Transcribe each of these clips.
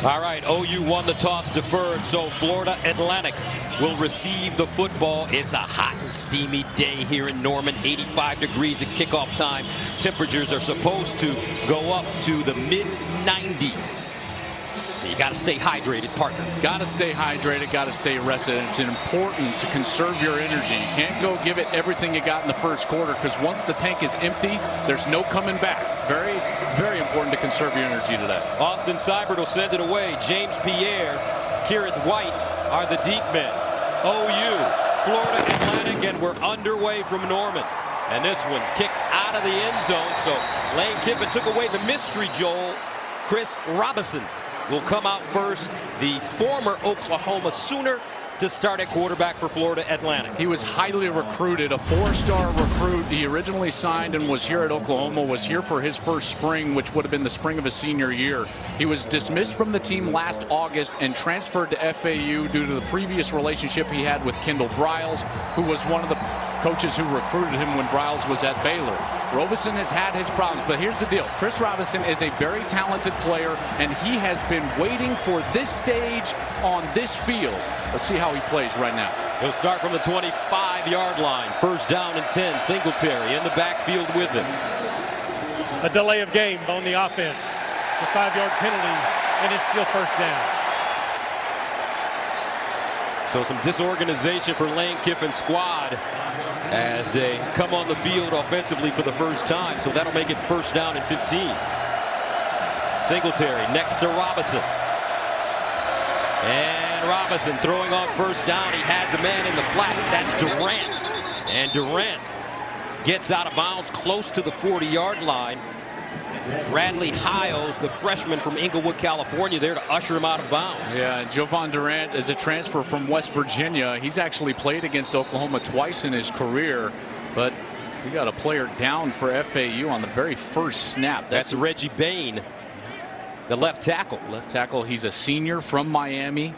All right, OU won the toss, deferred, so Florida Atlantic will receive the football. It's a hot and steamy day here in Norman, 85 degrees at kickoff time. Temperatures are supposed to go up to the mid-90s. So you got to stay hydrated, partner. Got to stay hydrated, got to stay rested. And it's important to conserve your energy. You can't go give it everything you got in the first quarter, because once the tank is empty, there's no coming back. Very, very important to conserve your energy today. Austin Seibert will send it away. James Pierre, Kierith White are the deep men. OU, Florida Atlantic, and we're underway from Norman. And this one kicked out of the end zone. So Lane Kiffin took away the mystery, Joel. Chris Robinson will come out first, the former Oklahoma Sooner, to start at quarterback for Florida Atlantic. He was highly recruited, a four-star recruit. He originally signed and was here at Oklahoma, was here for his first spring, which would have been the spring of his senior year. He was dismissed from the team last August and transferred to FAU due to the previous relationship he had with Kendall Briles, who was one of the coaches who recruited him when Briles was at Baylor. Robinson has had his problems, but here's the deal. Chris Robinson is a very talented player, and he has been waiting for this stage on this field. Let's see how he plays right now. He'll start from the 25-yard line. First down and 10. Singletary in the backfield with him. A delay of game on the offense. It's a 5-yard penalty, and it's still first down. So some disorganization for Lane Kiffin's squad as they come on the field offensively for the first time. So that'll make it first down and 15. Singletary next to Robinson. And Robinson throwing on first down. He has a man in the flats. That's Durant. And Durant gets out of bounds close to the 40-yard line. Bradley Hiles, the freshman from Inglewood, California, there to usher him out of bounds. Yeah, Jovan Durant is a transfer from West Virginia. He's actually played against Oklahoma twice in his career, but we got a player down for FAU on the very first snap. That's Reggie Bain, the left tackle. Left tackle. He's a senior from Miami.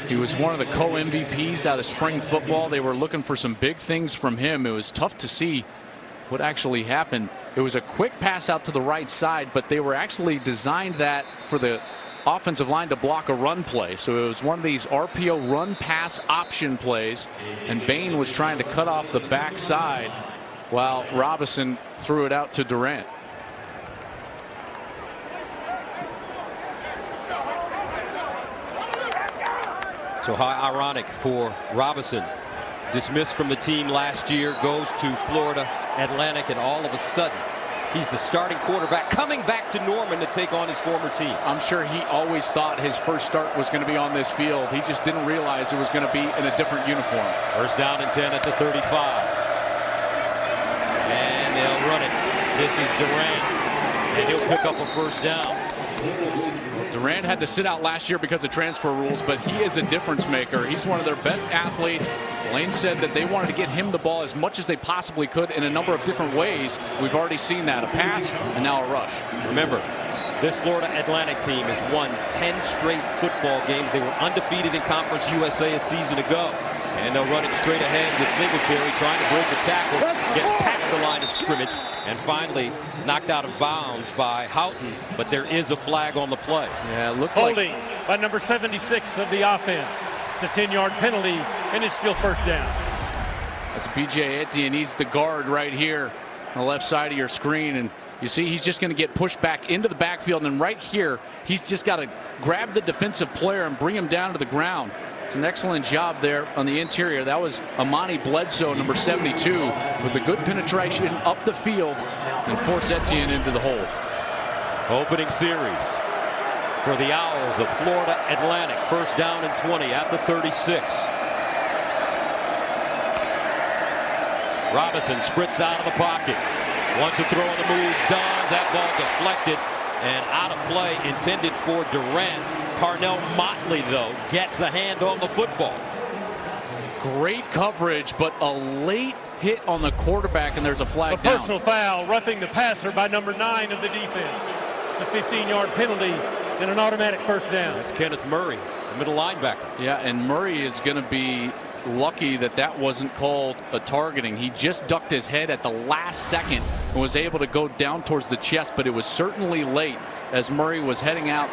He was one of the co-MVPs out of spring football. They were looking for some big things from him. It was tough to see what actually happened. It was a quick pass out to the right side, but they were actually designed that for the offensive line to block a run play. So it was one of these RPO run pass option plays, and Bain was trying to cut off the backside while Robinson threw it out to Durant. So how ironic for Robinson. Dismissed from the team last year, goes to Florida Atlantic, and all of a sudden he's the starting quarterback coming back to Norman to take on his former team. I'm sure he always thought his first start was going to be on this field. He just didn't realize it was going to be in a different uniform. First down and 10 at the 35. And they'll run it. This is Durant, and he'll pick up a first down. Durant had to sit out last year because of transfer rules, but he is a difference maker. He's one of their best athletes. Lane said that they wanted to get him the ball as much as they possibly could in a number of different ways. We've already seen that, a pass and now a rush. Remember, this Florida Atlantic team has won 10 straight football games. They were undefeated in Conference USA a season ago. And they'll run it straight ahead with Singletary trying to break the tackle. Gets past the line of scrimmage and finally knocked out of bounds by Houghton. But there is a flag on the play. Yeah, it looked holding like by number 76 of the offense. It's a 10-yard penalty, and it's still first down. That's BJ Etienne. He's the guard right here on the left side of your screen. And you see he's just going to get pushed back into the backfield. And right here, he's just got to grab the defensive player and bring him down to the ground. It's an excellent job there on the interior. That was Amani Bledsoe, number 72, with a good penetration up the field and force Etienne into the hole. Opening series for the Owls of Florida Atlantic. First down and 20 at the 36. Robinson sprints out of the pocket. Wants to throw on the move. Does. That ball deflected and out of play, intended for Durant. Parnell Motley, though, gets a hand on the football. Great coverage, but a late hit on the quarterback, and there's a flag down. A personal foul, roughing the passer by number 9 of the defense. It's a 15-yard penalty and an automatic first down. That's Kenneth Murray, the middle linebacker. Yeah, and Murray is going to be lucky that that wasn't called a targeting. He just ducked his head at the last second and was able to go down towards the chest, but it was certainly late as Murray was heading out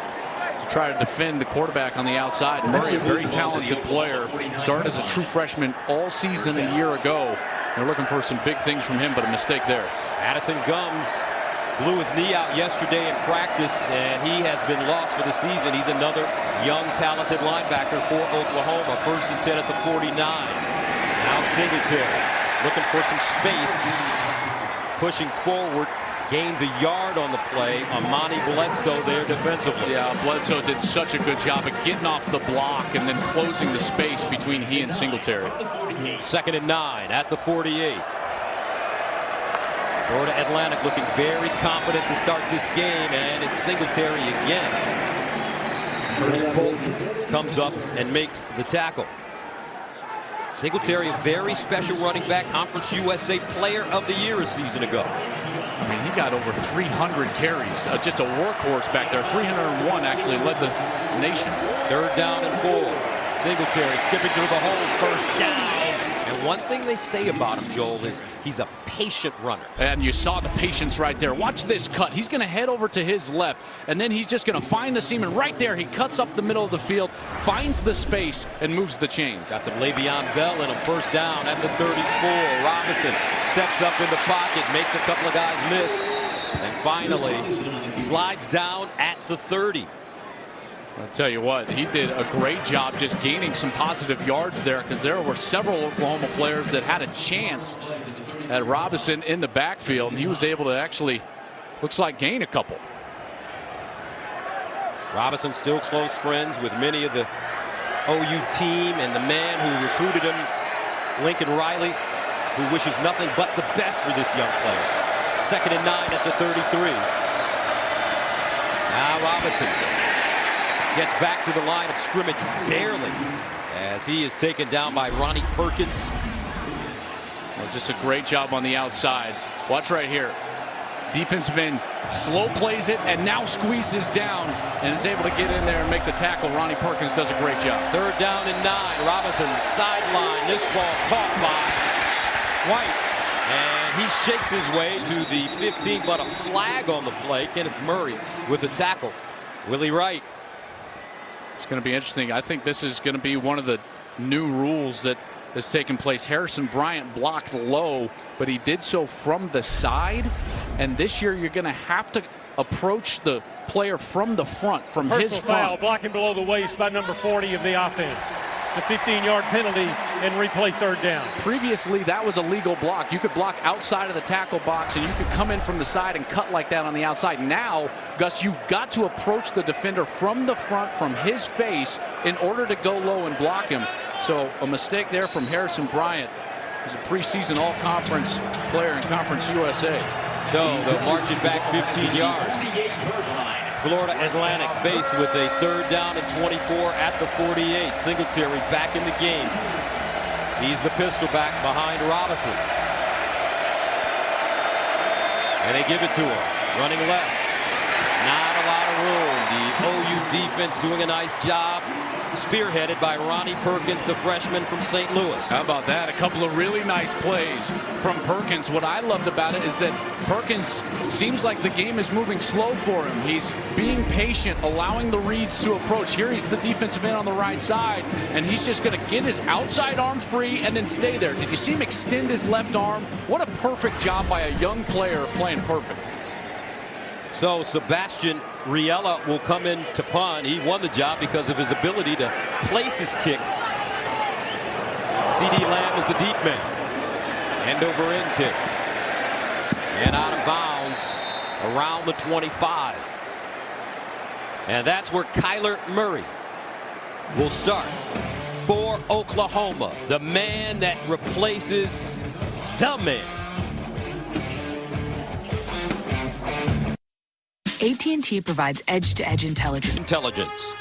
try to defend the quarterback on the outside. Murray, a very talented player, started as a true freshman all season a year ago. They're looking for some big things from him, but a mistake there. Addison Gums blew his knee out yesterday in practice, and he has been lost for the season. He's another young, talented linebacker for Oklahoma. 1st and 10 at the 49. Now Singletary looking for some space, pushing forward. Gains a yard on the play. Amani Bledsoe there defensively. Yeah, Bledsoe did such a good job of getting off the block and then closing the space between he and Singletary. 2nd and 9 at the 48. Florida Atlantic looking very confident to start this game, and it's Singletary again. Curtis Bolton comes up and makes the tackle. Singletary, a very special running back, Conference USA Player of the Year a season ago. I mean, he got over 300 carries. Just a workhorse back there. 301 actually led the nation. 3rd down and 4. Singletary skipping through the hole. 1st down. And one thing they say about him, Joel, is he's a patient runner. And you saw the patience right there. Watch this cut. He's going to head over to his left, and then he's just going to find the seam. And right there, he cuts up the middle of the field, finds the space, and moves the chains. Got some Le'Veon Bell in him. 1st down at the 34. Robinson steps up in the pocket, makes a couple of guys miss, and finally slides down at the 30. I'll tell you what, he did a great job just gaining some positive yards there, because there were several Oklahoma players that had a chance at Robinson in the backfield, and he was able to actually, looks like, gain a couple. Robinson still close friends with many of the OU team, and the man who recruited him, Lincoln Riley, who wishes nothing but the best for this young player. 2nd and 9 at the 33. Now Robinson gets back to the line of scrimmage barely, as he is taken down by Ronnie Perkins. Well, just a great job on the outside. Watch right here. Defensive end slow plays it and now squeezes down and is able to get in there and make the tackle. Ronnie Perkins does a great job. 3rd down and 9. Robinson sideline. This ball caught by White, and he shakes his way to the 15, but a flag on the play. Kenneth Murray with the tackle. Willie Wright. It's going to be interesting. I think this is going to be one of the new rules that has taken place. Harrison Bryant blocked low, but he did so from the side. And this year, you're going to have to approach the player from the front, from his front. Foul, blocking below the waist by number 40 of the offense. It's a 15-yard penalty and replay 3rd down. Previously, that was a legal block. You could block outside of the tackle box, and you could come in from the side and cut like that on the outside. Now, Gus, you've got to approach the defender from the front, from his face, in order to go low and block him. So a mistake there from Harrison Bryant. He's a preseason all-conference player in Conference USA. So they're marching back 15 yards. Florida Atlantic faced with a 3rd down and 24 at the 48. Singletary back in the game. He's the pistol back behind Robinson. And they give it to him. Running left. Not a lot of room. The OU defense doing a nice job. Spearheaded by Ronnie Perkins, the freshman from St. Louis. How about that? A couple of really nice plays from Perkins. What I loved about it is that Perkins seems like the game is moving slow for him. He's being patient, allowing the reads to approach. Here he's the defensive end on the right side, and he's just going to get his outside arm free and then stay there. Did you see him extend his left arm? What a perfect job by a young player playing perfect. So Sebastian Riella will come in to punt. He won the job because of his ability to place his kicks. C.D. Lamb is the deep man. End over end kick. And out of bounds around the 25. And that's where Kyler Murray will start for Oklahoma. The man that replaces the man. AT&T provides edge-to-edge intelligence.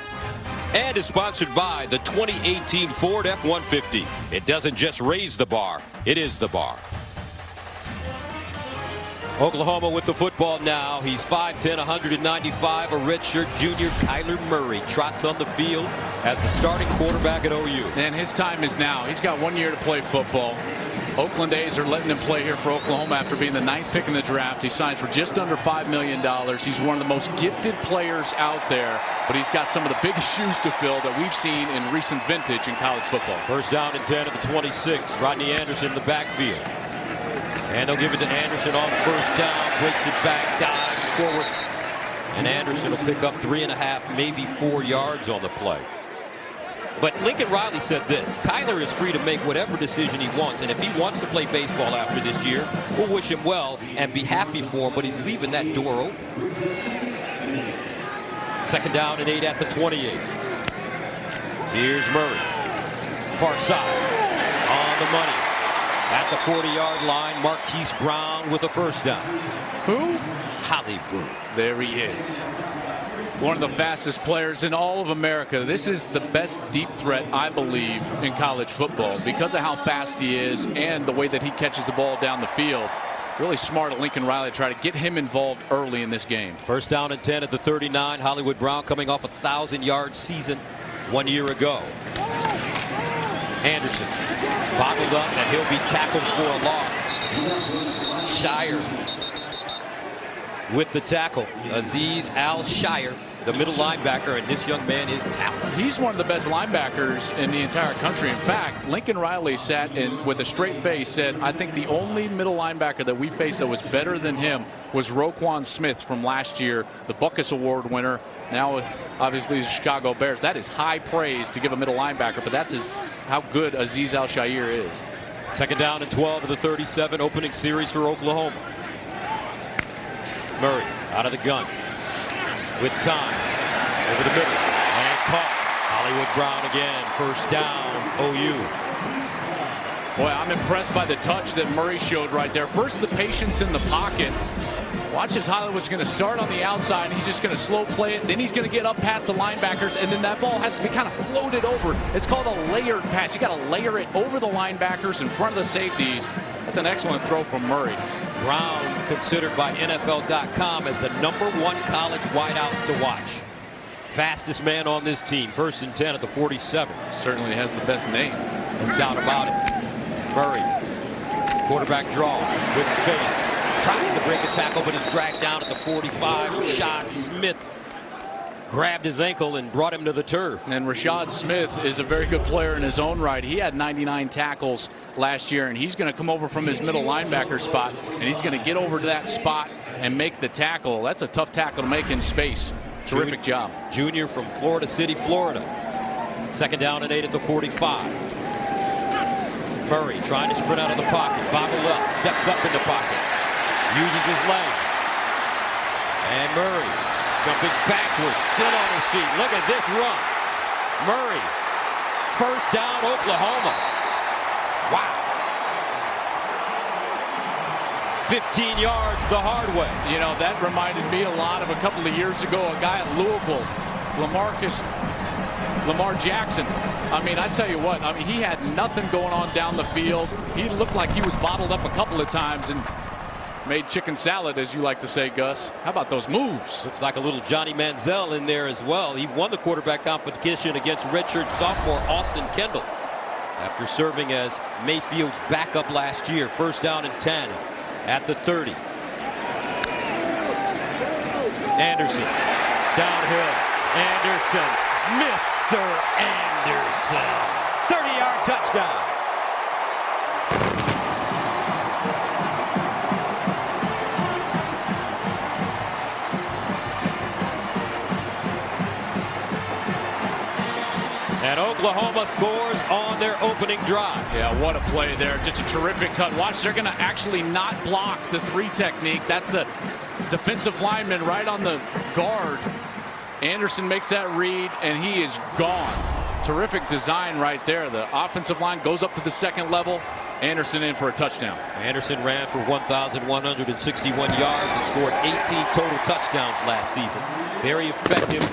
And is sponsored by the 2018 Ford F-150. It doesn't just raise the bar, it is the bar. Oklahoma with the football now. He's 5'10", 195, a redshirt junior. Kyler Murray trots on the field as the starting quarterback at OU. And his time is now. He's got 1 year to play football. Oakland A's are letting him play here for Oklahoma after being the 9th pick in the draft. He signs for just under $5 million. He's one of the most gifted players out there, but he's got some of the biggest shoes to fill that we've seen in recent vintage in college football. First down and 10 at the 26. Rodney Anderson in the backfield. And they'll give it to Anderson on first down. Breaks it back, dives forward. And Anderson will pick up 3.5, maybe 4 yards on the play. But Lincoln Riley said this: Kyler is free to make whatever decision he wants, and if he wants to play baseball after this year, we'll wish him well and be happy for him, but he's leaving that door open. Second down and 8 at the 28. Here's Murray. Far side. On the money. At the 40-yard line, Marquise Brown with a first down. Who? Hollywood. There he is. One of the fastest players in all of America. This is the best deep threat, I believe, in college football because of how fast he is and the way that he catches the ball down the field. Really smart of Lincoln Riley to try to get him involved early in this game. First down and 10 at the 39. Hollywood Brown coming off a 1,000-yard season 1 year ago. Anderson bottled up, and he'll be tackled for a loss. Shire with the tackle. Aziz Al-Shire, the middle linebacker, and this young man is talented. He's one of the best linebackers in the entire country. In fact, Lincoln Riley sat in with a straight face, said, I think the only middle linebacker that we faced that was better than him was Roquan Smith from last year, the Butkus Award winner, now with obviously the Chicago Bears. That is high praise to give a middle linebacker, but that's how good Aziz Al-Shire is. Second down and 12 of the 37, opening series for Oklahoma. Murray out of the gun with time over the middle and caught. Hollywood Brown again, first down, OU. Boy, I'm impressed by the touch that Murray showed right there. First, the patience in the pocket. Watch as Hollywood's going to start on the outside, and he's just going to slow play it. Then he's going to get up past the linebackers, and then that ball has to be kind of floated over. It's called a layered pass. You got to layer it over the linebackers in front of the safeties. That's an excellent throw from Murray. Brown considered by NFL.com as the #1 college wideout to watch. Fastest man on this team. First and 10 at the 47. Certainly has the best name. No doubt about it. Murray, quarterback draw with space. Tries to break a tackle, but is dragged down at the 45. Rashad Smith grabbed his ankle and brought him to the turf. And Rashad Smith is a very good player in his own right. He had 99 tackles last year, and he's going to come over from his middle linebacker spot, and he's going to get over to that spot and make the tackle. That's a tough tackle to make in space. Terrific job. Junior from Florida City, Florida. Second down and 8 at the 45. Murray trying to sprint out of the pocket. Bottled up. Steps up in the pocket. Uses his legs. And Murray jumping backwards. Still on his feet. Look at this run. Murray. First down, Oklahoma. Wow. 15 yards the hard way. You know, that reminded me a lot of a couple of years ago, a guy at Louisville, Lamar Jackson. I mean, I tell you what, I mean, he had nothing going on down the field. He looked like he was bottled up a couple of times and made chicken salad, as you like to say, Gus. How about those moves? Looks like a little Johnny Manziel in there as well. He won the quarterback competition against redshirt sophomore Austin Kendall after serving as Mayfield's backup last year. First down and 10 at the 30. Anderson downhill. Anderson, Mr. Anderson, 30-yard touchdown. And Oklahoma scores on their opening drive. Yeah, what a play there. Just a terrific cut. Watch, they're going to actually not block the 3 technique. That's the defensive lineman right on the guard. Anderson makes that read, and he is gone. Terrific design right there. The offensive line goes up to the second level. Anderson in for a touchdown. Anderson ran for 1,161 yards and scored 18 total touchdowns last season. Very effective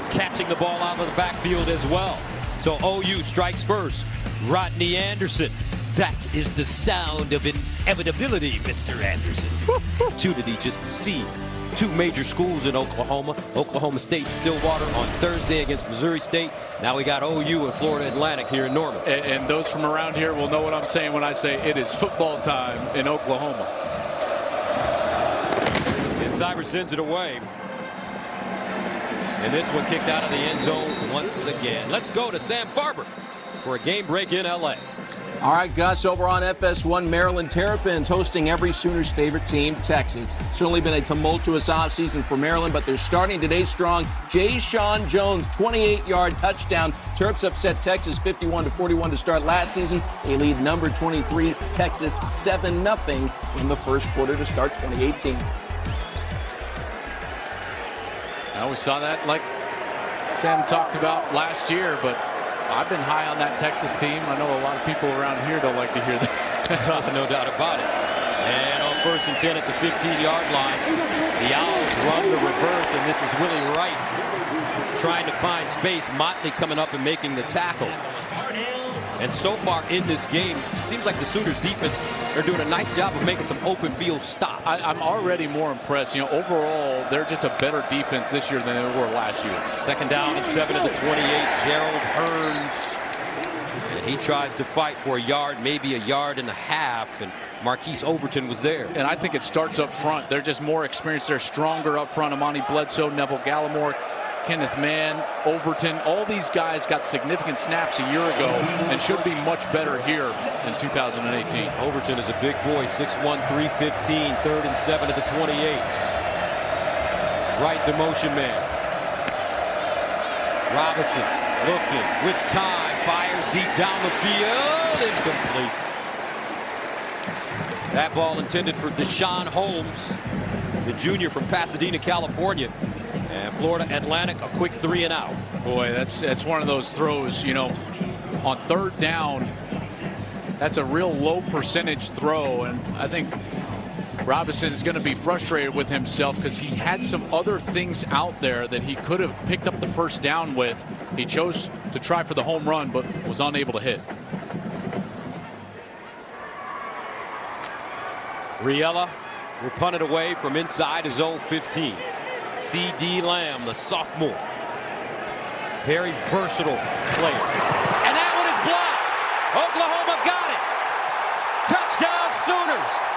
catching the ball out of the backfield as well. So OU strikes first. Rodney Anderson. That is the sound of inevitability, Mr. Anderson. Opportunity just to see two major schools in Oklahoma. Oklahoma State, Stillwater on Thursday against Missouri State. Now we got OU and Florida Atlantic here in Norman. And those from around here will know what I'm saying when I say it is football time in Oklahoma. And Cyber sends it away. And this one kicked out of the end zone once again. Let's go to Sam Farber for a game break in L.A. All right, Gus, over on FS1, Maryland Terrapins hosting every Sooners' favorite team, Texas. Certainly been a tumultuous offseason for Maryland, but they're starting today strong. Jay-Sean Jones, 28-yard touchdown. Terps upset Texas 51-41 to start last season. They lead number 23, Texas, 7-0 in the first quarter to start 2018. We saw that, like Sam talked about last year, but I've been high on that Texas team. I know a lot of people around here don't like to hear that. No doubt about it. And on 1st and 10 at the 15-yard line, the Owls run the reverse, and this is Willie Wright trying to find space. Motley coming up and making the tackle. And so far in this game, it seems like the Sooners defense are doing a nice job of making some open field stops. I'm already more impressed. You know, overall, they're just a better defense this year than they were last year. 2nd down and 7 at the 28. Gerald Hearns. And he tries to fight for a yard, maybe a yard and a half. And Marquise Overton was there. And I think it starts up front. They're just more experienced. They're stronger up front. Amani Bledsoe, Neville Gallimore, Kenneth Mann, Overton, all these guys got significant snaps a year ago and should be much better here in 2018. Overton is a big boy, 6'1", 315, 3rd and 7 at the 28. Right, the motion man. Robinson looking with time, fires deep down the field, incomplete. That ball intended for Deshaun Holmes, the junior from Pasadena, California. And Florida Atlantic, a quick 3 and out. Boy, that's one of those throws, you know, on 3rd down, that's a real low percentage throw. And I think Robinson is going to be frustrated with himself because he had some other things out there that he could have picked up the 1st down with. He chose to try for the home run, but was unable to hit. Riella will punt it away from inside his own 15. C.D. Lamb, the sophomore. Very versatile player. And that one is blocked. Oklahoma got it. Touchdown Sooners.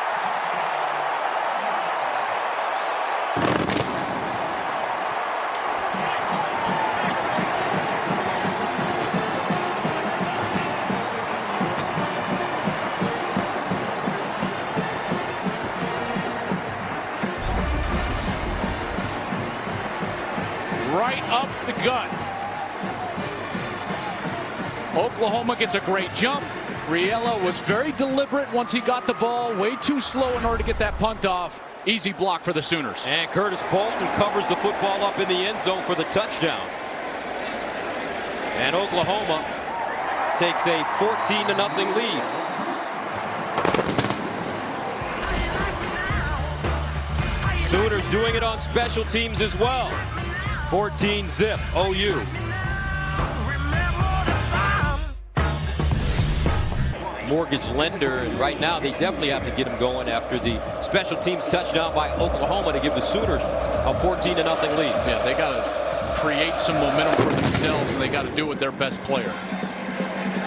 Right up the gut. Oklahoma gets a great jump. Riella was very deliberate once he got the ball. Way too slow in order to get that punt off. Easy block for the Sooners. And Curtis Bolton covers the football up in the end zone for the touchdown. And Oklahoma takes a 14-0 lead. Sooners doing it on special teams as well. 14-zip OU. Mortgage lender, and right now they definitely have to get him going after the special teams touchdown by Oklahoma to give the Sooners a 14-0 lead. Yeah, they got to create some momentum for themselves, and they got to do it with their best player.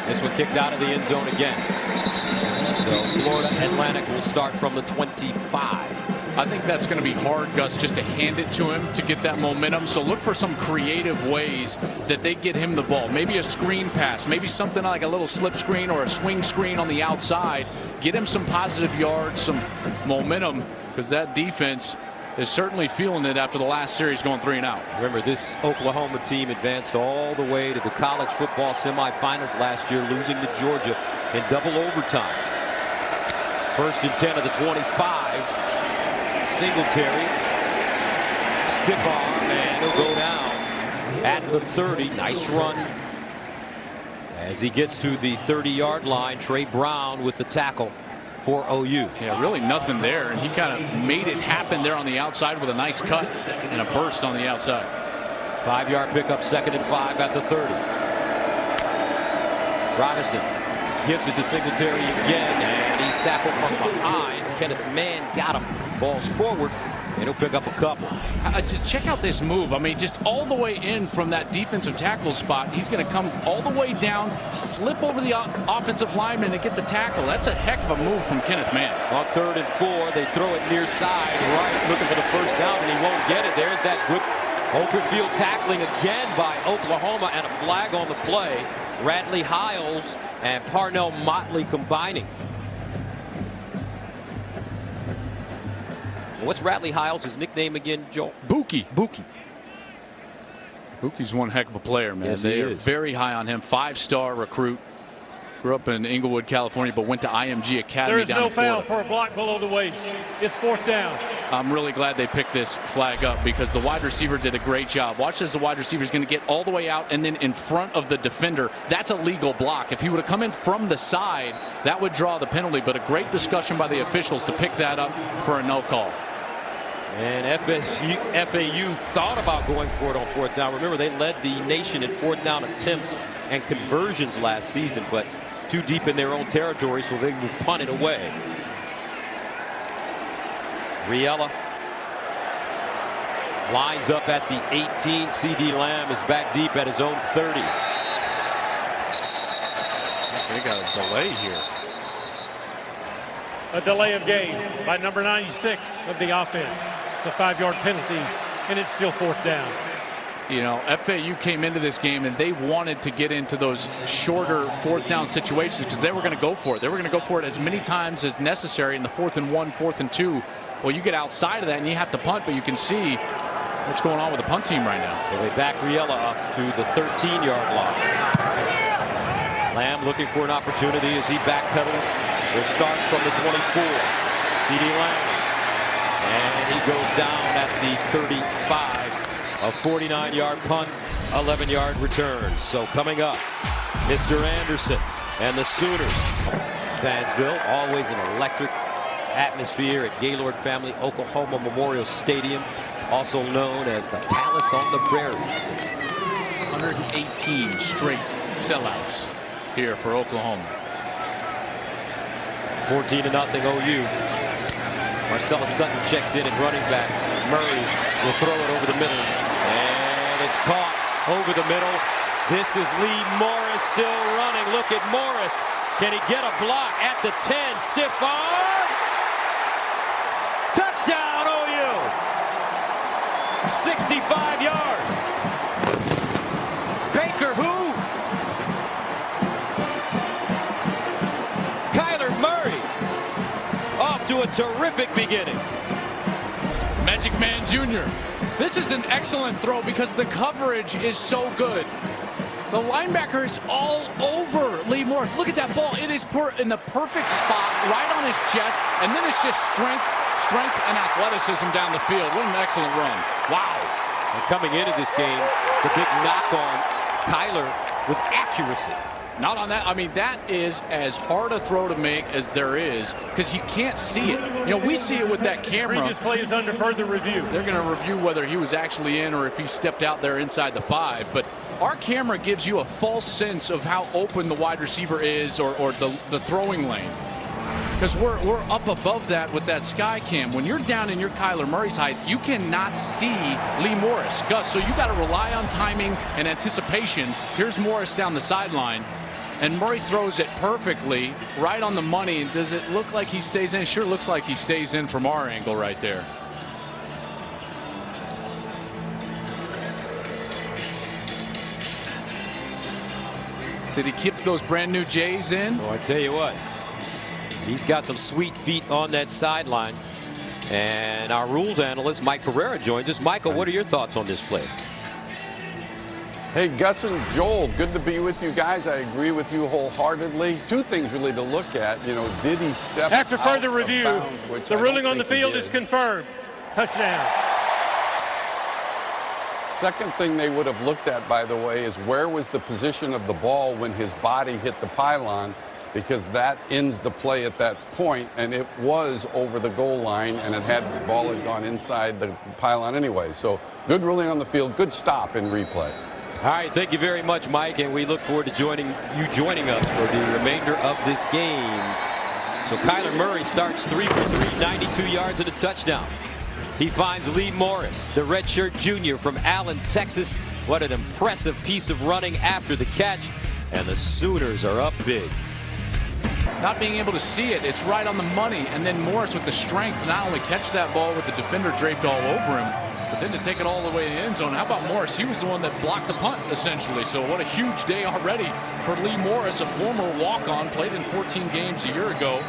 This one kicked out of the end zone again. So Florida Atlantic will start from the 25. I think that's going to be hard, Gus, just to hand it to him to get that momentum. So look for some creative ways that they get him the ball. Maybe a screen pass, maybe something like a little slip screen or a swing screen on the outside. Get him some positive yards, some momentum, because that defense is certainly feeling it after the last series going 3 and out. Remember, this Oklahoma team advanced all the way to the college football semifinals last year, losing to Georgia in double overtime. 1st and 10 of the 25. Singletary, stiff arm, and he'll go down at the 30. Nice run as he gets to the 30-yard line. Trey Brown with the tackle for OU. Yeah, really nothing there, and he kind of made it happen there on the outside with a nice cut and a burst on the outside. 5-yard pickup, 2nd and 5 at the 30. Robinson gives it to Singletary again, and he's tackled from behind. Kenneth Mann got him. Falls forward. and he'll pick up a couple. Check out this move. I mean, just all the way in from that defensive tackle spot. He's going to come all the way down, slip over the offensive lineman and get the tackle. That's a heck of a move from Kenneth Mann. On 3rd and 4, they throw it near side right, looking for the first down, and he won't get it. There's that good open field tackling again by Oklahoma, and a flag on the play. Radley Hiles and Parnell Motley combining. What's Radley Hiles' nickname again, Joel? Buki. Buki. Buki's one heck of a player, man. Yes, they are is. very high on him. 5-star recruit. Grew up in Inglewood, California, but went to IMG Academy. There is down no in Florida. foul for a block below the waist. It's 4th down. I'm really glad they picked this flag up because the wide receiver did a great job. Watch as the wide receiver is going to get all the way out and then in front of the defender. That's a legal block. If he would have come in from the side, that would draw the penalty. But a great discussion by the officials to pick that up for a no call. And FAU thought about going for it on 4th down. Remember, they led the nation in 4th down attempts and conversions last season, but too deep in their own territory, so they will punt it away. Riella lines up at the 18. C.D. Lamb is back deep at his own 30. They got a delay here. A delay of game by number 96 of the offense. It's a 5-yard penalty, and it's still 4th down. You know, FAU came into this game and they wanted to get into those shorter 4th down situations because they were going to go for it. They were going to go for it as many times as necessary in the 4th and 1, 4th and 2. Well, you get outside of that and you have to punt, but you can see what's going on with the punt team right now. So they back Riella up to the 13-yard line. Lamb looking for an opportunity as he backpedals. Will start from the 24. C.D. Lamb. And he goes down at the 35. A 49-yard punt, 11-yard return. So coming up, Mr. Anderson and the Sooners. Fansville, always an electric atmosphere at Gaylord Family Oklahoma Memorial Stadium, also known as the Palace on the Prairie. 118 straight sellouts here for Oklahoma. 14-0 OU. Marcellus Sutton checks in at running back. Murray will throw it over the middle. And it's caught over the middle. This is Lee Morris still running. Look at Morris. Can he get a block at the 10? Stiff arm. Touchdown OU. 65 yards. Baker who? Kyler Murray. Off to a terrific beginning. Magic Man Jr. This is an excellent throw because the coverage is so good. The linebacker is all over Lee Morris. Look at that ball. It is in the perfect spot, right on his chest, and then it's just strength and athleticism down the field. What an excellent run. Wow. And coming into this game, the big knock on Kyler was accuracy. Not on that. I mean, that is as hard a throw to make as there is because you can't see it. You know, we see it with that camera. Previous play is under further review. They're going to review whether he was actually in or if he stepped out there inside the 5. But our camera gives you a false sense of how open the wide receiver is or the throwing lane. Because we're up above that with that sky cam. When you're down in your Kyler Murray's height, you cannot see Lee Morris. Gus, so you got to rely on timing and anticipation. Here's Morris down the sideline. And Murray throws it perfectly, right on the money. And does it look like he stays in? It sure looks like he stays in from our angle right there. Did he keep those brand new J's in? Oh, I tell you what, he's got some sweet feet on that sideline. And our rules analyst, Mike Carrera, joins us. Michael, what are your thoughts on this play? Hey, Gus and Joel, good to be with you guys. I agree with you wholeheartedly. Two things really to look at. You know, did he step After further out review, of bounds, which the I ruling don't on the think he field did. is confirmed. Touchdown. Second thing they would have looked at, by the way, is where was the position of the ball when his body hit the pylon, because that ends the play at that point, and it was over the goal line, and the ball had gone inside the pylon anyway. So good ruling on the field, good stop in replay. All right, thank you very much, Mike, and we look forward to joining us for the remainder of this game. So Kyler Murray starts 3 for 3, 92 yards and a touchdown. He finds Lee Morris, the redshirt junior from Allen, Texas. What an impressive piece of running after the catch. And the Sooners are up big. Not being able to see it, it's right on the money. And then Morris with the strength to not only catch that ball with the defender draped all over him, but then to take it all the way to the end zone. How about Morris? He was the one that blocked the punt, essentially. So what a huge day already for Lee Morris, a former walk-on, played in 14 games a year ago.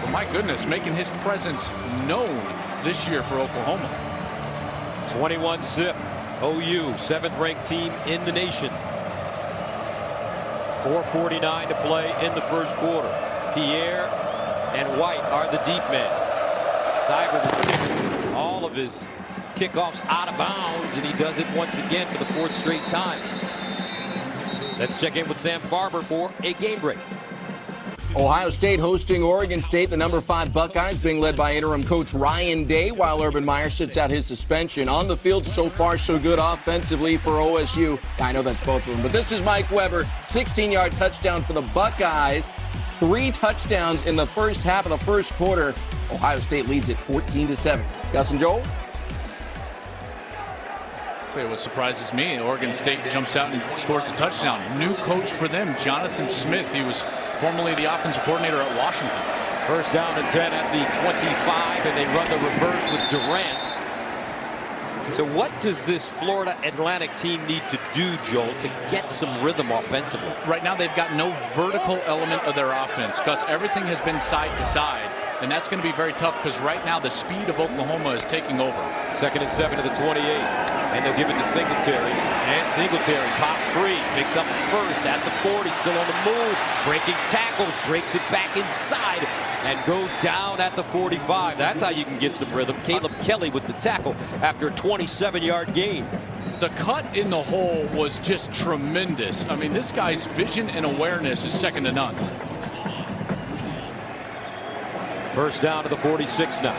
But my goodness, making his presence known this year for Oklahoma. 21-zip. OU, 7th-ranked team in the nation. 4:49 to play in the first quarter. Pierre and White are the deep men. Seibert is kicking all of his kickoffs out of bounds, and he does it once again for the 4th straight time. Let's check in with Sam Farber for a game break. Ohio State hosting Oregon State, the number 5 Buckeyes being led by interim coach Ryan Day while Urban Meyer sits out his suspension. On the field, so far so good offensively for OSU. I know that's both of them, but this is Mike Weber, 16-yard touchdown for the Buckeyes. 3 touchdowns in the first half of the first quarter. Ohio State leads it 14-7. Gus and Joel? I'll tell you what surprises me, Oregon State jumps out and scores a touchdown. New coach for them, Jonathan Smith. He was formerly the offensive coordinator at Washington. First down and 10 at the 25, and they run the reverse with Durant. So what does this Florida Atlantic team need to do, Joel, to get some rhythm offensively? Right now they've got no vertical element of their offense because everything has been side to side. And that's going to be very tough because right now the speed of Oklahoma is taking over. 2nd and 7 to the 28. And they'll give it to Singletary. And Singletary pops free. Picks up first at the 40. Still on the move. Breaking tackles. Breaks it back inside. And goes down at the 45. That's how you can get some rhythm. Caleb Kelly with the tackle after a 27-yard gain. The cut in the hole was just tremendous. I mean, this guy's vision and awareness is second to none. First down to the 46 now.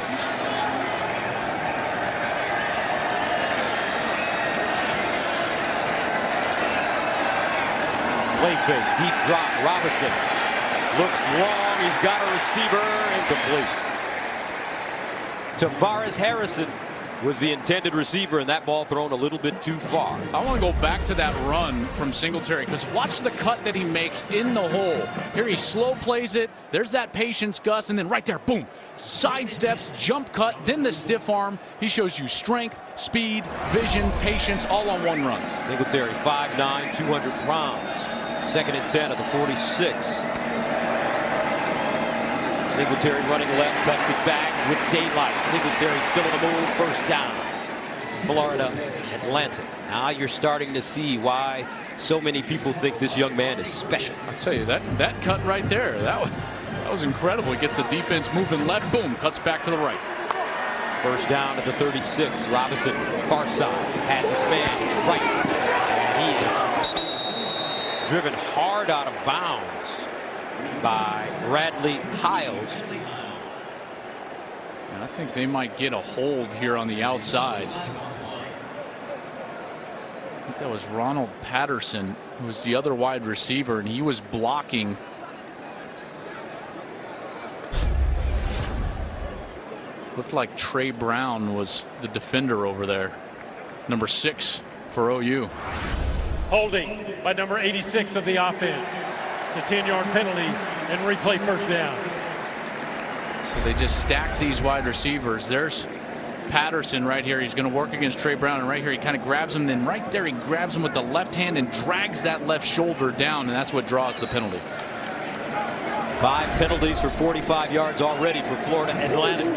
Play fake, deep drop. Robinson looks long. He's got a receiver, incomplete. Tavares Harrison was the intended receiver, and that ball thrown a little bit too far. I want to go back to that run from Singletary because watch the cut that he makes in the hole. Here he slow plays it. There's that patience, Gus, and then right there, boom. Side steps, jump cut, then the stiff arm. He shows you strength, speed, vision, patience, all on one run. Singletary 5'9", 200 pounds. 2nd and 10 at the 46. Singletary running left, cuts it back with daylight. Singletary still on the move, first down. Florida Atlantic. Now you're starting to see why so many people think this young man is special. I'll tell you, that cut right there, that was incredible. He gets the defense moving left, boom, cuts back to the right. First down at the 36. Robinson, far side, has his man, it's right. And he is driven hard out of bounds by Bradley Hiles. And I think they might get a hold here on the outside. I think that was Ronald Patterson, who was the other wide receiver, and he was blocking. Looked like Trey Brown was the defender over there. Number 6 for OU. Holding by number 86 of the offense. It's a 10-yard penalty and replay first down. So they just stack these wide receivers. There's Patterson right here. He's going to work against Trey Brown, and right here he kind of grabs him. Then right there he grabs him with the left hand and drags that left shoulder down, and that's what draws the penalty. 5 penalties for 45 yards already for Florida Atlantic.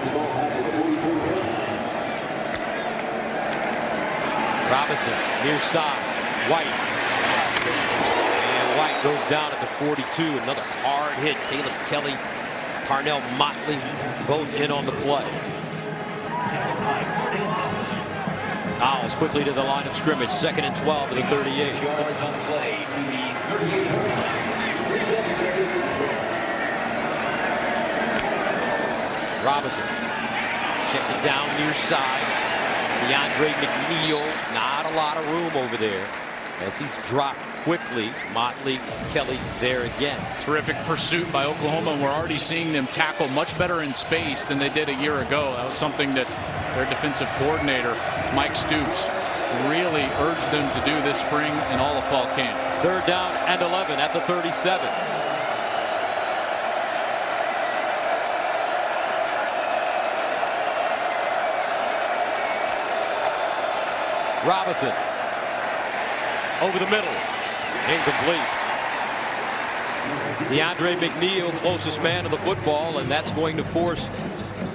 Robinson near side. White. White goes down at the 42. Another hard hit. Caleb Kelly, Parnell Motley, both in on the play. Owls quickly to the line of scrimmage. 2nd and 12 to the 38. Robinson checks it down near side. DeAndre McNeil, not a lot of room over there as he's dropped quickly. Motley, Kelly there again. Terrific pursuit by Oklahoma, and we're already seeing them tackle much better in space than they did a year ago. That was something that their defensive coordinator, Mike Stoops, really urged them to do this spring and all of fall camp. 3rd down and 11 at the 37. Robinson over the middle, incomplete. DeAndre McNeil, closest man to the football, and that's going to force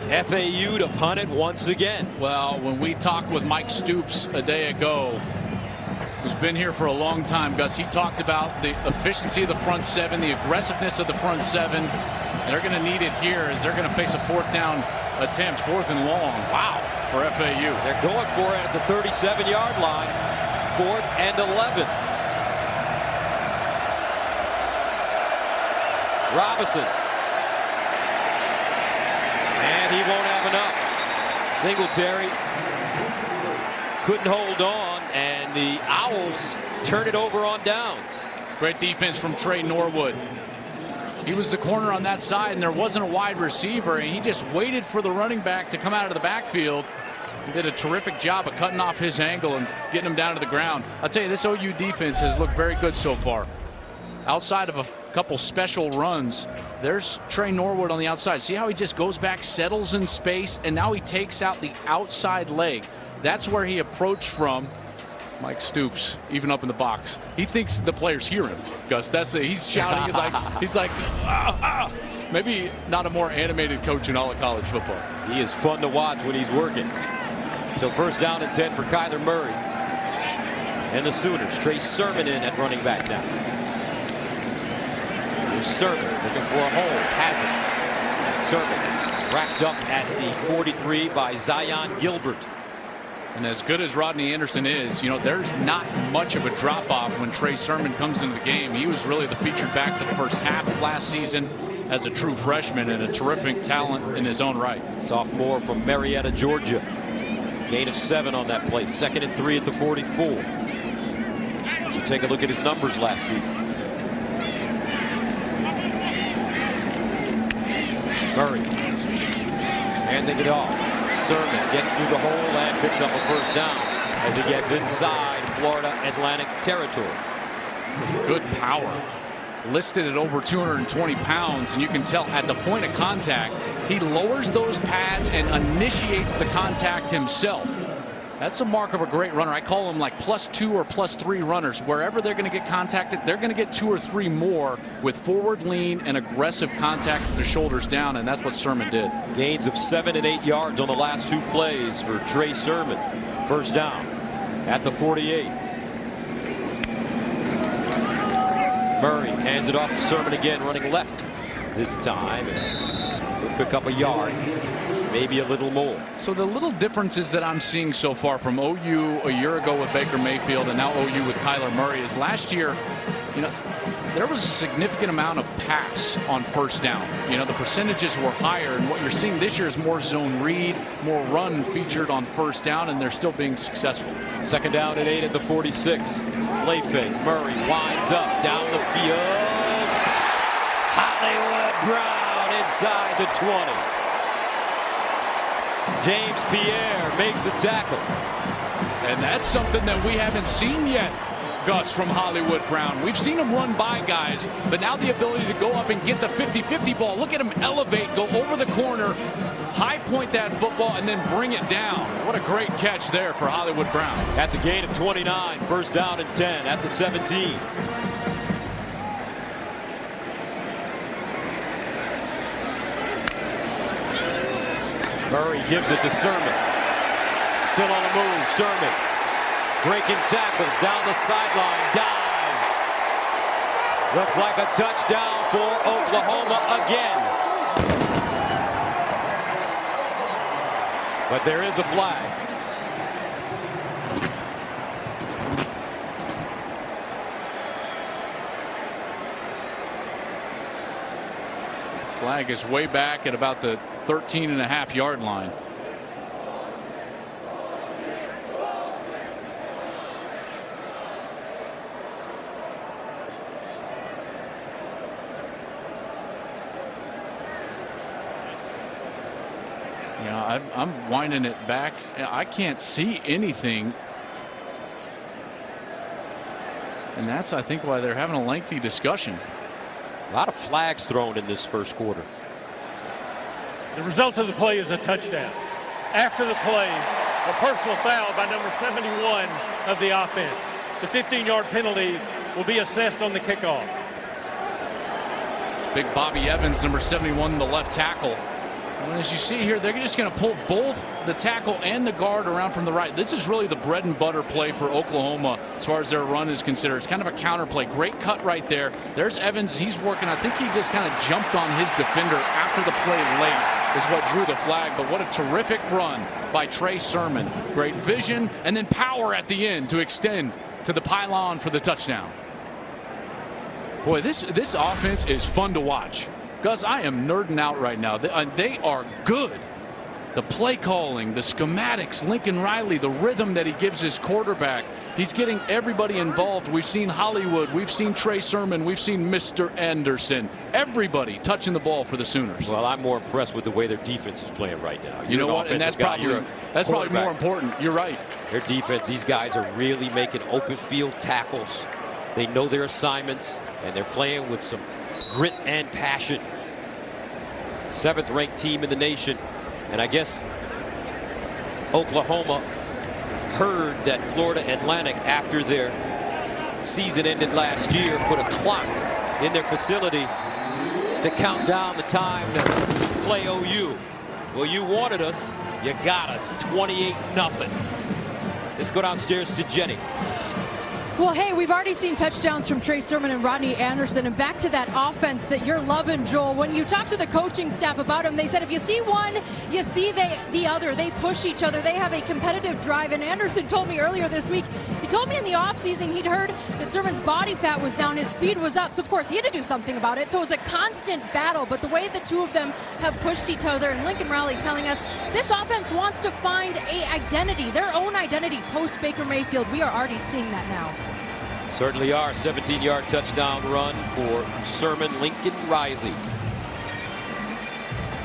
FAU to punt it once again. Well, when we talked with Mike Stoops a day ago, who's been here for a long time, Gus, he talked about the efficiency of the front seven, the aggressiveness of the front seven, and they're going to need it here as they're going to face a 4th down attempt, 4th and long. Wow, for FAU. They're going for it at the 37-yard line, 4th and 11. Robinson. And he won't have enough. Singletary couldn't hold on, and the Owls turn it over on downs. Great defense from Trey Norwood. He was the corner on that side, and there wasn't a wide receiver, and he just waited for the running back to come out of the backfield. He did a terrific job of cutting off his angle and getting him down to the ground. I'll tell you, this OU defense has looked very good so far. Outside of a couple special runs, there's Trey Norwood on the outside. See how he just goes back, settles in space, and now he takes out the outside leg. That's where he approached from. Mike Stoops, even up in the box, he thinks the players hear him. Gus, he's shouting he's like, maybe not a more animated coach in all of college football. He is fun to watch when he's working. So 1st down and 10 for Kyler Murray and the Sooners. Trey Sermon in at running back now. Here's Sermon looking for a hole, has it. And Sermon racked up at the 43 by Zion Gilbert. And as good as Rodney Anderson is, you know, there's not much of a drop-off when Trey Sermon comes into the game. He was really the featured back for the first half of last season as a true freshman and a terrific talent in his own right. Sophomore from Marietta, Georgia. Gain of 7 on that play. 2nd and 3 at the 44. So take a look at his numbers last season. Murray handing it off. Sermon gets through the hole and picks up a 1st down as he gets inside Florida Atlantic territory. Good power. Listed at over 220 pounds, and you can tell at the point of contact, he lowers those pads and initiates the contact himself. That's a mark of a great runner. I call them like +2 or +3 runners. Wherever they're going to get contacted, they're going to get 2 or 3 more with forward lean and aggressive contact with their shoulders down, and that's what Sermon did. Gains of 7 and 8 yards on the last 2 plays for Trey Sermon. 1st down at the 48. Murray hands it off to Sermon again, running left this time, and he'll pick up a yard, maybe a little more. So the little differences that I'm seeing so far from OU a year ago with Baker Mayfield and now OU with Kyler Murray is last year, you know, there was a significant amount of pass on 1st down. You know, the percentages were higher, and what you're seeing this year is more zone read, more run featured on 1st down, and they're still being successful. 2nd down and 8 at the 46. Play fake. Murray winds up down the field. Hollywood Brown inside the 20. James Pierre makes the tackle. And that's something that we haven't seen yet, Gus, from Hollywood Brown. We've seen him run by guys, but now the ability to go up and get the 50-50 ball. Look at him elevate, go over the corner, high point that football, and then bring it down. What a great catch there for Hollywood Brown. That's a gain of 29. 1st down and 10 at the 17. Murray gives it to Sermon. Still on the move. Sermon breaking tackles down the sideline. Dives. Looks like a touchdown for Oklahoma again. But there is a flag. Flag is way back at about the 13.5-yard line. Yeah, I'm winding it back. I can't see anything. And that's, I think, why they're having a lengthy discussion. A lot of flags thrown in this first quarter. The result of the play is a touchdown. After the play, a personal foul by number 71 of the offense. The 15-yard penalty will be assessed on the kickoff. It's big Bobby Evans, number 71, the left tackle. And as you see here, they're just going to pull both the tackle and the guard around from the right. This is really the bread and butter play for Oklahoma as far as their run is considered. It's kind of a counter play. Great cut right there. There's Evans. He's working. I think he just kind of jumped on his defender after the play late is what drew the flag. But what a terrific run by Trey Sermon. Great vision and then power at the end to extend to the pylon for the touchdown. Boy, this offense is fun to watch. Gus, I am nerding out right now. They are good. The play calling, the schematics, Lincoln Riley, the rhythm that he gives his quarterback. He's getting everybody involved. We've seen Hollywood. We've seen Trey Sermon. We've seen Mr. Anderson. Everybody touching the ball for the Sooners. Well, I'm more impressed with the way their defense is playing right now. You know what? And that's probably more important. You're right. Their defense, these guys are really making open field tackles. They know their assignments, and they're playing with some grit and passion. 7th ranked team in the nation. And I guess Oklahoma heard that Florida Atlantic, after their season ended last year, put a clock in their facility to count down the time to play OU. Well, you wanted us, you got us. 28-0. Let's go downstairs to Jenny. Well, hey, we've already seen touchdowns from Trey Sermon and Rodney Anderson. And back to that offense that you're loving, Joel. When you talk to the coaching staff about them, they said if you see one, you see the other. They push each other. They have a competitive drive. And Anderson told me earlier this week, he told me in the offseason he'd heard that Sermon's body fat was down, his speed was up. So, of course, he had to do something about it. So it was a constant battle. But the way the two of them have pushed each other, and Lincoln Riley telling us this offense wants to find a identity, their own identity post Baker Mayfield. We are already seeing that now. Certainly are. 17-yard touchdown run for Sermon. Lincoln Riley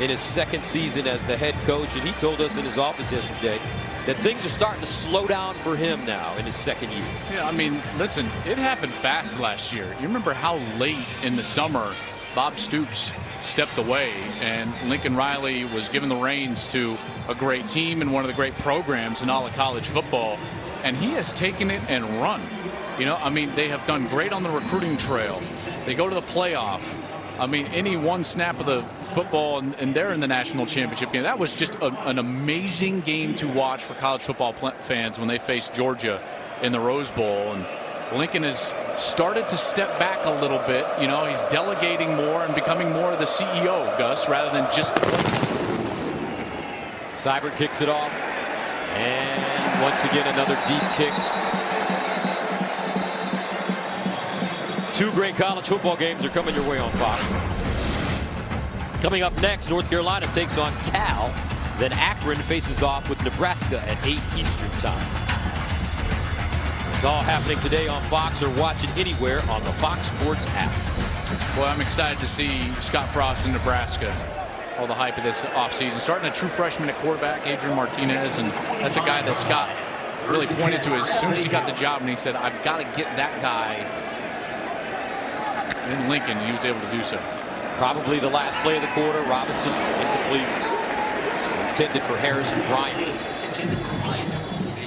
in his second season as the head coach, and he told us in his office yesterday that things are starting to slow down for him now in his second year. Yeah, I mean, listen, it happened fast last year. You remember how late in the summer Bob Stoops stepped away and Lincoln Riley was given the reins to a great team and one of the great programs in all of college football, and he has taken it and run. You know, I mean, they have done great on the recruiting trail. They go to the playoff. I mean, any one snap of the football, and they're in the national championship game. That was just an amazing game to watch for college football fans when they faced Georgia in the Rose Bowl. And Lincoln has started to step back a little bit. You know, he's delegating more and becoming more of the CEO, Gus, rather than just the coach. Seibert kicks it off. And once again, another deep kick. Two great college football games are coming your way on Fox. Coming up next, North Carolina takes on Cal. Then Akron faces off with Nebraska at 8 Eastern time. It's all happening today on Fox, or watch it anywhere on the Fox Sports app. Well, I'm excited to see Scott Frost in Nebraska. All the hype of this offseason. Starting a true freshman at quarterback, Adrian Martinez, and that's a guy that Scott really pointed to as soon as he got the job, and he said, I've got to get that guy in Lincoln. He was able to do so. Probably the last play of the quarter. Robinson incomplete. Intended for Harrison Bryant.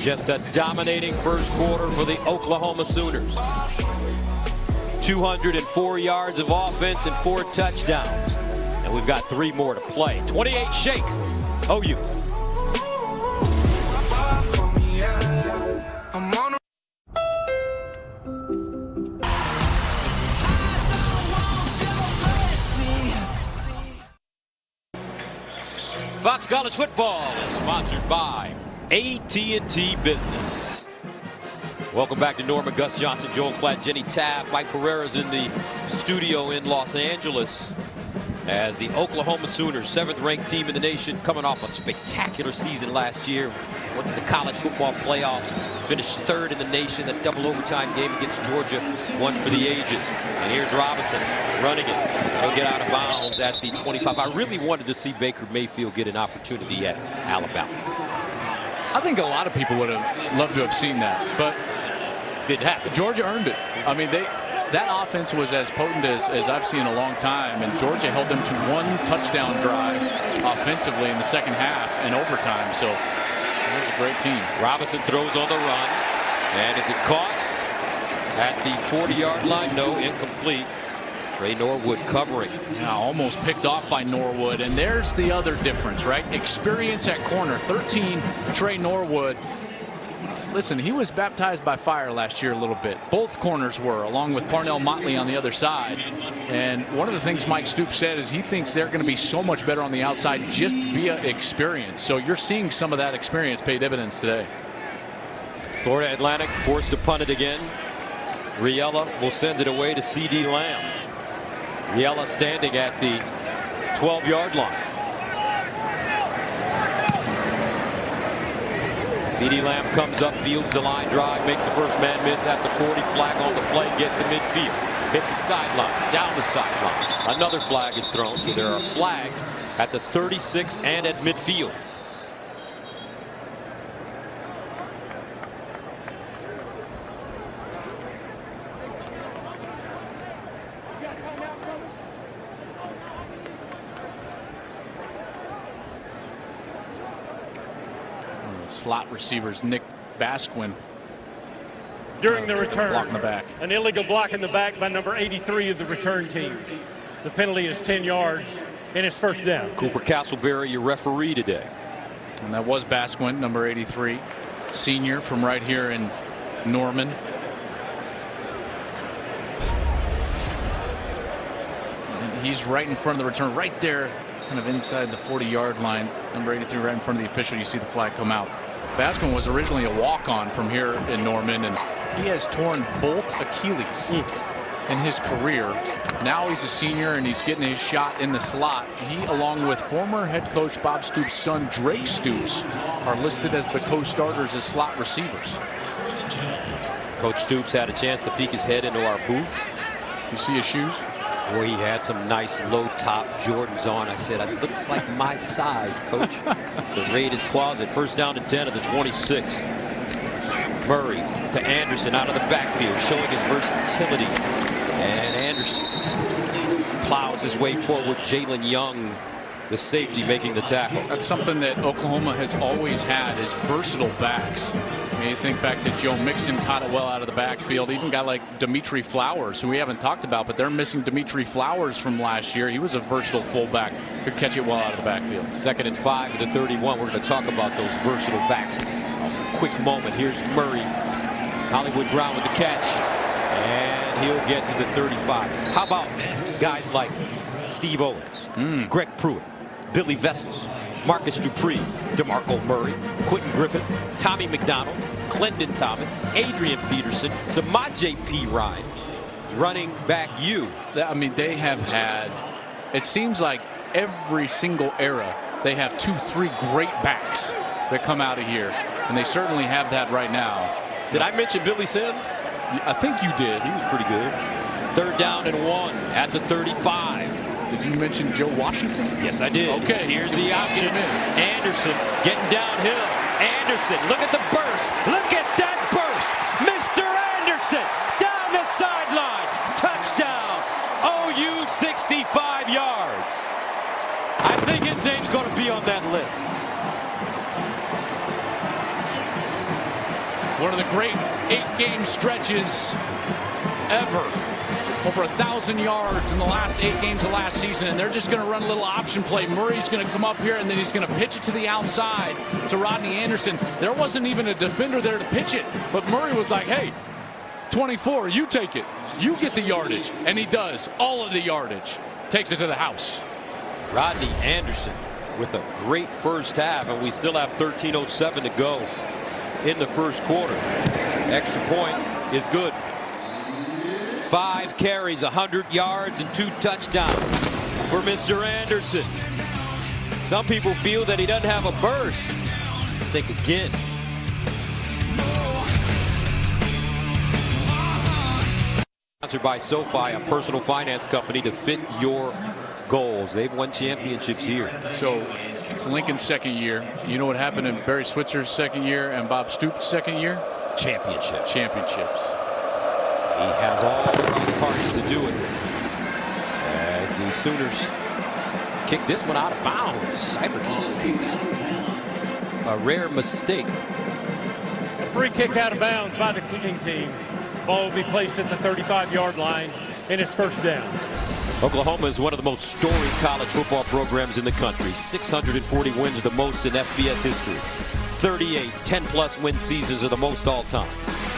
Just a dominating first quarter for the Oklahoma Sooners. 204 yards of offense and 4 touchdowns. And we've got 3 more to play. 28 shake. OU. Fox College Football is sponsored by AT&T Business. Welcome back to Norman, Gus Johnson, Joel Klatt, Jenny Taft. Mike Pereira's in the studio in Los Angeles. as the Oklahoma Sooners, 7th-ranked team in the nation, coming off a spectacular season last year. Went to the college football playoffs, finished 3rd in the nation. That double overtime game against Georgia, one for the ages. And here's Robinson running it. He'll get out of bounds at the 25. I really wanted to see Baker Mayfield get an opportunity at Alabama. I think a lot of people would have loved to have seen that, but didn't happen. Georgia earned it. I mean, that offense was as potent as I've seen in a long time, and Georgia held them to 1 touchdown drive offensively in the second half and overtime. So it was a great team. Robinson throws on the run, and is it caught at the 40-yard line? No, incomplete. Trey Norwood covering. Now almost picked off by Norwood, and there's the other difference, right? Experience at corner. 13, Trey Norwood. Listen, he was baptized by fire last year a little bit. Both corners were, along with Parnell Motley on the other side. And one of the things Mike Stoops said is he thinks they're going to be so much better on the outside just via experience. So you're seeing some of that experience pay dividends today. Florida Atlantic forced to punt it again. Riella will send it away to C.D. Lamb. Riella standing at the 12-yard line. C.D. Lamb comes up, fields the line drive, makes the first man miss at the 40. Flag on the play, gets the midfield, hits the sideline, down the sideline. Another flag is thrown, so there are flags at the 36 and at midfield. Slot receivers Nick Basquin during the return. Block in the back. An illegal block in the back by number 83 of the return team. The penalty is 10 yards and it's first down. Cooper Castleberry, your referee today. And that was Basquin, number 83, senior from right here in Norman. And he's right in front of the return, right there, kind of inside the 40-yard line. Number 83 right in front of the official. You see the flag come out. Basquin was originally a walk-on from here in Norman, and he has torn both Achilles in his career. Now he's a senior, and he's getting his shot in the slot. He, along with former head coach Bob Stoops' son Drake Stoops, are listed as the co-starters as slot receivers. Coach Stoops had a chance to peek his head into our booth. Do you see his shoes? Boy, he had some nice low-top Jordans on. I said, it looks like my size, Coach. To raid his closet. First down to 10 of the 26. Murray to Anderson out of the backfield, showing his versatility. And Anderson plows his way forward. Jalen Young, the safety, making the tackle. That's something that Oklahoma has always had, is versatile backs. I mean, you think back to Joe Mixon, caught it well out of the backfield. Even got like Dimitri Flowers, who we haven't talked about, but they're missing Dimitri Flowers from last year. He was a versatile fullback, could catch it well out of the backfield. 2nd and 5 to the 31. We're going to talk about those versatile backs. A quick moment. Here's Murray. Hollywood Brown with the catch, and he'll get to the 35. How about guys like Steve Owens, Greg Pruitt, Billy Vessels, Marcus Dupree, DeMarco Murray, Quentin Griffin, Tommy McDonald, Clendon Thomas, Adrian Peterson, Samaje Perine, running back you. I mean, they have had, it seems like every single era, they have 2-3 great backs that come out of here, and they certainly have that right now. Did I mention Billy Sims? I think you did. He was pretty good. 3rd down and 1 at the 35. Did you mention Joe Washington? Yes, I did. Okay. Here's the option. Anderson getting downhill. Anderson, look at the burst. Look at that burst. Mr. Anderson down the sideline. Touchdown. OU 65 yards. I think his name's going to be on that list. One of the great 8-game stretches ever. Over 1,000 yards in the last 8 games of last season, and they're just going to run a little option play. Murray's going to come up here, and then he's going to pitch it to the outside to Rodney Anderson. There wasn't even a defender there to pitch it, but Murray was like, hey, 24, you take it. You get the yardage, and he does. All of the yardage. Takes it to the house. Rodney Anderson with a great first half, and we still have 13:07 to go in the first quarter. Extra point is good. 5 carries, 100 yards, and 2 touchdowns. for Mr. Anderson. Some people feel that he doesn't have a burst. Think again. Sponsored by SoFi, a personal finance company to fit your goals. They've won championships here. So it's Lincoln's second year. You know what happened in Barry Switzer's second year and Bob Stoops' second year? Championships. He has all the parts to do it. As the Sooners kick this one out of bounds. A rare mistake. A free kick out of bounds by the kicking team. Ball will be placed at the 35-yard line, and it's first down. Oklahoma is one of the most storied college football programs in the country. 640 wins, the most in FBS history. 38 10-plus win seasons are the most all-time.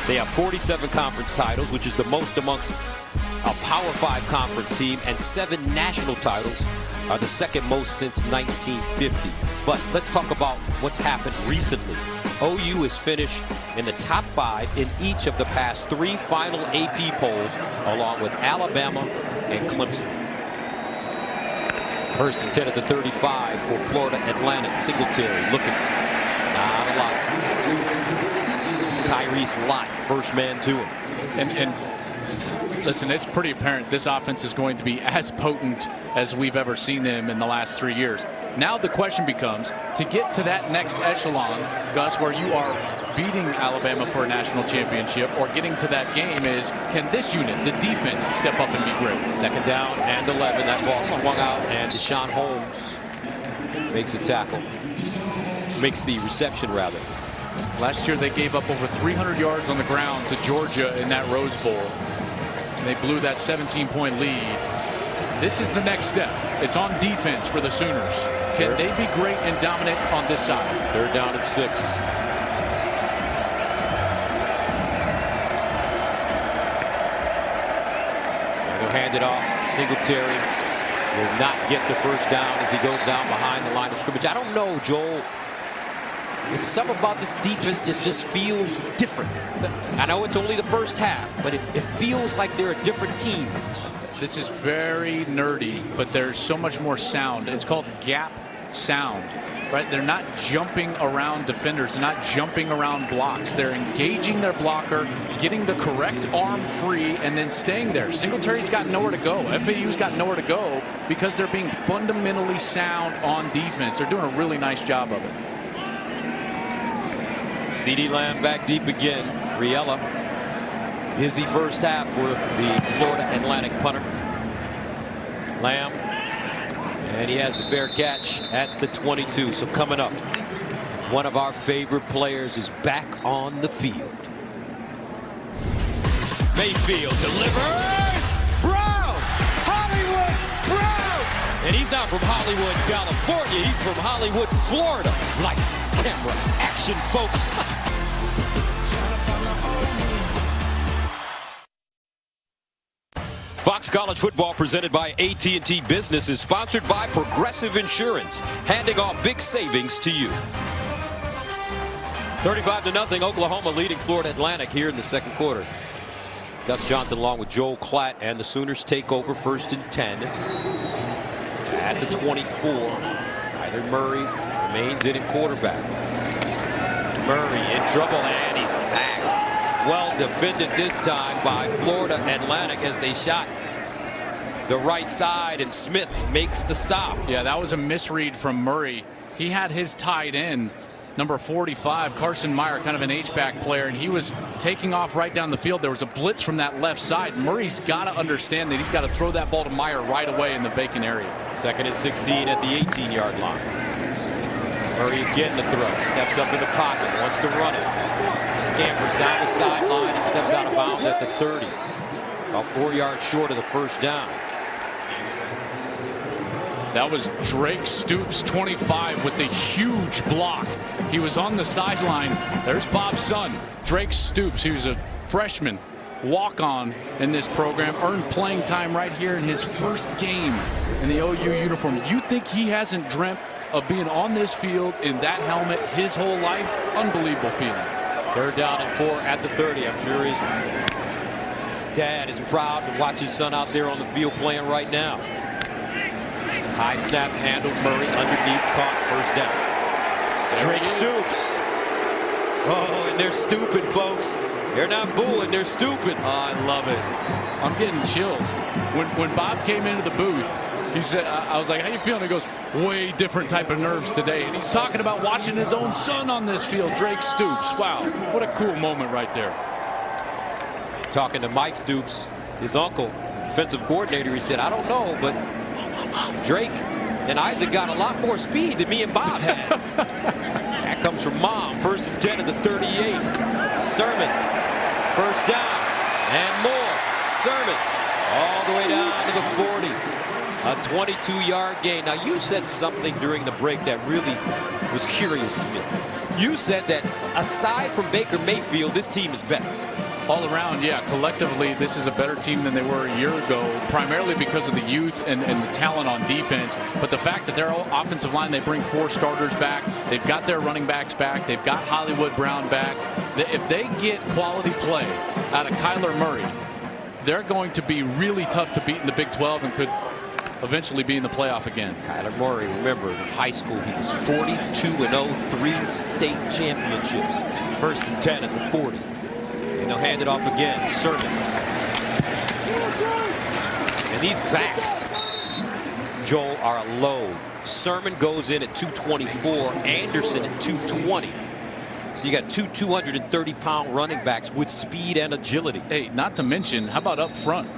They have 47 conference titles, which is the most amongst a Power 5 conference team, and 7 national titles are the second most since 1950. But let's talk about what's happened recently. OU is finished in the top 5 in each of the past 3 final AP polls, along with Alabama and Clemson. First and 10 at the 35 for Florida Atlantic. Singletary looking, not a lot. Tyrese Lott, first man to him. And listen, it's pretty apparent this offense is going to be as potent as we've ever seen them in the last 3 years. Now the question becomes, to get to that next echelon, Gus, where you are beating Alabama for a national championship or getting to that game, is can this unit, the defense, step up and be great? Second down and 11. That ball swung out, and Deshaun Holmes makes a tackle. Makes the reception, rather. Last year they gave up over 300 yards on the ground to Georgia in that Rose Bowl. They blew that 17-point lead. This is the next step. It's on defense for the Sooners. Can they be great and dominant on this side? Third down and 6. They'll hand it off. Singletary will not get the first down as he goes down behind the line of scrimmage. I don't know, Joel. It's something about this defense that just feels different. I know it's only the first half, but it feels like they're a different team. This is very nerdy, but there's so much more sound. It's called gap sound, right? They're not jumping around defenders. They're not jumping around blocks. They're engaging their blocker, getting the correct arm free, and then staying there. Singletary's got nowhere to go. FAU's got nowhere to go because they're being fundamentally sound on defense. They're doing a really nice job of it. CeeDee Lamb back deep again. Riella. Busy first half for the Florida Atlantic punter. Lamb. And he has a fair catch at the 22. So coming up, one of our favorite players is back on the field. Mayfield delivers. Brown. Hollywood Brown. And he's not from Hollywood, California. He's from Hollywood, Florida. Lights, camera, action, folks. Fox College Football, presented by AT&T Business, is sponsored by Progressive Insurance, handing off big savings to you. 35-0, Oklahoma leading Florida Atlantic here in the second quarter. Gus Johnson along with Joel Klatt, and the Sooners take over first and 10 at the 24. Kyler Murray remains in at quarterback. Murray in trouble, and he's sacked. Well defended this time by Florida Atlantic as they shot the right side, and Smith makes the stop. Yeah, that was a misread from Murray. He had his tight end, number 45, Carson Meyer, kind of an H-back player, and he was taking off right down the field. There was a blitz from that left side. Murray's got to understand that he's got to throw that ball to Meyer right away in the vacant area. Second and 16 at the 18-yard line. Murray again to throw. Steps up in the pocket. Wants to run it. Scampers down the sideline and steps out of bounds at the 30. About 4 yards short of the first down. That was Drake Stoops, 25, with the huge block. He was on the sideline. There's Bob's son, Drake Stoops. He was a freshman, walk-on in this program, earned playing time right here in his first game in the OU uniform. You think he hasn't dreamt of being on this field in that helmet his whole life? Unbelievable feeling. Third down and 4 at the 30. I'm sure his dad is proud to watch his son out there on the field playing right now. High snap handle. Murray underneath, caught, first down. Drake stoops. Oh, and they're stooping, folks. They're not booing, they're stooping. Oh, I love it. I'm getting chills. When Bob came into the booth, he said, I was like, how you feeling? He goes, way different type of nerves today. And he's talking about watching his own son on this field. Drake Stoops. Wow, what a cool moment right there. Talking to Mike Stoops, his uncle, the defensive coordinator, he said, I don't know, but Drake and Isaac got a lot more speed than me and Bob had. That comes from Mom. 1st and 10 at the 38. Sermon, first down, and more. Sermon, all the way down to the 40. A 22-yard gain. Now, you said something during the break that really was curious to me. You said that aside from Baker Mayfield, this team is better. All around, yeah. Collectively, this is a better team than they were a year ago, primarily because of the youth and the talent on defense. But the fact that their offensive line, they bring 4 starters back. They've got their running backs back. They've got Hollywood Brown back. If they get quality play out of Kyler Murray, they're going to be really tough to beat in the Big 12 and could eventually be in the playoff again. Kyler Murray, remember, in high school, he was 42-0, 3 state championships. 1st and 10 at the 40. And they'll hand it off again. Sermon. And these backs, Joel, are low. Sermon goes in at 224. Anderson at 220. So you got 2 230-pound running backs with speed and agility. Hey, not to mention, how about up front?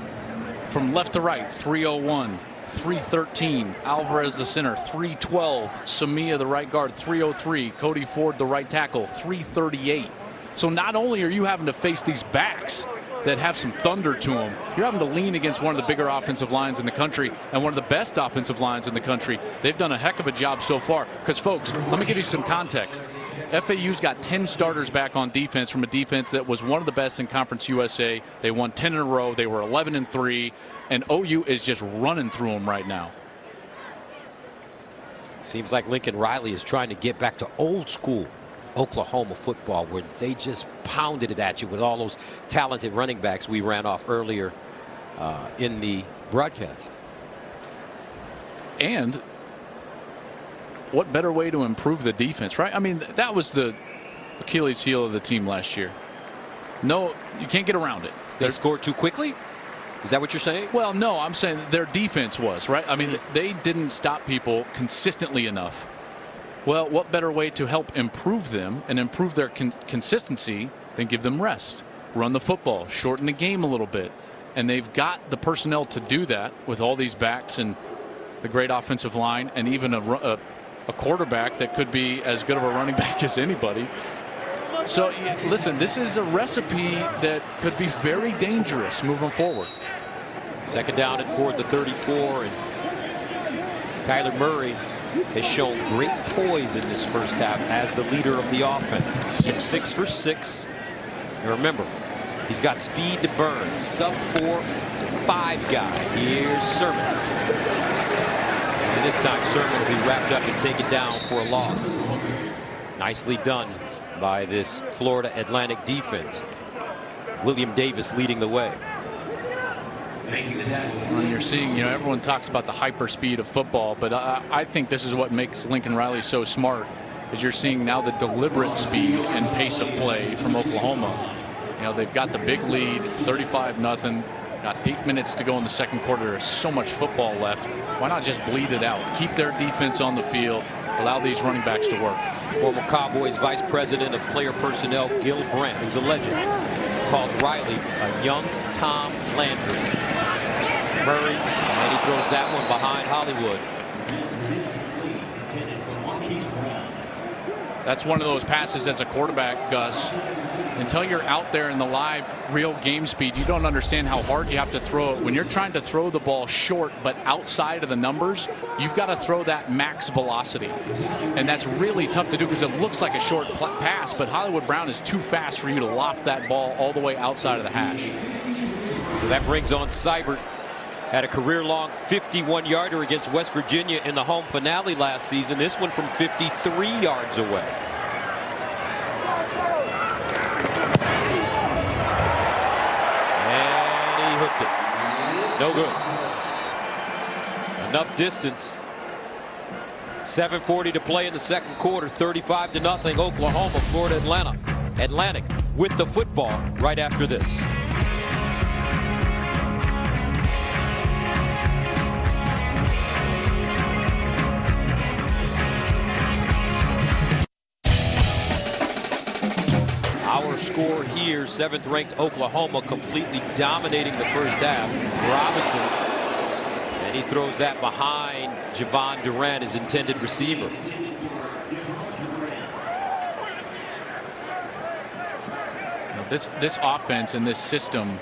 From left to right, 301. 313. Alvarez the center, 312. Samia the right guard, 303. Cody Ford the right tackle, 338. So not only are you having to face these backs that have some thunder to them, you're having to lean against one of the bigger offensive lines in the country and one of the best offensive lines in the country. They've done a heck of a job so far. Because, folks, let me give you some context. FAU's got 10 starters back on defense from a defense that was one of the best in Conference USA. They won 10 in a row. They were 11-3. And OU is just running through them right now. Seems like Lincoln Riley is trying to get back to old school Oklahoma football, where they just pounded it at you with all those talented running backs we ran off earlier in the broadcast. And what better way to improve the defense, right? I mean, that was the Achilles heel of the team last year. No, you can't get around it. They scored too quickly? Is that what you're saying? Well, no, I'm saying their defense was, right? I mean, they didn't stop people consistently enough. Well, what better way to help improve them and improve their consistency than give them rest? Run the football, shorten the game a little bit. And they've got the personnel to do that with all these backs and the great offensive line and even a quarterback that could be as good of a running back as anybody. So, listen, this is a recipe that could be very dangerous moving forward. 2nd down and 4 at the 34. And Kyler Murray has shown great poise in this first half as the leader of the offense. He's 6 for 6. And remember, he's got speed to burn. Sub-4-5 guy. Here's Sermon. And this time Sermon will be wrapped up and taken down for a loss. Nicely done by this Florida Atlantic defense. William Davis leading the way. Well, you're seeing, everyone talks about the hyper speed of football, but I think this is what makes Lincoln Riley so smart, is you're seeing now the deliberate speed and pace of play from Oklahoma. They've got the big lead. It's 35-0. Got 8 minutes to go in the second quarter. There's so much football left. Why not just bleed it out? Keep their defense on the field. Allow these running backs to work. Former Cowboys Vice President of Player Personnel Gil Brandt, who's a legend, calls Riley a young Tom Landry. Murray, and he throws that one behind Hollywood. That's one of those passes as a quarterback, Gus. Until you're out there in the live, real game speed, you don't understand how hard you have to throw it. When you're trying to throw the ball short but outside of the numbers, you've got to throw that max velocity. And that's really tough to do because it looks like a short pass, but Hollywood Brown is too fast for you to loft that ball all the way outside of the hash. So that brings on Seibert. Had a career-long 51-yarder against West Virginia in the home finale last season. This one from 53 yards away. And he hooked it. No good. Enough distance 7:40 to play in the second quarter. 35-0 Oklahoma. Florida Atlantic with the football right after this. Our score here, 7th-ranked Oklahoma completely dominating the first half. Robinson, and he throws that behind Javon Durant, his intended receiver. This offense and this system,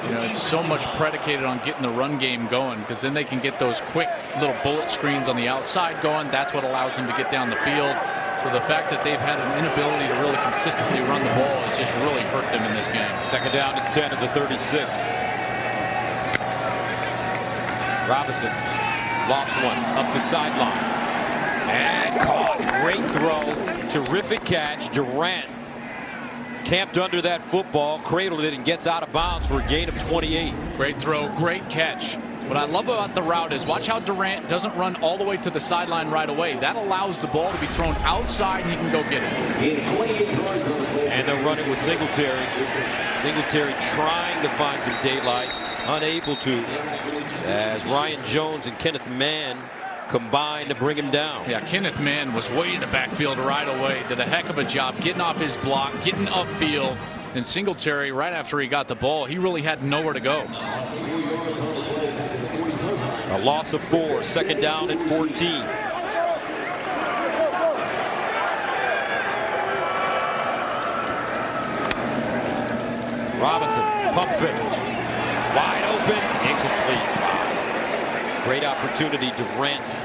it's so much predicated on getting the run game going, because then they can get those quick little bullet screens on the outside going. That's what allows them to get down the field. So the fact that they've had an inability to really consistently run the ball has just really hurt them in this game. 2nd down and 10 of the 36. Robinson lost one up the sideline and caught. Great throw, terrific catch. Durant camped under that football, cradled it, and gets out of bounds for a gain of 28. Great throw, great catch. What I love about the route is watch how Durant doesn't run all the way to the sideline right away. That allows the ball to be thrown outside and he can go get it. And they'll run it with Singletary. Singletary trying to find some daylight, unable to, as Ryan Jones and Kenneth Mann combined to bring him down. Yeah, Kenneth Mann was way in the backfield right away. Did a heck of a job getting off his block, getting upfield. And Singletary, right after he got the ball, he really had nowhere to go. A loss of 4, 2nd down and 14. Robinson, pump fake, wide open, incomplete. Wow. Great opportunity. Durant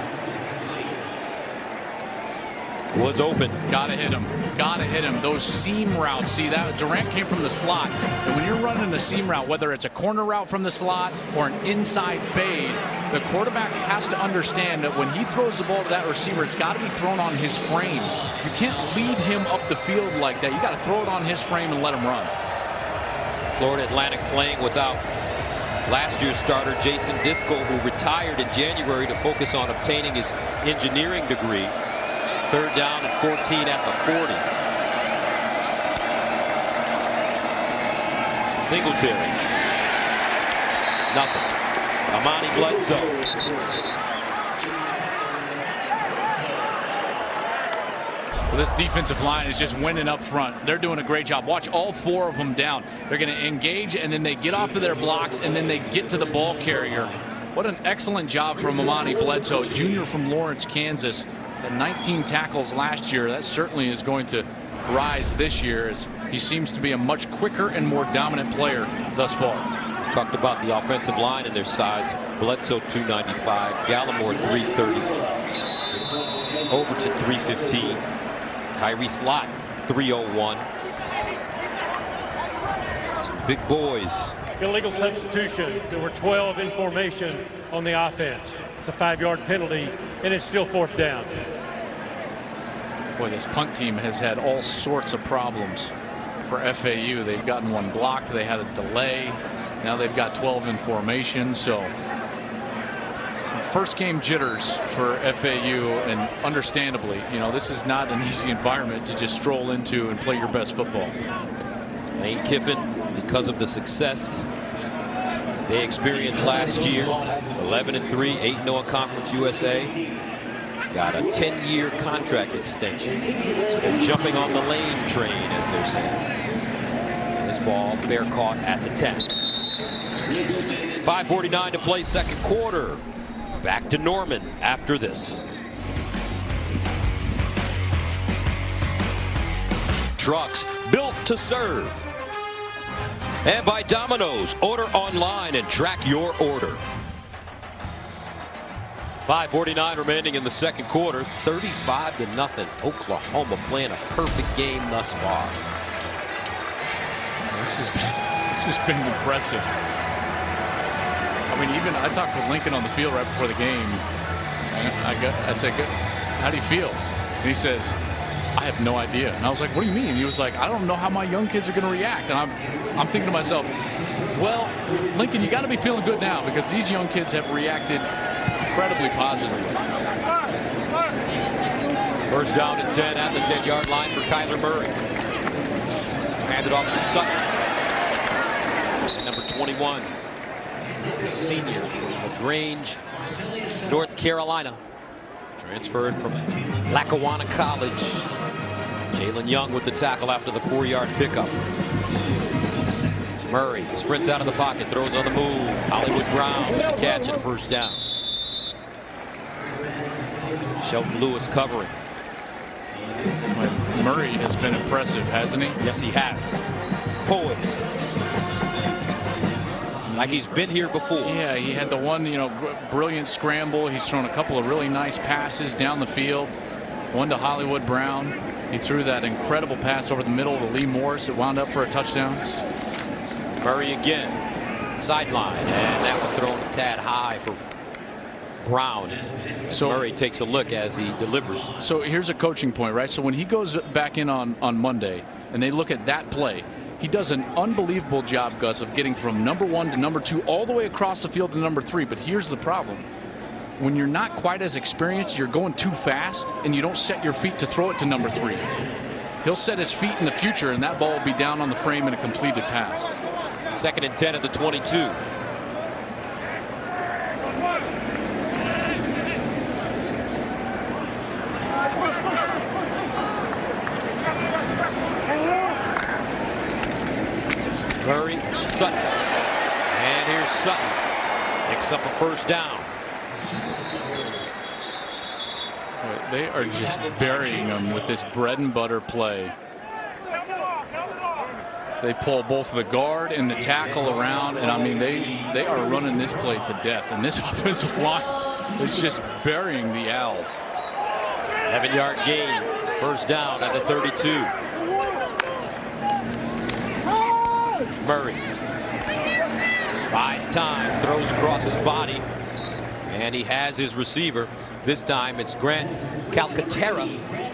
was open. Gotta hit him. Gotta hit him. Those seam routes. See that Durant came from the slot. And when you're running a seam route, whether it's a corner route from the slot or an inside fade, the quarterback has to understand that when he throws the ball to that receiver, it's got to be thrown on his frame. You can't lead him up the field like that. You got to throw it on his frame and let him run. Florida Atlantic playing without last year's starter Jason Disco, who retired in January to focus on obtaining his engineering degree. 3rd down and 14 at the 40. Singletary. Nothing. Amani Bledsoe. Well, this defensive line is just winning up front. They're doing a great job. Watch all 4 of them down. They're going to engage, and then they get off of their blocks, and then they get to the ball carrier. What an excellent job from Amani Bledsoe, junior from Lawrence, Kansas. The 19 tackles last year. That certainly is going to rise this year, as he seems to be a much quicker and more dominant player thus far. Talked about the offensive line and their size. Bledsoe 295, Gallimore 330, Overton 315, Tyrese Lott 301. Some big boys. Illegal substitution. There were 12 in formation on the offense. It's a 5-yard penalty, and it's still 4th down. Boy, this punt team has had all sorts of problems for FAU. They've gotten one blocked. They had a delay. Now they've got 12 in formation. So some first game jitters for FAU, and understandably, this is not an easy environment to just stroll into and play your best football. Lane Kiffin, because of the success they experienced last year, 11-3, 8-0 Conference USA, got a 10-year contract extension. So they're jumping on the Lane train, as they're saying. This ball fair caught at the 10. 5:49 to play, second quarter. Back to Norman after this. Trucks built to serve. And by Domino's, order online and track your order. 5:49 remaining in the second quarter. 35-0. Oklahoma playing a perfect game thus far. This has been impressive. I mean, even I talked with Lincoln on the field right before the game. I said, "How do you feel?" And he says, "I have no idea." And I was like, "What do you mean?" And he was like, "I don't know how my young kids are going to react." And I'm thinking to myself, well, Lincoln, you got to be feeling good now, because these young kids have reacted incredibly positively. First down and 10 at the 10-yard line for Kyler Murray. Handed off to Sutton. Number 21, the senior from LaGrange, North Carolina. Transferred from Lackawanna College. Jalen Young with the tackle after the 4-yard pickup. Murray sprints out of the pocket, throws on the move. Hollywood Brown with the catch and a first down. Shelton Lewis covering. Murray has been impressive, hasn't he? Yes, he has. Poised. Like he's been here before. Yeah, he had the one, brilliant scramble. He's thrown a couple of really nice passes down the field. One to Hollywood Brown. He threw that incredible pass over the middle to Lee Morris. It wound up for a touchdown. Murray again. Sideline. And that one thrown a tad high for Brown. So Murray takes a look as he delivers. So here's a coaching point, right? So when he goes back in on Monday and they look at that play, he does an unbelievable job, Gus, of getting from number 1 to number 2 all the way across the field to number 3. But here's the problem. When you're not quite as experienced, you're going too fast and you don't set your feet to throw it to number 3. He'll set his feet in the future and that ball will be down on the frame in a completed pass. 2nd and 10 at the 22. Murray, Sutton, and here's Sutton. Picks up a first down. They are just burying him with this bread and butter play. They pull both the guard and the tackle around, and I mean they are running this play to death. And this offensive line is just burying the Owls. 11-yard gain, first down at the 32. Murray buys time, throws across his body, and he has his receiver. This time it's Grant Calcaterra,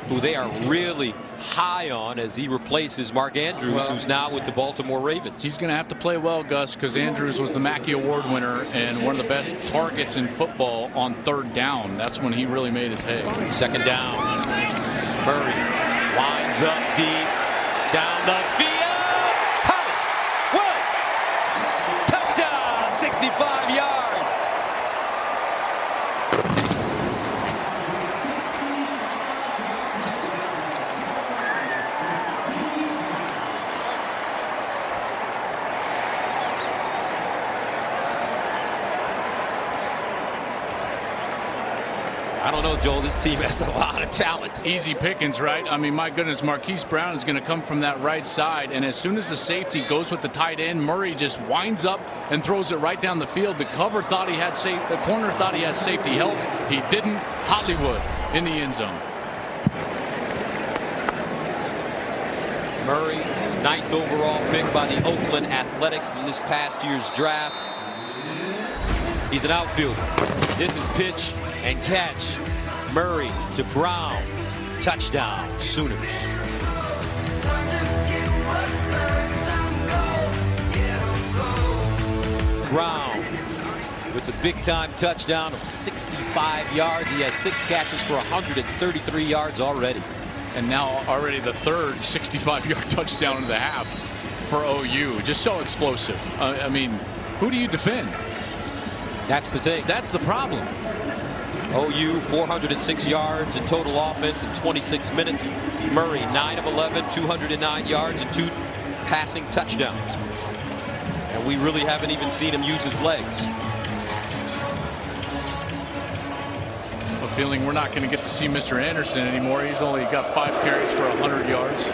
who they are really high on as he replaces Mark Andrews, who's now with the Baltimore Ravens. He's going to have to play well, Gus, because Andrews was the Mackey Award winner and one of the best targets in football on 3rd down. That's when he really made his hay. 2nd down. Murray winds up deep, down the field. Touchdown, 65 yards. I don't know, Joel. This team has a lot of talent. Easy pickings, right? I mean, my goodness, Marquise Brown is going to come from that right side, and as soon as the safety goes with the tight end, Murray just winds up and throws it right down the field. The corner thought he had safety help. He didn't. Hollywood in the end zone. Murray, 9th overall pick by the Oakland Athletics in this past year's draft. He's an outfielder. This is pitch and catch. Murray to Brown. Touchdown, Sooners. Brown with a big-time touchdown of 65 yards. He has 6 catches for 133 yards already. And now already the 3rd 65-yard touchdown in the half for OU. Just so explosive. I mean, who do you defend? That's the thing. That's the problem. OU 406 yards in total offense in 26 minutes. Murray 9 of 11, 209 yards and 2 passing touchdowns. And we really haven't even seen him use his legs. A feeling we're not going to get to see Mr. Anderson anymore. He's only got 5 carries for 100 yards,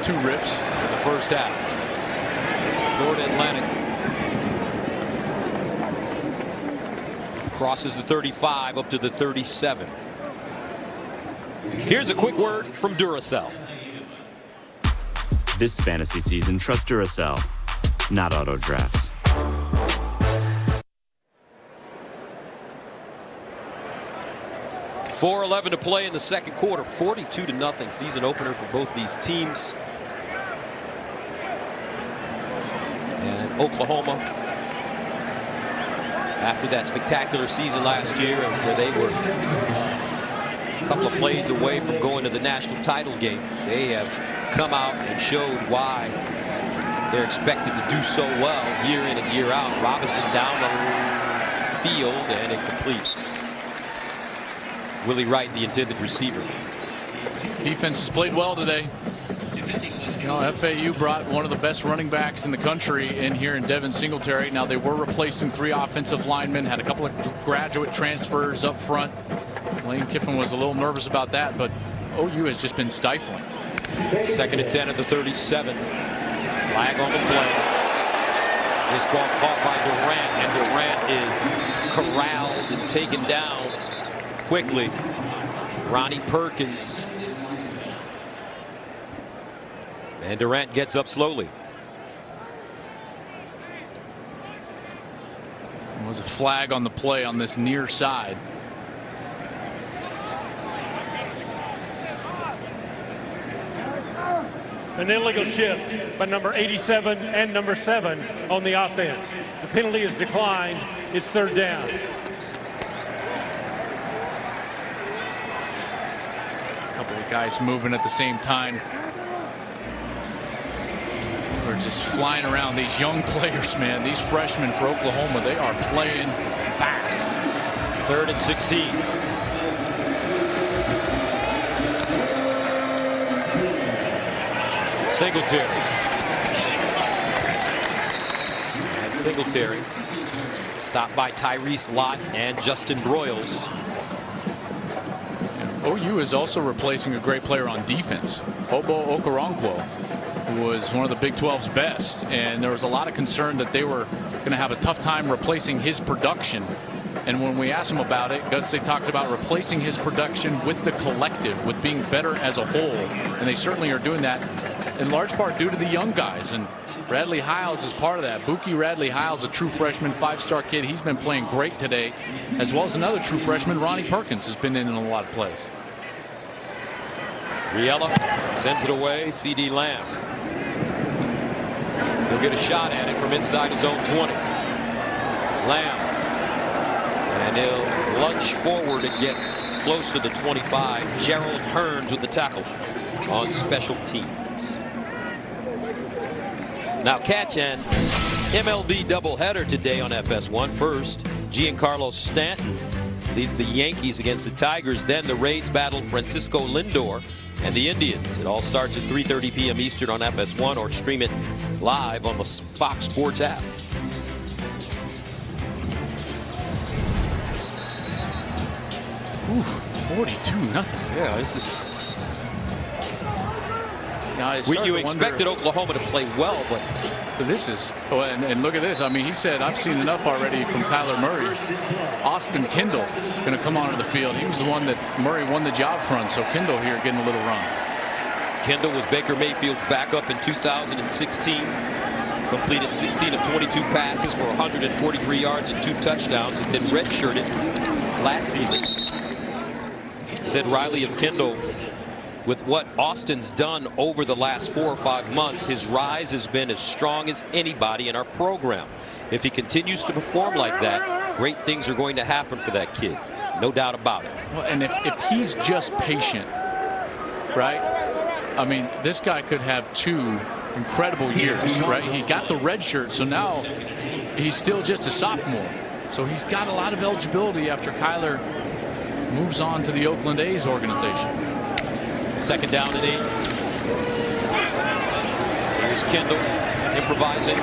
2 rips in the first half. Florida Atlantic crosses the 35 up to the 37. Here's a quick word from Duracell. This fantasy season, trust Duracell, not auto drafts. .411 to play in the second quarter. 42-0 season opener for both these teams. And Oklahoma, after that spectacular season last year where they were couple of plays away from going to the national title game. They have come out and showed why they're expected to do so well year in and year out. Robinson down the field and incomplete. Willie Wright, the intended receiver. This defense has played well today. You know, FAU brought one of the best running backs in the country in here in Devin Singletary. Now, they were replacing 3 offensive linemen, had a couple of graduate transfers up front. Lane Kiffin was a little nervous about that, but OU has just been stifling. 2nd and 10 at the 37. Flag on the play. This ball caught by Durant, and Durant is corralled and taken down quickly. Ronnie Perkins. And Durant gets up slowly. There was a flag on the play on this near side. An illegal shift by number 87 and number 7 on the offense. The penalty is declined. It's 3rd down. A couple of guys moving at the same time. We're just flying around. These young players, man, these freshmen for Oklahoma, they are playing fast. 3rd and 16. Singletary. And Singletary stopped by Tyrese Lott and Justin Broyles. OU is also replacing a great player on defense, Obo Okoronkwo, who was one of the Big 12's best, and there was a lot of concern that they were going to have a tough time replacing his production. And when we asked him about it, Gus, they talked about replacing his production with the collective, with being better as a whole, and they certainly are doing that in large part due to the young guys, and Radley Hiles is part of that. Buki Radley Hiles, a true freshman, 5-star kid. He's been playing great today, as well as another true freshman, Ronnie Perkins, has been in a lot of plays. Riella sends it away. CD Lamb. He'll get a shot at it from inside his own 20. Lamb. And he'll lunge forward and get close to the 25. Gerald Hearns with the tackle on special teams. Now catch an MLB doubleheader today on FS1. First, Giancarlo Stanton leads the Yankees against the Tigers. Then the Rays battle Francisco Lindor and the Indians. It all starts at 3:30 p.m. Eastern on FS1, or stream it live on the Fox Sports app. Ooh, 42-0. Yeah, this is. Now, You expected Oklahoma to play well, but this is. Oh, and look at this. I mean, he said, I've seen enough already from Kyler Murray. Austin Kendall going to come onto the field. He was the one that Murray won the job from. So Kendall here getting a little run. Kendall was Baker Mayfield's backup in 2016. Completed 16 of 22 passes for 143 yards and 2 touchdowns, and then redshirted last season. Said Riley of Kendall, with what Austin's done over the last 4 or 5 months, his rise has been as strong as anybody in our program. If he continues to perform like that, great things are going to happen for that kid. No doubt about it. Well, and if he's just patient, right? I mean, this guy could have 2 incredible years, right? He got the red shirt, so now he's still just a sophomore. So he's got a lot of eligibility after Kyler moves on to the Oakland A's organization. 2nd down and 8. Here's Kendall improvising,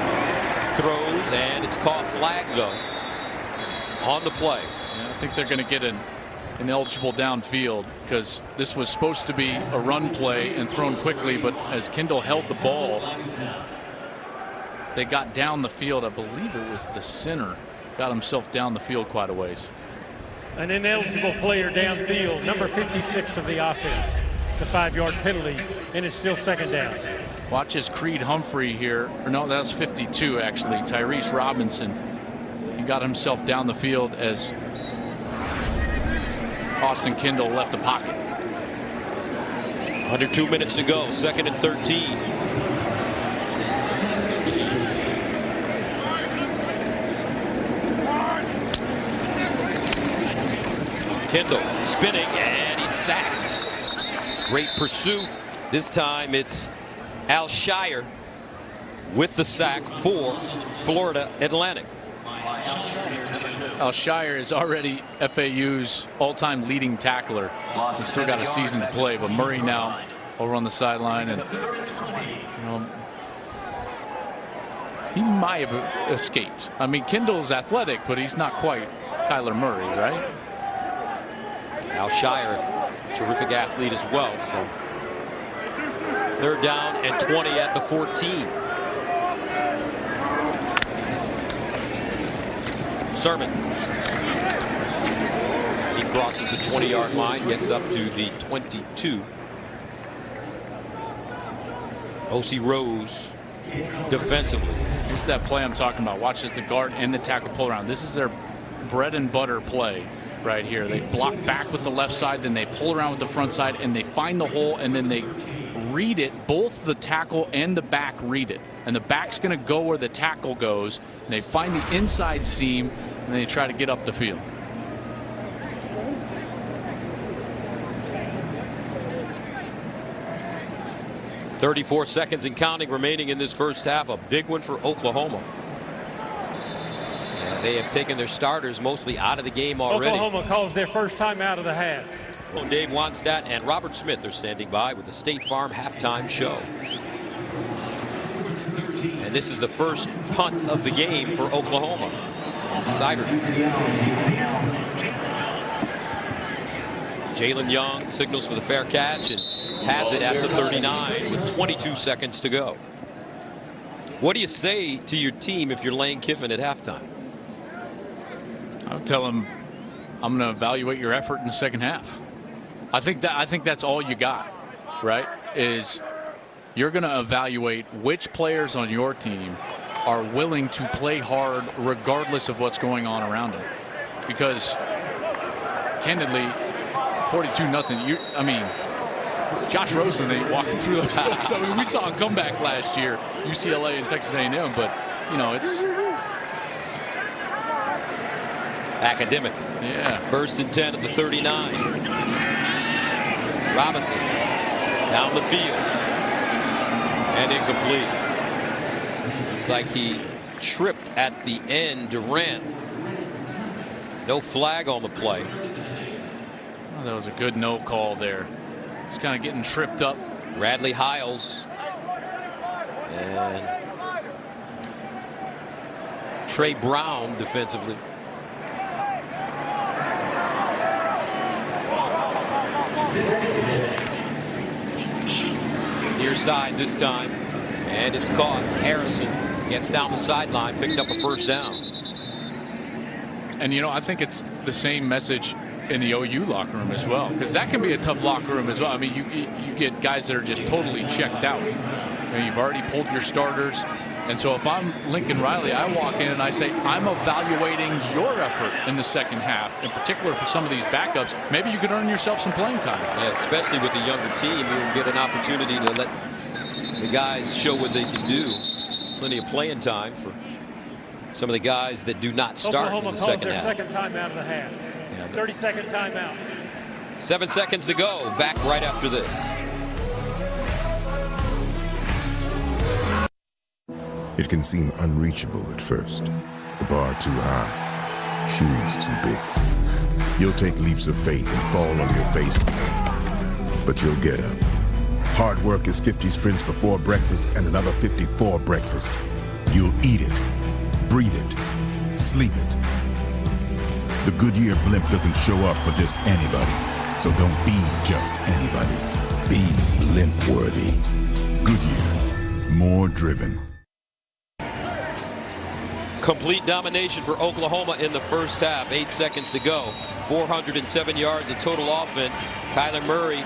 throws, and it's caught. Flag though on the play. Yeah, I think they're going to get an eligible downfield, because this was supposed to be a run play and thrown quickly, but as Kendall held the ball, they got down the field. I believe it was the center got himself down the field quite a ways. An ineligible player downfield, number 56 of the offense. It's a 5-yard penalty, and it's still 2nd down. Watch as Creed Humphrey here, or no, that's 52 actually. Tyrese Robinson, he got himself down the field as Austin Kendall left the pocket. Under 2 minutes to go, 2nd and 13. Kendall spinning, and he he's sacked. Great pursuit. This time it's Al Shire with the sack for Florida Atlantic. Al Shire is already FAU's all-time leading tackler. He's still got a season to play, but Murray now over on the sideline, and he might have escaped. I mean, Kendall's athletic, but he's not quite Kyler Murray, right? Al Shire, terrific athlete as well. So 3rd down and 20 at the 14. Sermon. He crosses the 20-yard line, gets up to the 22. O.C. Rose defensively. Here's that play I'm talking about. Watch as the guard and the tackle pull around. This is their bread and butter play right here. They block back with the left side, then they pull around with the front side, and they find the hole, and then they read it. Both the tackle and the back read it. And the back's going to go where the tackle goes. And they find the inside seam, and they try to get up the field. .34 seconds and counting remaining in this first half. A big one for Oklahoma. And they have taken their starters mostly out of the game already. Oklahoma calls their first time out of the half. Dave Wanstadt and Robert Smith are standing by with the State Farm halftime show. And this is the first punt of the game for Oklahoma. Sider. Jalen Young signals for the fair catch and has it at the 39 with 22 seconds to go. What do you say to your team if you're Lane Kiffin at halftime? I'll tell him, I'm going to evaluate your effort in the second half. I think that's all you got, right? Is you're going to evaluate which players on your team are willing to play hard regardless of what's going on around them. Because candidly, 42-0. I mean, Josh Rosen ain't walking through those doors. I mean, we saw a comeback last year, UCLA and Texas A&M, but you know, it's academic. Yeah. 1st and 10 at the 39. Robinson down the field and incomplete. Looks like he tripped at the end. Durant. No flag on the play. Oh, that was a good no call there. He's kind of getting tripped up. Bradley Hiles and Trey Brown defensively. Near side this time, and it's caught. Harrison gets down the sideline, picked up a 1st down. And you know, I think it's the same message in the OU locker room as well, because that can be a tough locker room as well. I mean, you get guys that are just totally checked out. You know, you've already pulled your starters, and so if I'm Lincoln Riley, I walk in and I say, I'm evaluating your effort in the second half, in particular for some of these backups. Maybe you could earn yourself some playing time. Yeah, especially with a younger team, you'll get an opportunity to let the guys show what they can do. Plenty of playing time for some of the guys that do not start Oklahoma in the second half. Oklahoma calls their second time out of the half. 30-second timeout. 7 seconds to go. Back right after this. It can seem unreachable at first. The bar too high, shoes too big. You'll take leaps of faith and fall on your face, but you'll get up. Hard work is 50 sprints before breakfast and another 54 breakfast. You'll eat it, breathe it, sleep it. The Goodyear blimp doesn't show up for just anybody, so don't be just anybody. Be blimp-worthy. Goodyear, more driven. Complete domination for Oklahoma in the first half. 8 seconds to go. 407 yards of total offense. Kyler Murray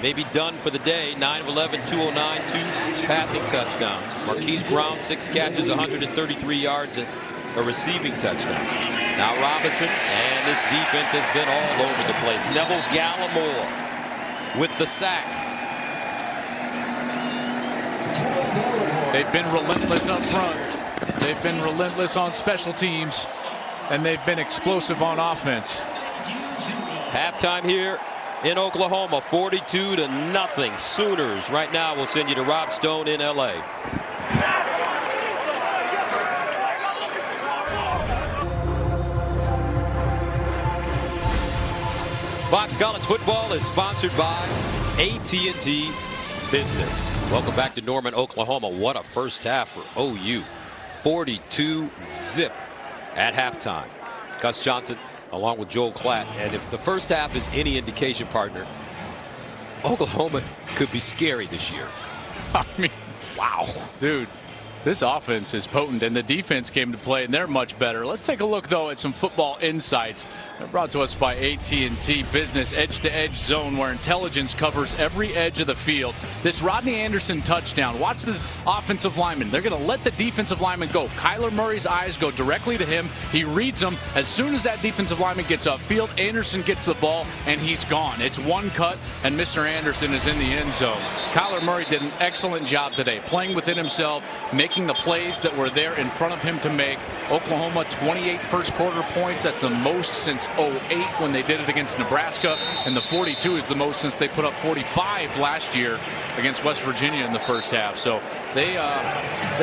may be done for the day. 9 of 11, 209, 2 passing touchdowns. Marquise Brown, 6 catches, 133 yards, and a receiving touchdown. Now Robinson, and this defense has been all over the place. Neville Gallimore with the sack. They've been relentless up front. They've been relentless on special teams, and they've been explosive on offense. Halftime here in Oklahoma. 42-0 Sooners. Right now we'll send you to Rob Stone in LA. Fox College Football is sponsored by AT&T Business. Welcome back to Norman, Oklahoma. What a first half for OU. 42-0 at halftime. Gus Johnson along with Joel Klatt. And if the first half is any indication, partner, Oklahoma could be scary this year. I mean, wow. Dude, this offense is potent, and the defense came to play, and they're much better. Let's take a look, though, at some football insights. They're brought to us by AT&T Business Edge-to-Edge Zone, where intelligence covers every edge of the field. This Rodney Anderson touchdown, watch the offensive lineman. They're going to let the defensive lineman go. Kyler Murray's eyes go directly to him. He reads them. As soon as that defensive lineman gets upfield, Anderson gets the ball, and he's gone. It's one cut, and Mr. Anderson is in the end zone. Kyler Murray did an excellent job today, playing within himself, making the plays that were there in front of him to make. Oklahoma 28 first quarter points. That's the most since 2008 when they did it against Nebraska, and the 42 is the most since they put up 45 last year against West Virginia in the first half. So they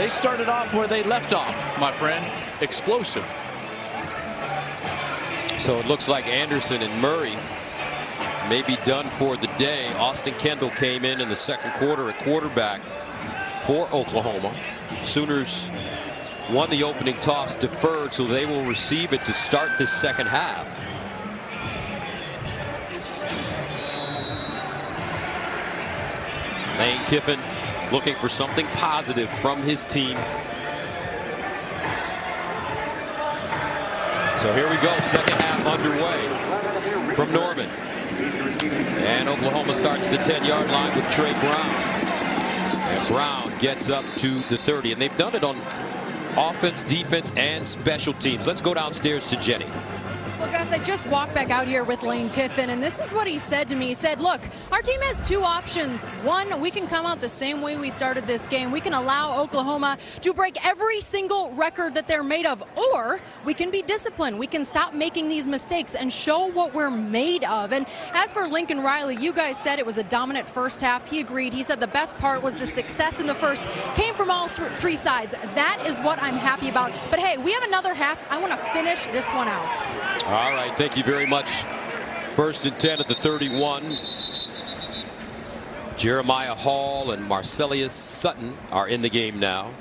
started off where they left off, my friend. Explosive. So it looks like Anderson and Murray may be done for the day. Austin Kendall came in the second quarter at quarterback for Oklahoma. Sooners won the opening toss, deferred, so they will receive it to start this second half. Lane Kiffin looking for something positive from his team. So here we go, second half underway from Norman. And Oklahoma starts the 10-yard line with Trey Brown. And Brown gets up to the 30, and they've done it on offense, defense, and special teams. Let's go downstairs to Jenny. Well, Gus, I just walked back out here with Lane Kiffin, and this is what he said to me. He said, look, our team has two options. One, we can come out the same way we started this game. We can allow Oklahoma to break every single record that they're made of, or we can be disciplined. We can stop making these mistakes and show what we're made of. And as for Lincoln Riley, you guys said it was a dominant first half. He agreed. He said the best part was the success in the first came from all three sides. That is what I'm happy about. But hey, we have another half. I want to finish this one out. All right, thank you very much. 1st and 10 at the 31. Jeremiah Hall and Marcellus Sutton are in the game now.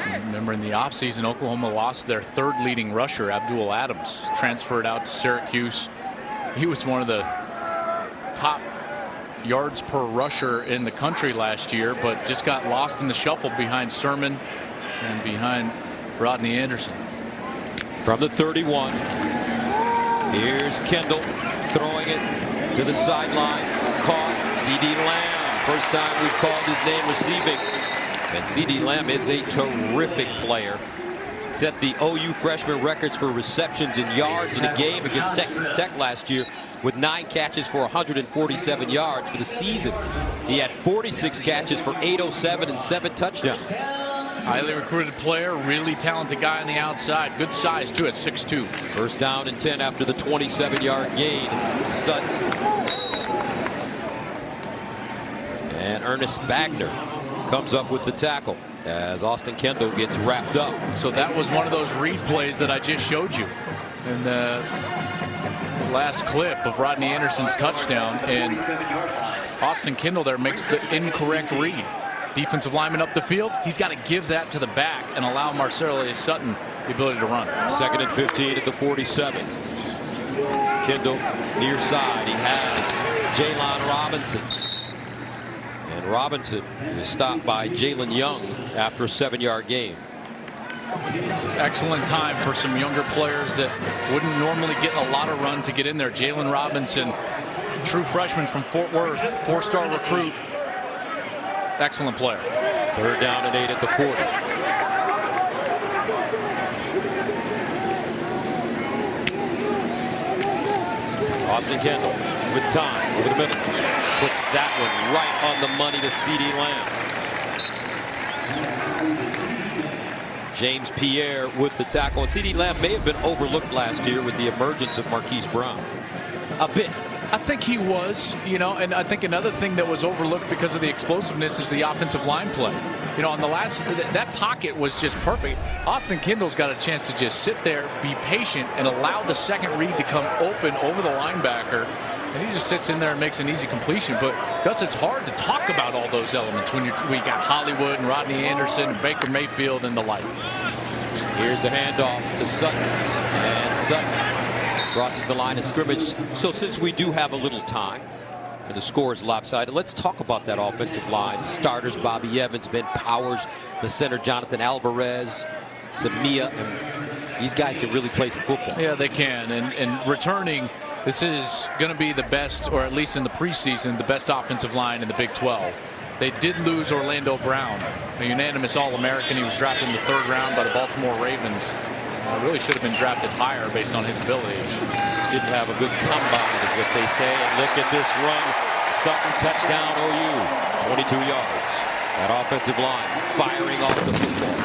Remember, in the offseason, Oklahoma lost their third leading rusher, Abdul Adams, transferred out to Syracuse. He was one of the top yards per rusher in the country last year, but just got lost in the shuffle behind Sermon and behind Rodney Anderson. From the 31, here's Kendall throwing it to the sideline. Caught. C.D. Lamb. First time we've called his name receiving. And C.D. Lamb is a terrific player. Set the OU freshman records for receptions and yards in a game against Texas Tech last year with 9 catches for 147 yards for the season. He had 46 catches for 807 and 7 touchdowns. Highly recruited player, really talented guy on the outside. Good size, too, at 6'2". First down and 10 after the 27-yard gain. Sutton. And Ernest Wagner comes up with the tackle as Austin Kendall gets wrapped up. So that was one of those read plays that I just showed you in the last clip of Rodney Anderson's touchdown. And Austin Kendall there makes the incorrect read. Defensive lineman up the field. He's got to give that to the back and allow Marcellus Sutton the ability to run. 2nd and 15 at the 47. Kendall near side. He has Jalen Robinson. And Robinson is stopped by Jalen Young after a 7-yard gain. Excellent time for some younger players that wouldn't normally get a lot of run to get in there. Jalen Robinson, true freshman from Fort Worth, 4-star recruit. Excellent player. 3rd down and 8 at the 40. Austin Kendall with time over the middle. Puts that one right on the money to C.D. Lamb. James Pierre with the tackle. And CeeDee Lamb may have been overlooked last year with the emergence of Marquise Brown. A bit. I think he was, and I think another thing that was overlooked because of the explosiveness is the offensive line play. On the last, that pocket was just perfect. Austin Kendall's got a chance to just sit there, be patient, and allow the second read to come open over the linebacker. And he just sits in there and makes an easy completion. But Gus, it's hard to talk about all those elements when we got Hollywood and Rodney Anderson and Baker Mayfield and the like. Here's the handoff to Sutton, and Sutton crosses the line of scrimmage. So since we do have a little time and the score is lopsided, let's talk about that offensive line. The starters, Bobby Evans, Ben Powers, the center, Jonathan Alvarez, Samia, and these guys can really play some football. Yeah, they can. And returning, this is going to be the best, or at least in the preseason, the best offensive line in the Big 12. They did lose Orlando Brown, a unanimous All-American. He was drafted in the 3rd round by the Baltimore Ravens. Really should have been drafted higher based on his ability. Didn't have a good combine is what they say. And look at this run. Sutton touchdown OU. 22 yards. That offensive line firing off the football.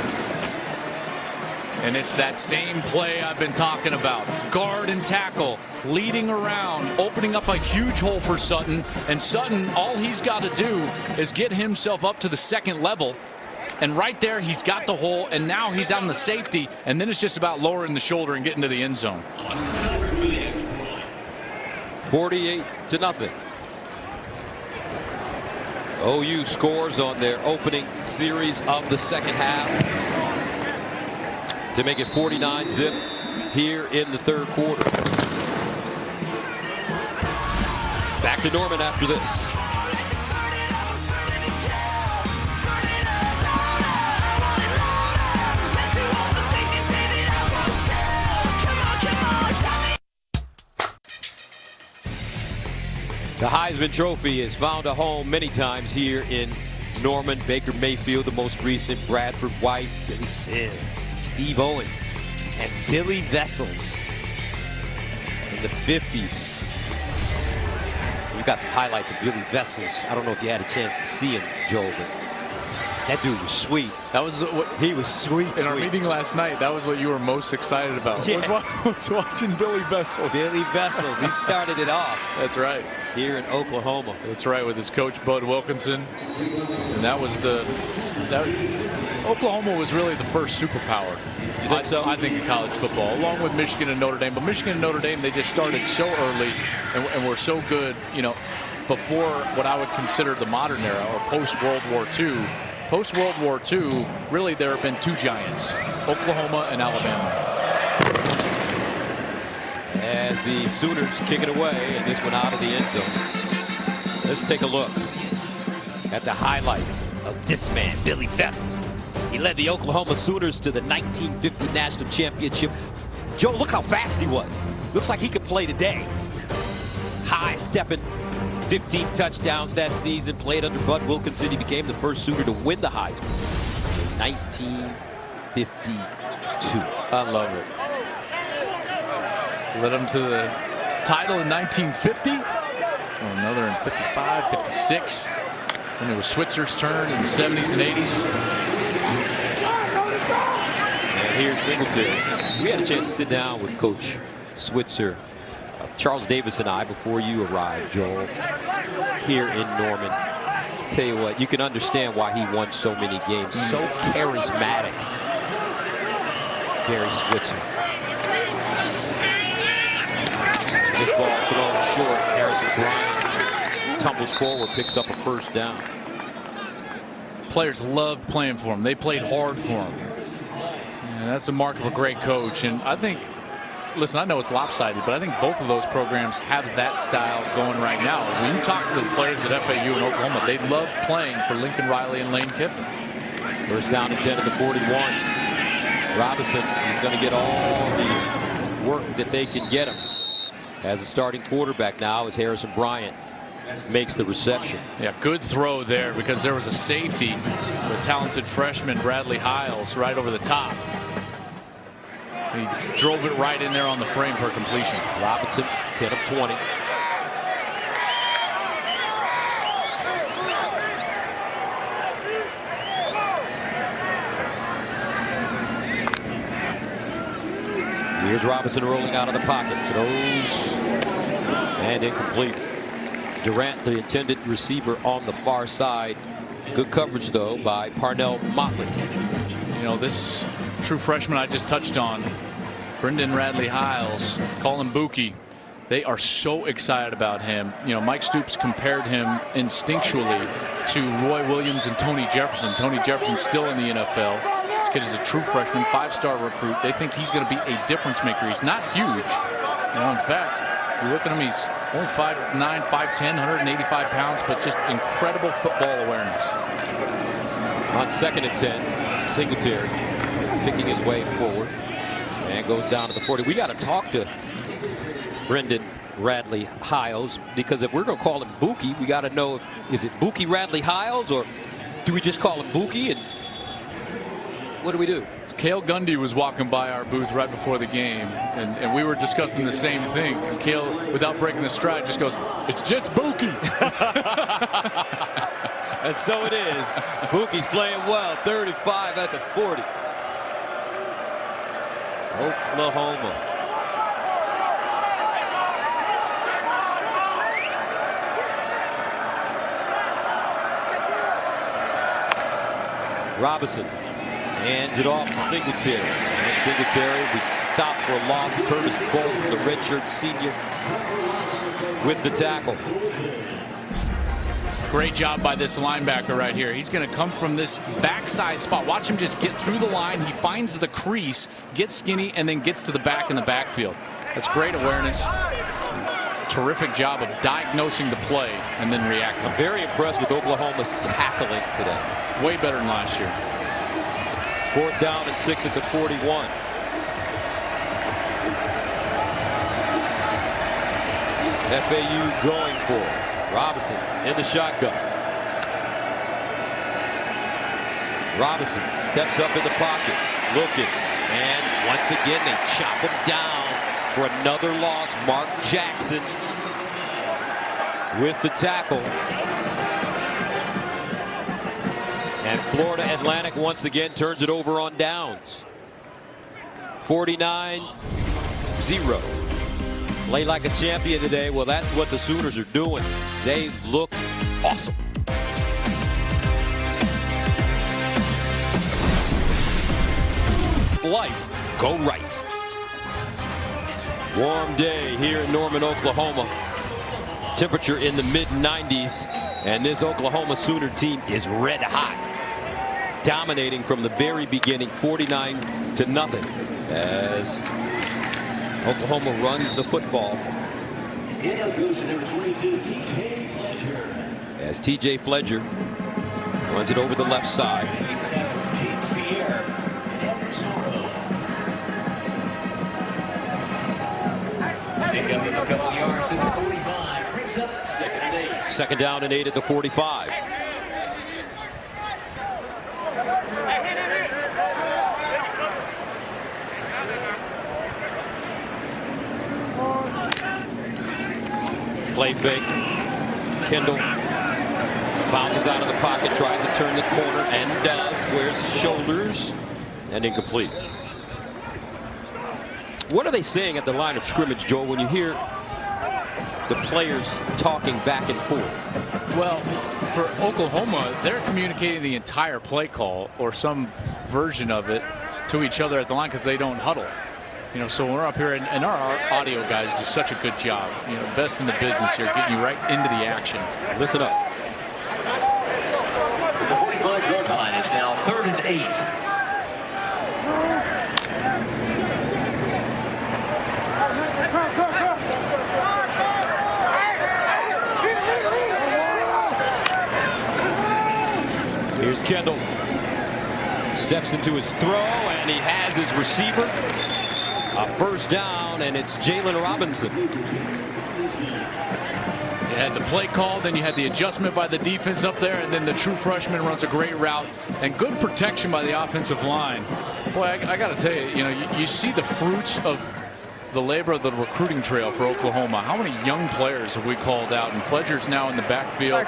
And it's that same play I've been talking about. Guard and tackle, leading around, opening up a huge hole for Sutton. And Sutton, all he's got to do is get himself up to the 2nd level. And right there, he's got the hole, and now he's on the safety, and then it's just about lowering the shoulder and getting to the end zone. 48-0. OU scores on their opening series of the 2nd half to make it 49-zip here in the 3rd quarter. Back to Norman after this. The Heisman Trophy has found a home many times here in Norman. Baker Mayfield, the most recent, Bradford White, Billy Sims, Steve Owens, and Billy Vessels in the 50s. We've got some highlights of Billy Vessels. I don't know if you had a chance to see him, Joe, but that dude was sweet. That was what he was sweet. In our meeting last night, that was what you were most excited about. Yeah. Was watching Billy Vessels. Billy Vessels, he started it off. That's right. Here in Oklahoma. That's right, with his coach Bud Wilkinson. And that was Oklahoma was really the first superpower. You think so? I think in college football, along with Michigan and Notre Dame. But Michigan and Notre Dame, they just started so early and were so good, before what I would consider the modern era or post-World War II. Post-World War II, really there have been 2 giants, Oklahoma and Alabama. As the Sooners kick it away, and this one out of the end zone. Let's take a look at the highlights of this man, Billy Vessels. He led the Oklahoma Sooners to the 1950 National Championship. Joe, look how fast he was. Looks like he could play today. High stepping, 15 touchdowns that season, played under Bud Wilkinson. He became the first Sooner to win the Heisman in 1952. I love it. Led them to the title in 1950. Another in 55, 56. And it was Switzer's turn in the 70s and 80s. And here's Singleton. We had a chance to sit down with Coach Switzer, Charles Davis and I, before you arrived, Joel, here in Norman. Tell you what, you can understand why he won so many games. So charismatic, Barry Switzer. This ball thrown short. Harrison Bryant tumbles forward, picks up a 1st down. Players loved playing for him. They played hard for him. And that's a mark of a great coach. And I think, listen, I know it's lopsided, but I think both of those programs have that style going right now. When you talk to the players at FAU and Oklahoma, they love playing for Lincoln Riley and Lane Kiffin. 1st down and 10 at the 41. Robinson is going to get all the work that they can get him. As a starting quarterback now, as Harrison Bryant makes the reception. Yeah, good throw there because there was a safety, the talented freshman Bradley Hiles, right over the top. He drove it right in there on the frame for a completion. Robinson, 10 of 20. Here's Robinson rolling out of the pocket. Throws and incomplete. Durant, the intended receiver, on the far side. Good coverage, though, by Parnell Motley. You know, this true freshman I just touched on, Brendan Radley-Hiles, call him Buki. They are so excited about him. You know, Mike Stoops compared him instinctually to Roy Williams and Tony Jefferson. Tony Jefferson's still in the NFL. This kid is a true freshman, 5-star recruit. They think he's going to be a difference maker. He's not huge. You know, in fact, you look at him, he's only 5'9", 5'10", 185 pounds, but just incredible football awareness. On 2nd and 10, Singletary picking his way forward and goes down to the 40. We got to talk to Brendan Radley-Hiles, because if we're going to call him Buki, we got to know if is it Buki Radley-Hiles, or do we just call him Buki, and what do we do? Cale Gundy was walking by our booth right before the game, and we were discussing the same thing. And Cale, without breaking the stride, just goes, "It's just Buki." And so it is. Buki's playing well. 35 at the 40. Oklahoma. Robinson hands it off to Singletary. And Singletary, we stop for a loss. Curtis Bolton, the redshirt senior, with the tackle. Great job by this linebacker right here. He's going to come from this backside spot. Watch him just get through the line. He finds the crease, gets skinny, and then gets to the back in the backfield. That's great awareness. Terrific job of diagnosing the play and then reacting. I'm very impressed with Oklahoma's tackling today. Way better than last year. 4th down and 6 at the 41. FAU going for it. Robinson in the shotgun. Robinson steps up in the pocket, looking, and once again they chop him down for another loss. Mark Jackson with the tackle. And Florida Atlantic once again turns it over on downs. 49-0. Play like a champion today. Well, that's what the Sooners are doing. They look awesome. Life go right. Warm day here in Norman, Oklahoma. Temperature in the mid-90s. And this Oklahoma Sooner team is red hot. Dominating from the very beginning, 49-0, as Oklahoma runs the football. As T.J. Fledger runs it over the left side. Second down and 8 at the 45. Play fake. Kendall bounces out of the pocket, tries to turn the corner, and does. Squares his shoulders, and incomplete. What are they saying at the line of scrimmage, Joel, when you hear the players talking back and forth? Well, for Oklahoma, they're communicating the entire play call or some version of it to each other at the line because they don't huddle. You know, so when we're up here, and our audio guys do such a good job. You know, best in the business here, getting you right into the action. Listen up. The 45-yard line is now 3rd and 8. Here's Kendall. Steps into his throw, and he has his receiver. A first down, and it's Jalen Robinson. You had the play call, then you had the adjustment by the defense up there, and then the true freshman runs a great route and good protection by the offensive line. Boy, I got to tell you, you know, you see the fruits of the labor of the recruiting trail for Oklahoma. How many young players have we called out? And Fledger's now in the backfield.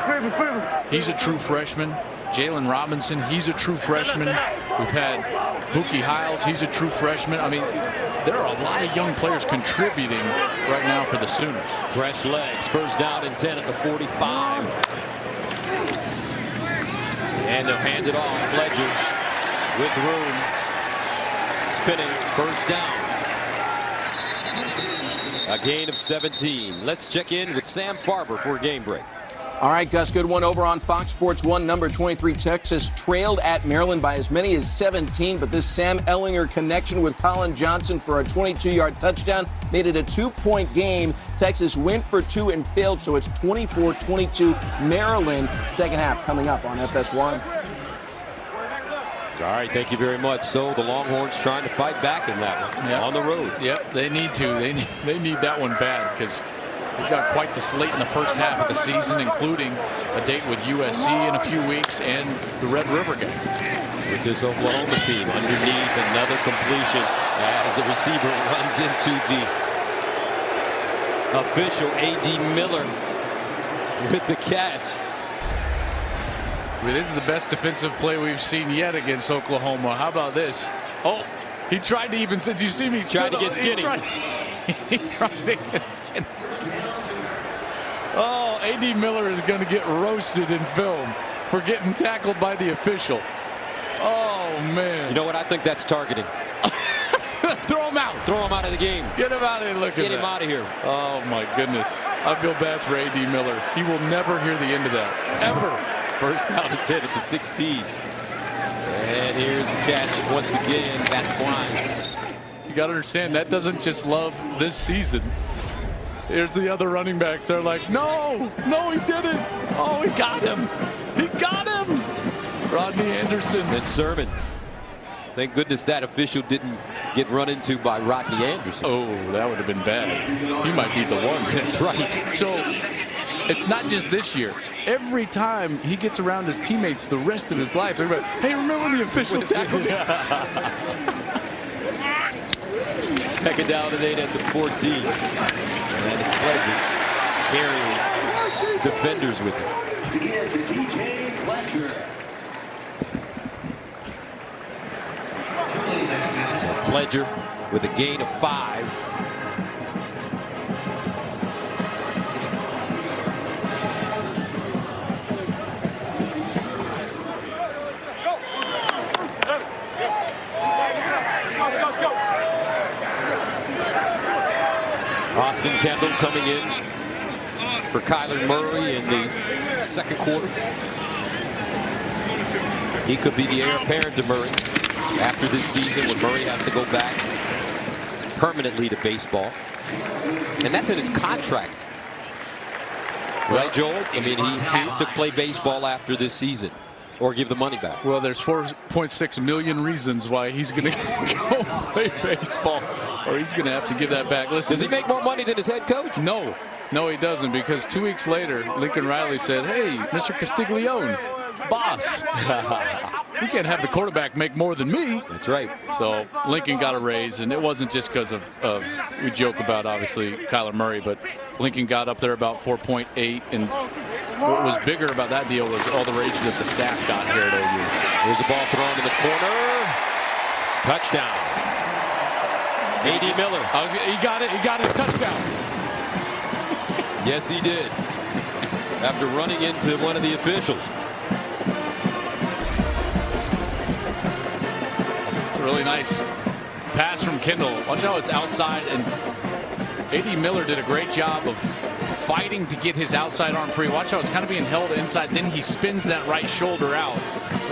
He's a true freshman. Jalen Robinson, he's a true freshman. We've had Buki Hiles, he's a true freshman. I mean, there are a lot of young players contributing right now for the Sooners. Fresh legs. First down and 10 at the 45. And they'll hand it off. Fletcher with room. Spinning. First down. A gain of 17. Let's check in with Sam Farber for a game break. All right, Gus, good one over on Fox Sports 1. Number 23, Texas trailed at Maryland by as many as 17, but this Sam Ehlinger connection with Colin Johnson for a 22-yard touchdown made it a 2-point game. Texas went for 2 and failed, so it's 24-22 Maryland. Second half coming up on FS1. All right, thank you very much. So the Longhorns trying to fight back in that one on the road. Yep, they need to. They need that one bad because we've got quite the slate in the first half of the season, including a date with USC in a few weeks and the Red River game. With this Oklahoma team underneath, another completion as the receiver runs into the official A.D. Miller with the catch. I mean, this is the best defensive play we've seen yet against Oklahoma. How about this? Oh, he tried to even. Did you see me? Tried to get skinny. He tried to get skinny. Oh, A.D. Miller is going to get roasted in film for getting tackled by the official. Oh, man. You know what? I think that's targeting. Throw him out. Throw him out of the game. Get him out of here. Look at that. Get him out of here. Oh, my goodness. I feel bad for A.D. Miller. He will never hear the end of that. Ever. First down and 10 at the 16. And here's the catch once again. Vasquine. You got to understand, that doesn't just love this season. Here's the other running backs. They're like, no, he didn't. Oh, he got him. He got him. Rodney Anderson. And Sermon. Thank goodness that official didn't get run into by Rodney Anderson. Oh, that would have been bad. He might be the one. That's right. So it's not just this year. Every time he gets around his teammates the rest of his life, they're like, hey, remember when the official tackled you? Second down and 8 at the 14. And it's Fletcher carrying defenders with him. So Fletcher with a gain of 5. Austin Kendall coming in for Kyler Murray in the second quarter. He could be the heir apparent to Murray after this season when Murray has to go back permanently to baseball. And that's in his contract. Right, Joel? I mean, he has to play baseball after this season or give the money back. Well, there's 4.6 million reasons why he's going to go play baseball, or he's going to have to give that back. Listen, does he make more money than his head coach? No, he doesn't, because 2 weeks later, Lincoln Riley said, hey, Mr. Castiglione, boss, we can't have the quarterback make more than me. That's right. So Lincoln got a raise, and it wasn't just because of we joke about, obviously, Kyler Murray, but Lincoln got up there about 4.8, and what was bigger about that deal was all the raises that the staff got here at OU. There's a ball thrown in the corner. Touchdown. A.D. Miller. He got it. He got his touchdown. Yes, he did. After running into one of the officials. It's a really nice pass from Kendall. Watch how it's outside, and A.D. Miller did a great job of fighting to get his outside arm free. Watch how it's kind of being held inside. Then he spins that right shoulder out.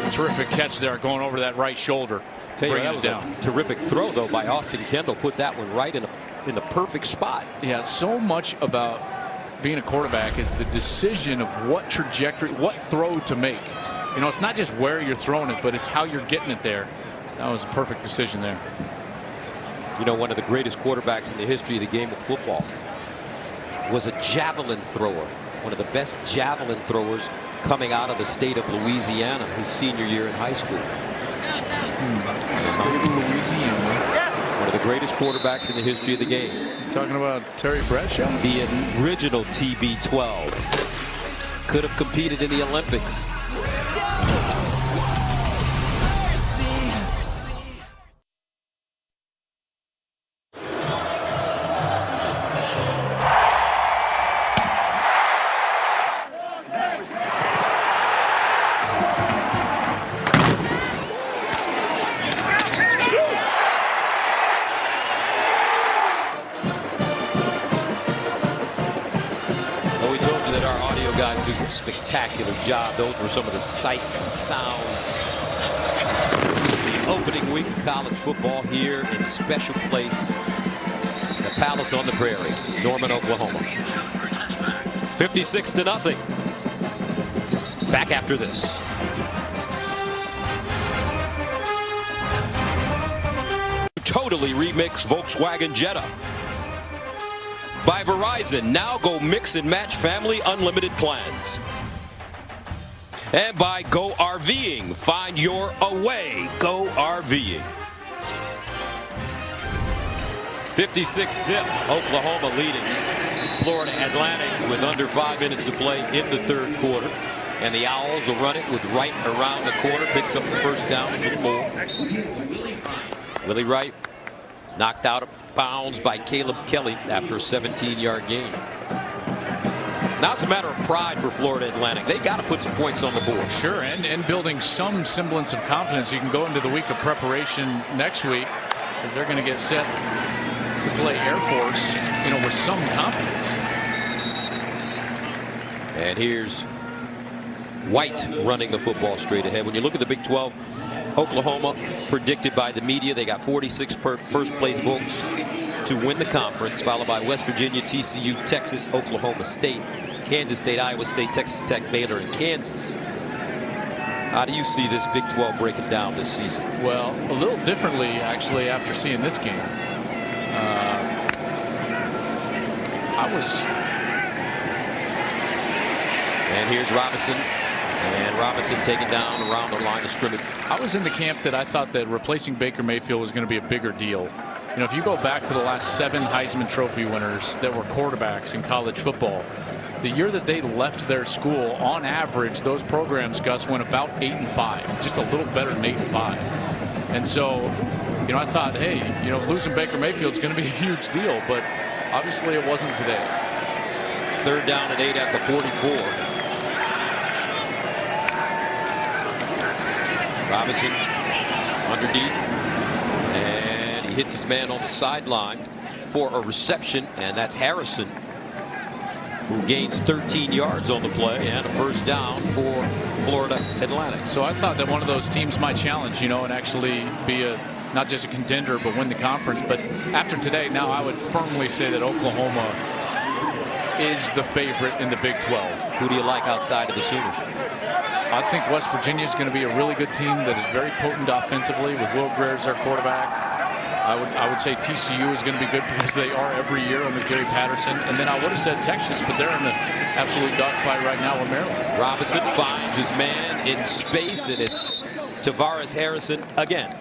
A terrific catch there, going over that right shoulder. That was a terrific throw, though, by Austin Kendall. Put that one right in the perfect spot. Yeah, so much about being a quarterback is the decision of what trajectory, what throw to make. You know, it's not just where you're throwing it, but it's how you're getting it there. That was a perfect decision there. You know, one of the greatest quarterbacks in the history of the game of football was a javelin thrower. One of the best javelin throwers coming out of the state of Louisiana his senior year in high school. State of Louisiana. One of the greatest quarterbacks in the history of the game. You talking about Terry Bradshaw? The original TB12. Could have competed in the Olympics. does a spectacular job. Those were some of the sights and sounds. The opening week of college football here in a special place, the Palace on the Prairie, Norman, Oklahoma. 56-0. Back after this. Totally remixed Volkswagen Jetta. By Verizon, now go mix and match family unlimited plans. And by Go RVing, find your away. Go RVing. 56-0, Oklahoma leading Florida Atlantic with under 5 minutes to play in the third quarter. And the Owls will run it with Wright around the corner, picks up the first down, a little more. Willie Wright knocked out of bounds by Caleb Kelly after a 17-yard gain. Now it's a matter of pride for Florida Atlantic. They got to put some points on the board. Sure, and building some semblance of confidence. You can go into the week of preparation next week as they're going to get set to play Air Force, with some confidence. And here's White running the football straight ahead. When you look at the Big 12, Oklahoma predicted by the media, they got 46 first place votes to win the conference, followed by West Virginia, TCU, Texas, Oklahoma State, Kansas State, Iowa State, Texas Tech, Baylor, and Kansas. How do you see this Big 12 breaking down this season? Well, a little differently, actually, after seeing this game. And here's Robinson. And Robinson taken down around the line of scrimmage. I was in the camp that I thought that replacing Baker Mayfield was going to be a bigger deal. If you go back to the last 7 Heisman Trophy winners that were quarterbacks in college football, the year that they left their school, on average, those programs, Gus, went about 8-5, just a little better than 8-5. And so, I thought, hey, losing Baker Mayfield is going to be a huge deal, but obviously it wasn't today. Third down and 8 at the 44. Robinson underneath, and he hits his man on the sideline for a reception, and that's Harrison, who gains 13 yards on the play and a first down for Florida Atlantic. So I thought that one of those teams might challenge, and actually be not just a contender but win the conference. But after today, now I would firmly say that Oklahoma is the favorite in the Big 12. Who do you like outside of the Sooners? I think West Virginia is going to be a really good team that is very potent offensively with Will Greer as their quarterback. I would say TCU is going to be good because they are every year under Gary Patterson. And then I would have said Texas, but they're in an absolute dogfight right now with Maryland. Robinson finds his man in space, and it's Tavares Harrison again.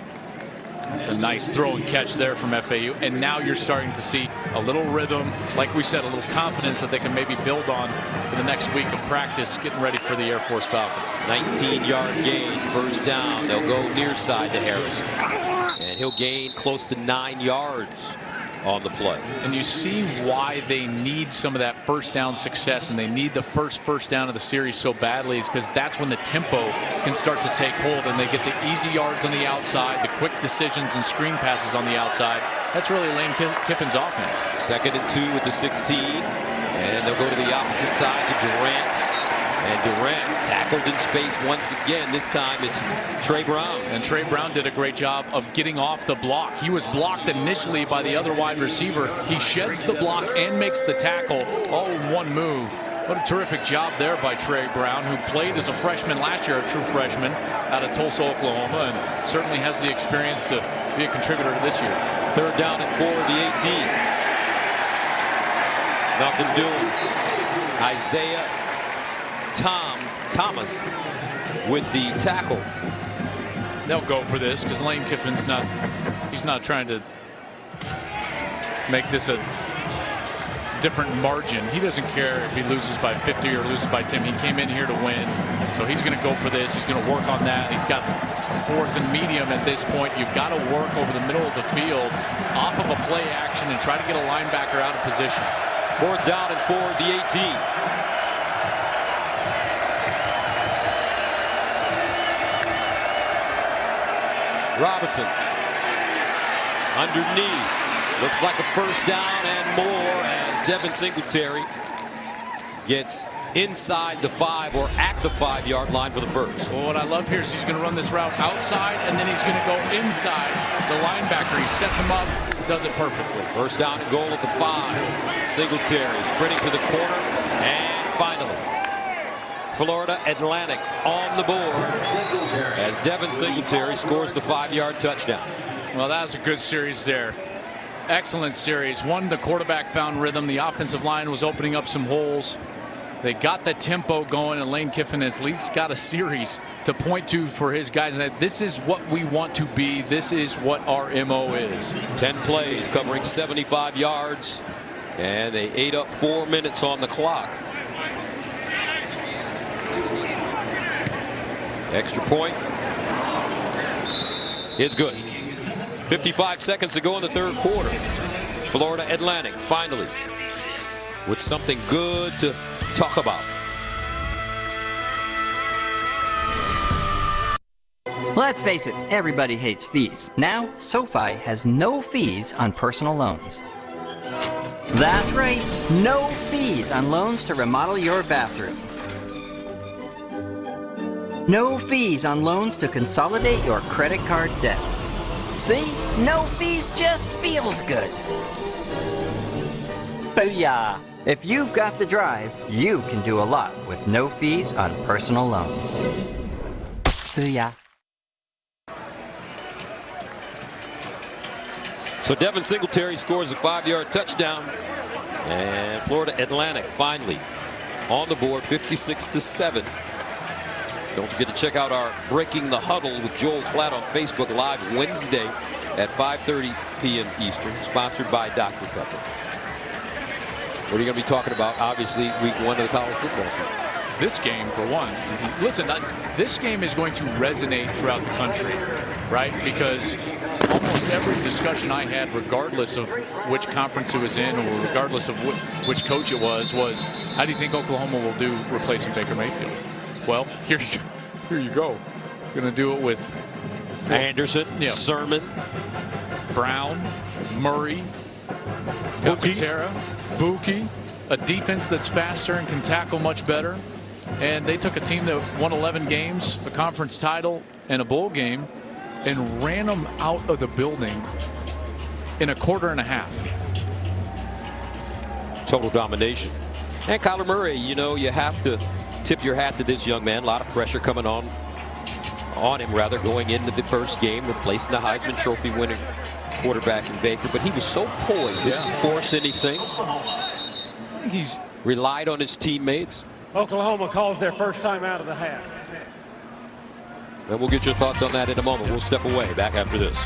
It's a nice throw and catch there from FAU. And now you're starting to see a little rhythm, like we said, a little confidence that they can maybe build on for the next week of practice, getting ready for the Air Force Falcons. 19-yard gain, first down. They'll go near side to Harrison. And he'll gain close to 9 yards on the play. And you see why they need some of that first down success, and they need the first down of the series so badly, is because that's when the tempo can start to take hold and they get the easy yards on the outside, the quick decisions and screen passes on the outside. That's really Lane Kiffin's offense. 2nd and 2 with the 16, and they'll go to the opposite side to Durant. And Durant tackled in space once again. This time it's Trey Brown. And Trey Brown did a great job of getting off the block. He was blocked initially by the other wide receiver. He sheds the block and makes the tackle all in one move. What a terrific job there by Trey Brown, who played as a freshman last year, a true freshman out of Tulsa, Oklahoma, and certainly has the experience to be a contributor to this year. Third down and 4 at the 18. Nothing doing. Isaiah Thomas with the tackle. They'll go for this because Lane Kiffin's he's not trying to make this a different margin. He doesn't care if he loses by 50 or loses by 10. He came in here to win, so he's going to go for this. He's going to work on that. He's got 4th and medium at this point. You've got to work over the middle of the field off of a play action and try to get a linebacker out of position. 4th down and 4 at the 18. Robinson underneath, looks like a first down and more as Devin Singletary gets inside the 5 or at the 5-yard line for the first. Well, what I love here is he's going to run this route outside, and then he's going to go inside the linebacker. He sets him up, does it perfectly. First down and goal at the 5. Singletary sprinting to the corner, and finally, Florida Atlantic on the board as Devin Singletary scores the 5-yard touchdown. Well, that was a good series there. Excellent series. One, the quarterback found rhythm. The offensive line was opening up some holes. They got the tempo going, and Lane Kiffin has at least got a series to point to for his guys. And this is what we want to be. This is what our MO is. 10 plays covering 75 yards, and they ate up 4 minutes on the clock. Extra point is good. 55 seconds to go in the third quarter. Florida Atlantic finally with something good to talk about. Let's face it, everybody hates fees. Now, SoFi has no fees on personal loans. That's right, no fees on loans to remodel your bathroom. No fees on loans to consolidate your credit card debt. See? No fees just feels good. Booyah! If you've got the drive, you can do a lot with no fees on personal loans. Booyah. So Devin Singletary scores a 5-yard touchdown, and Florida Atlantic finally on the board, 56-7. Don't forget to check out our Breaking the Huddle with Joel Klatt on Facebook Live Wednesday at 5:30 p.m. Eastern, sponsored by Dr. Pepper. What are you going to be talking about? Obviously, week 1 of the college football season. This game, for one. Listen, this game is going to resonate throughout the country, right? Because almost every discussion I had, regardless of which conference it was in or regardless of which coach it was how do you think Oklahoma will do replacing Baker Mayfield? Well, here you go. Going to do it with Anderson, Sermon, Brown, Murray, Calcaterra, Buki, a defense that's faster and can tackle much better. And they took a team that won 11 games, a conference title, and a bowl game, and ran them out of the building in a quarter and a half. Total domination. And Kyler Murray, you have to tip your hat to this young man. A lot of pressure coming on him, going into the first game, replacing the Heisman Trophy winning quarterback in Baker. But he was so poised, didn't force anything. He's relied on his teammates. Oklahoma calls their first time out of the half. And we'll get your thoughts on that in a moment. We'll step away. Back after this.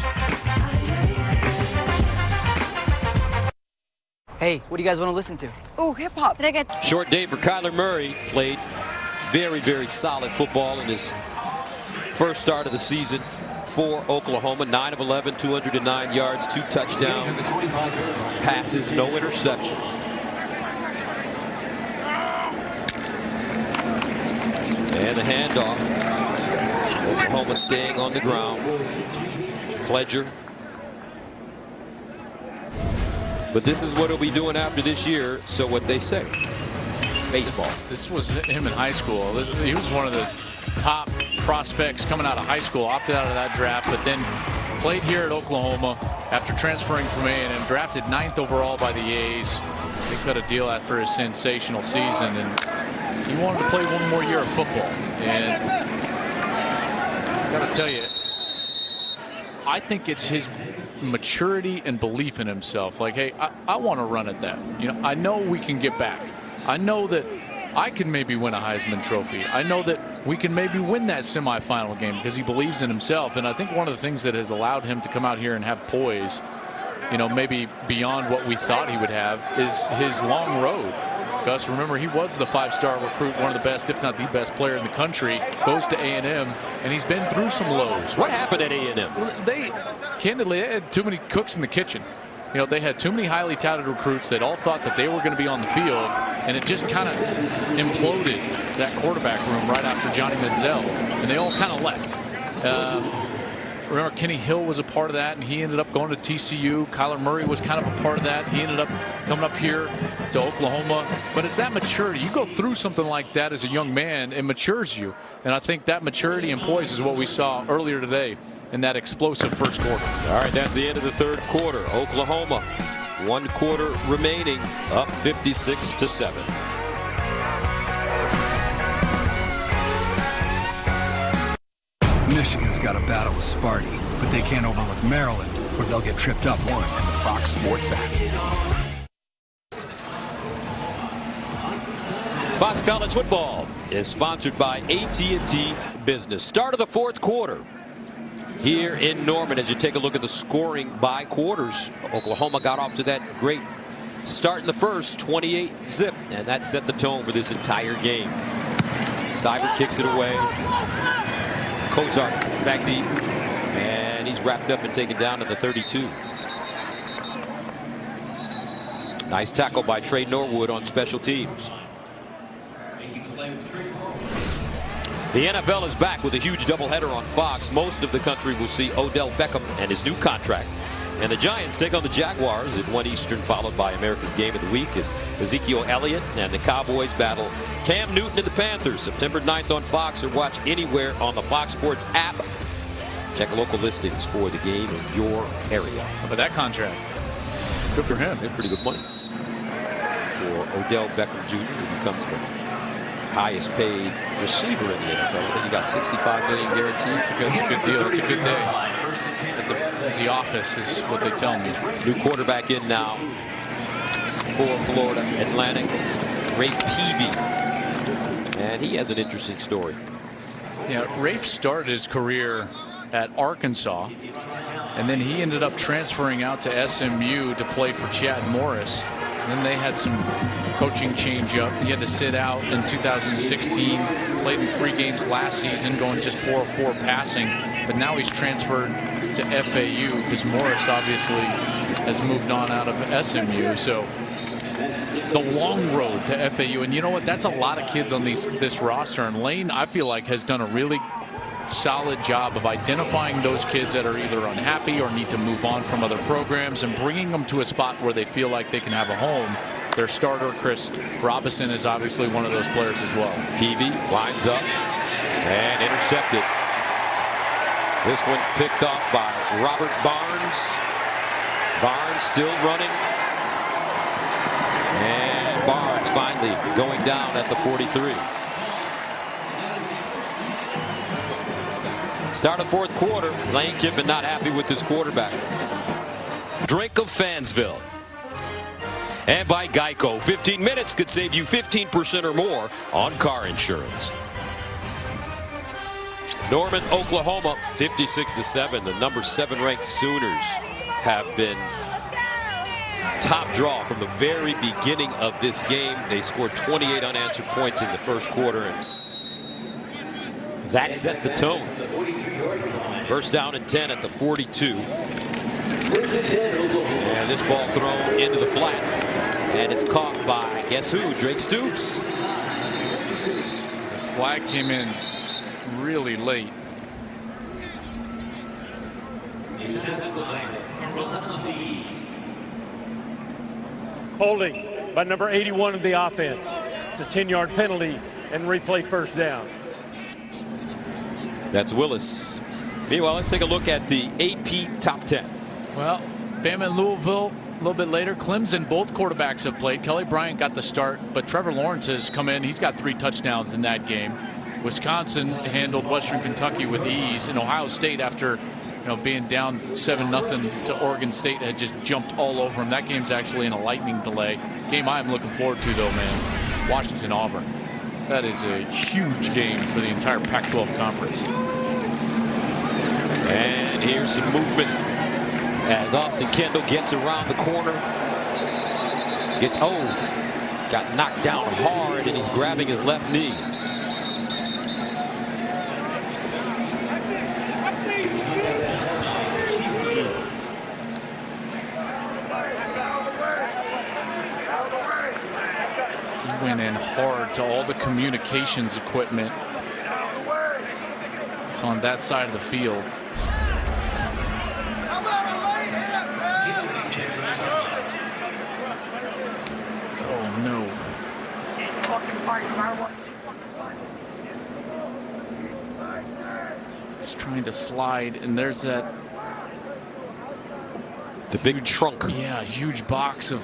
Hey, what do you guys want to listen to? Oh, hip-hop. Did I get... Short day for Kyler Murray. Played very, very solid football in his first start of the season for Oklahoma. 9 of 11, 209 yards, 2 touchdown passes, no interceptions. And the handoff. Oklahoma staying on the ground. Pledger. But this is what he'll be doing after this year, so what they say. Baseball. This was him in high school. He was one of the top prospects coming out of high school, opted out of that draft, but then played here at Oklahoma after transferring from A&M, drafted 9th overall by the A's. They cut a deal after his sensational season, and he wanted to play one more year of football. And I got to tell you, I think it's his maturity and belief in himself. Like, hey, I want to run at that. I know we can get back. I know that I can maybe win a Heisman Trophy. I know that we can maybe win that semifinal game because he believes in himself. And I think one of the things that has allowed him to come out here and have poise, maybe beyond what we thought he would have, is his long road. Gus, remember, he was the 5-star recruit, one of the best, if not the best player in the country, goes to A&M, and he's been through some lows. What happened at A&M? They had too many cooks in the kitchen. They had too many highly touted recruits that all thought that they were going to be on the field, and it just kind of imploded that quarterback room right after Johnny Manziel, and they all kind of left. Remember, Kenny Hill was a part of that, and he ended up going to TCU. Kyler Murray was kind of a part of that. He ended up coming up here to Oklahoma. But it's that maturity. You go through something like that as a young man, it matures you. And I think that maturity and poise is what we saw earlier today in that explosive first quarter. All right, that's the end of the third quarter. Oklahoma, 1 quarter remaining, up 56-7. Michigan's got a battle with Sparty, but they can't overlook Maryland, or they'll get tripped up one in the Fox Sports app. Fox College Football is sponsored by AT&T Business. Start of the fourth quarter here in Norman. As you take a look at the scoring by quarters, Oklahoma got off to that great start in the first, 28-zip, and that set the tone for this entire game. Cyber kicks it away. Kozart back deep, and he's wrapped up and taken down to the 32. Nice tackle by Trey Norwood on special teams. The NFL is back with a huge doubleheader on Fox. Most of the country will see Odell Beckham and his new contract. And the Giants take on the Jaguars at 1 Eastern, followed by America's Game of the Week as Ezekiel Elliott and the Cowboys battle Cam Newton and the Panthers. September 9th on Fox, or watch anywhere on the Fox Sports app. Check local listings for the game in your area. How about that contract? Good for him. Pretty good money for Odell Beckham Jr., who becomes the highest paid receiver in the NFL. I think he got $65 million guaranteed. It's a good deal. It's a good day at the office, is what they tell me. New quarterback in now for Florida Atlantic, Rafe Peavy, and he has an interesting story. Yeah, Rafe started his career at Arkansas, and then he ended up transferring out to SMU to play for Chad Morris. And then they had some coaching change up. He had to sit out in 2016, played in 3 games last season, going just 4 of 4 passing. But now he's transferred to FAU because Morris obviously has moved on out of SMU. So the long road to FAU. And you know what? That's a lot of kids on this roster. And Lane, I feel like, has done a really solid job of identifying those kids that are either unhappy or need to move on from other programs and bringing them to a spot where they feel like they can have a home. Their starter, Chris Robinson, is obviously one of those players as well. Peavy lines up and intercepted. This one picked off by Robert Barnes. Barnes still running. And Barnes finally going down at the 43. Start of fourth quarter. Lane Kiffin not happy with his quarterback. Drink of Fansville. And by Geico, 15 minutes could save you 15% or more on car insurance. Norman, Oklahoma, 56-7. The number 7 ranked Sooners have been top draw from the very beginning of this game. They scored 28 unanswered points in the first quarter, and that set the tone. First down and 10 at the 42. And this ball thrown into the flats. And it's caught by, guess who? Drake Stoops. The flag came in really late. Holding by number 81 of the offense. It's a 10-yard penalty and replay first down. That's Willis. Meanwhile, let's take a look at the AP top 10. Well, Bama and Louisville a little bit later. Clemson, both quarterbacks have played. Kelly Bryant got the start, but Trevor Lawrence has come in. He's got 3 touchdowns in that game. Wisconsin handled Western Kentucky with ease, and Ohio State, after being down 7-0 to Oregon State, had just jumped all over them. That game's actually in a lightning delay. Game I'm looking forward to, though, man. Washington-Auburn. That is a huge game for the entire Pac-12 conference. And here's some movement as Austin Kendall gets around the corner. Got knocked down hard, and he's grabbing his left knee. He went in hard to all the communications equipment. It's on that side of the field. Just trying to slide, and there's that. The big trunk. Yeah, huge box of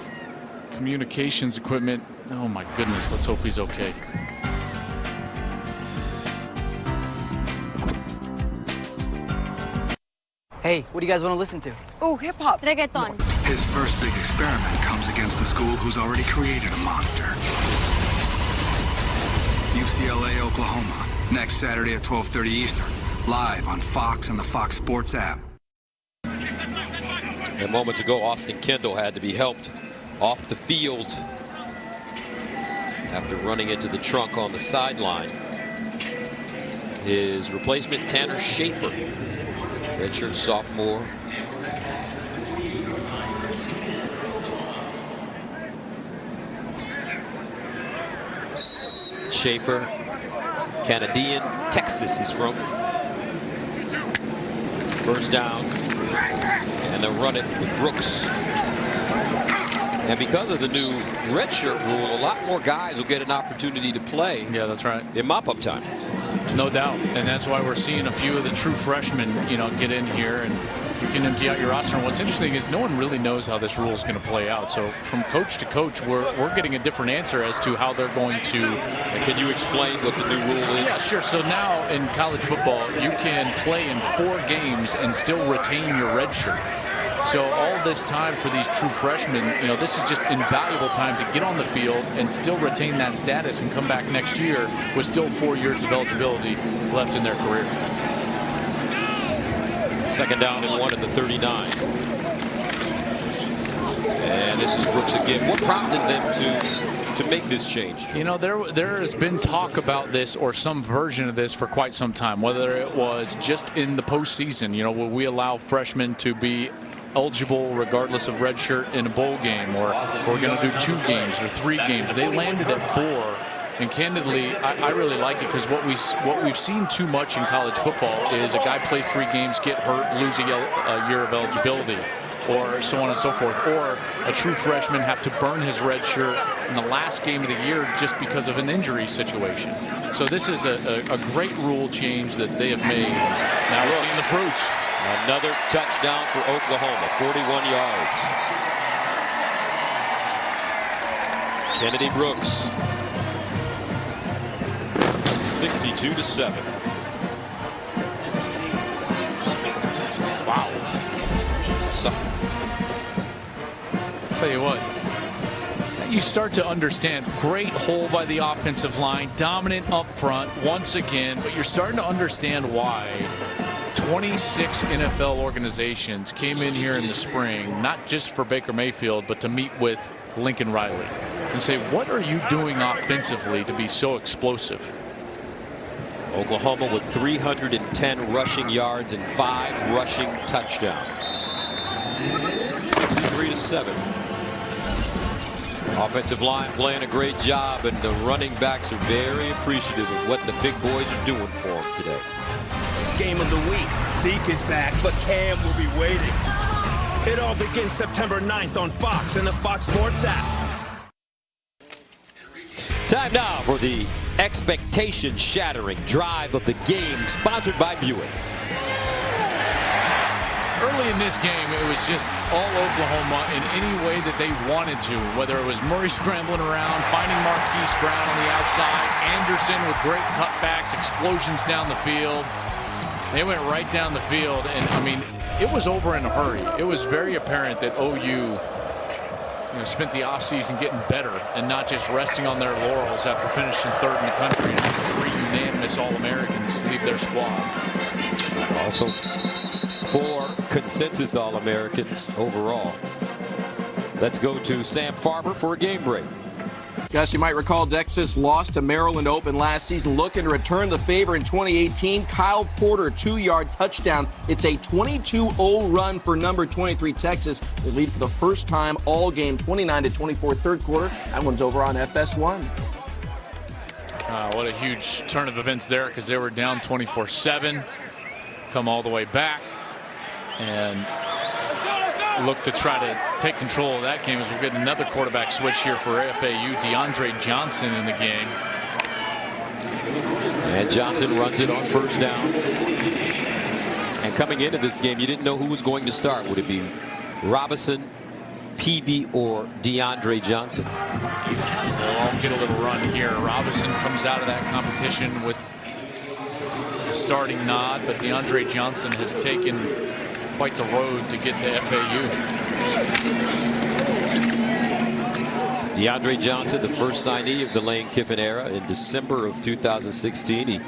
communications equipment. Oh my goodness, let's hope he's okay. Hey, what do you guys want to listen to? Oh, hip-hop, reggaeton. His first big experiment comes against the school who's already created a monster. UCLA, Oklahoma. Next Saturday at 12:30 Eastern. Live on Fox and the Fox Sports app. And moments ago, Austin Kendall had to be helped off the field after running into the trunk on the sideline. His replacement, Tanner Schaefer, redshirt sophomore. Schaefer, Canadian, Texas is from. First down, and they'll run it with Brooks. And because of the new redshirt rule, a lot more guys will get an opportunity to play. Yeah, that's right. In mop-up time. No doubt, and that's why we're seeing a few of the true freshmen, get in here, and you can empty out your roster. And what's interesting is no one really knows how this rule is going to play out. So from coach to coach, we're getting a different answer as to how they're going to. And can you explain what the new rule is? Yeah, sure. So now in college football, you can play in 4 games and still retain your red shirt. So all this time for these true freshmen, this is just invaluable time to get on the field and still retain that status and come back next year with still 4 years of eligibility left in their career. Second down and 1 at the 39. And this is Brooks again. What prompted them to make this change? There has been talk about this or some version of this for quite some time, whether it was just in the postseason, will we allow freshmen to be eligible regardless of redshirt in a bowl game, or we're going to do 2 games or 3 games. They landed at 4, and candidly, I really like it because what we've seen too much in college football is a guy play 3 games, get hurt, lose a year of eligibility, or so on and so forth, or a true freshman have to burn his red shirt in the last game of the year just because of an injury situation. So this is a great rule change that they have made. Now we're seeing the fruits. Another touchdown for Oklahoma, 41 yards. Kennedy Brooks, 62-7. Wow. So, I'll tell you what, you start to understand. Great hole by the offensive line, dominant up front once again, but you're starting to understand why 26 NFL organizations came in here in the spring, not just for Baker Mayfield, but to meet with Lincoln Riley and say, what are you doing offensively to be so explosive? Oklahoma with 310 rushing yards and 5 rushing touchdowns. 63-7. Offensive line playing a great job, and the running backs are very appreciative of what the big boys are doing for them today. Game of the week. Zeke is back, but Cam will be waiting. It all begins September 9th on Fox and the Fox Sports app. Time now for the expectation-shattering drive of the game, sponsored by Buick. Early in this game, it was just all Oklahoma in any way that they wanted to, whether it was Murray scrambling around, finding Marquise Brown on the outside, Anderson with great cutbacks, explosions down the field. They went right down the field, and I mean, it was over in a hurry. It was very apparent that OU spent the offseason getting better and not just resting on their laurels after finishing 3rd in the country and 3 unanimous All-Americans leave their squad. Also 4 consensus All-Americans overall. Let's go to Sam Farber for a game break. Gus, you might recall Texas lost to Maryland Open last season, looking to return the favor in 2018. Kyle Porter, 2-yard touchdown. It's a 22-0 run for number 23 Texas. They lead for the first time all game, 29-24 third quarter. That one's over on FS1. What a huge turn of events there, because they were down 24-7. Come all the way back and look to try to take control of that game as we'll get another quarterback switch here for FAU. DeAndre Johnson in the game. And Johnson runs it on first down. And coming into this game, you didn't know who was going to start. Would it be Robinson, Peavy, or DeAndre Johnson? So they'll all get a little run here. Robinson comes out of that competition with the starting nod, but DeAndre Johnson has taken quite the road to get to FAU. DeAndre Johnson, the first signee of the Lane Kiffin era in December of 2016. He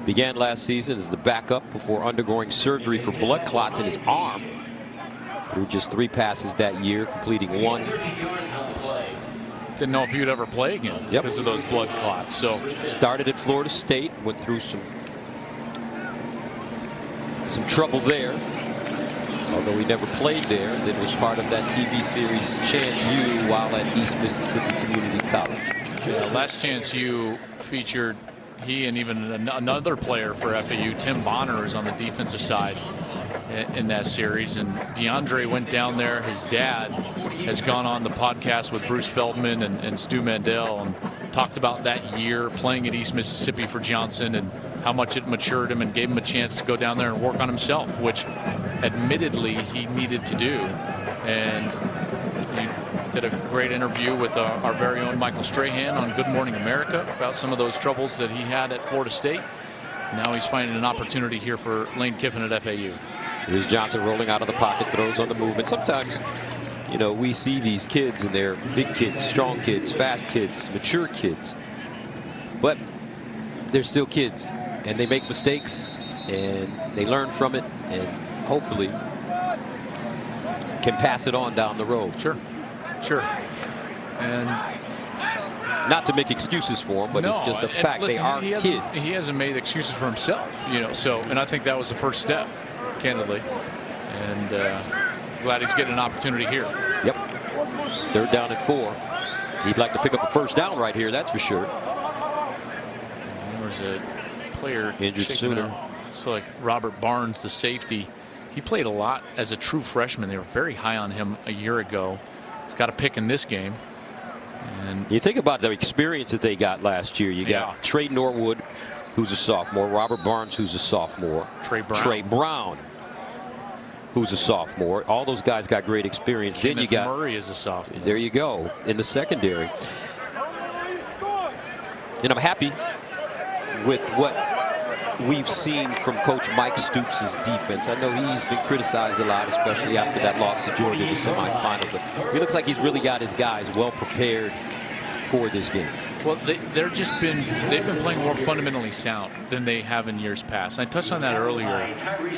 began last season as the backup before undergoing surgery for blood clots in his arm. Threw just 3 passes that year, completing 1. Didn't know if he would ever play again because of those blood clots. So started at Florida State, went through some trouble there, although he never played there. Then was part of that TV series Chance U while at East Mississippi Community College. Yeah, Last Chance U featured he and even another player for FAU, Tim Bonner, is on the defensive side in that series. And DeAndre went down there. His dad has gone on the podcast with Bruce Feldman and Stu Mandel and talked about that year playing at East Mississippi for Johnson and how much it matured him and gave him a chance to go down there and work on himself, which admittedly he needed to do. And he did a great interview with our very own Michael Strahan on Good Morning America about some of those troubles that he had at Florida State. Now he's finding an opportunity here for Lane Kiffin at FAU. Here's Johnson rolling out of the pocket, throws on the move. And sometimes, you know, we see these kids and they're big kids, strong kids, fast kids, mature kids. But they're still kids and they make mistakes and they learn from it and hopefully can pass it on down the road. Sure. And not to make excuses for him, but it's just a fact. Listen, they are kids. He hasn't made excuses for himself, you know. So, and I think that was the first step, candidly. And glad he's getting an opportunity here. Yep. 3rd down and 4. He'd like to pick up a first down right here, that's for sure. There's a player injured sooner. It's like Robert Barnes, the safety. He played a lot as a true freshman. They were very high on him a year ago. He's got a pick in this game. And you think about the experience that they got last year. You got Trey Norwood, who's a sophomore, Robert Barnes, who's a sophomore, Trey Brown, who's a sophomore. All those guys got great experience. Kenneth then you got Murray is a sophomore. There you go in the secondary. And I'm happy with what we've seen from Coach Mike Stoops' defense. I know he's been criticized a lot, especially after that loss to Georgia in the semifinal. But he looks like he's really got his guys well prepared for this game. Well, they've been playing more fundamentally sound than they have in years past. I touched on that earlier.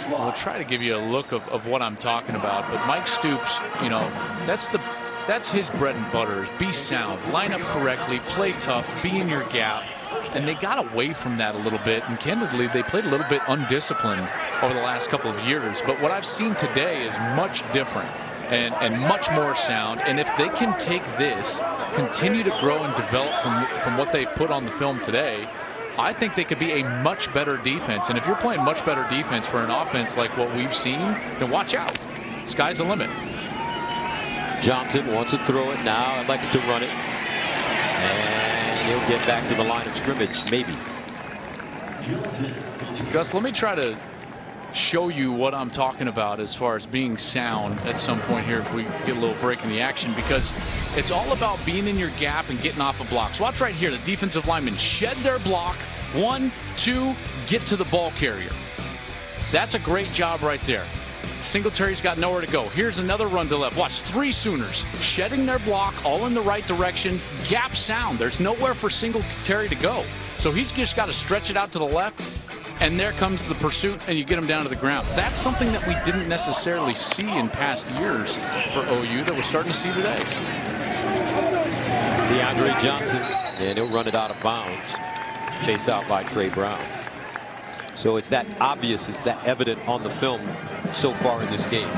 We'll try to give you a look of what I'm talking about. But Mike Stoops, you know, that's his bread and butter. Is be sound, line up correctly, play tough, be in your gap. And they got away from that a little bit, and candidly, they played a little bit undisciplined over the last couple of years. But what I've seen today is much different and much more sound. And if they can take this, continue to grow and develop from what they've put on the film today, I think they could be a much better defense. And if you're playing much better defense for an offense like what we've seen, then watch out. Sky's the limit. Johnson wants to throw it now and likes to run it. And he'll get back to the line of scrimmage, maybe. Gus, let me try to show you what I'm talking about as far as being sound at some point here if we get a little break in the action, because it's all about being in your gap and getting off of blocks. Watch right here. The defensive linemen shed their block. 1, 2, get to the ball carrier. That's a great job right there. Singletary's got nowhere to go. Here's another run to left. Watch, 3 Sooners shedding their block, all in the right direction. Gap sound. There's nowhere for Singletary to go. So he's just got to stretch it out to the left, and there comes the pursuit, and you get him down to the ground. That's something that we didn't necessarily see in past years for OU that we're starting to see today. DeAndre Johnson, and he'll run it out of bounds. Chased out by Trey Brown. So it's that obvious, it's that evident on the film so far in this game.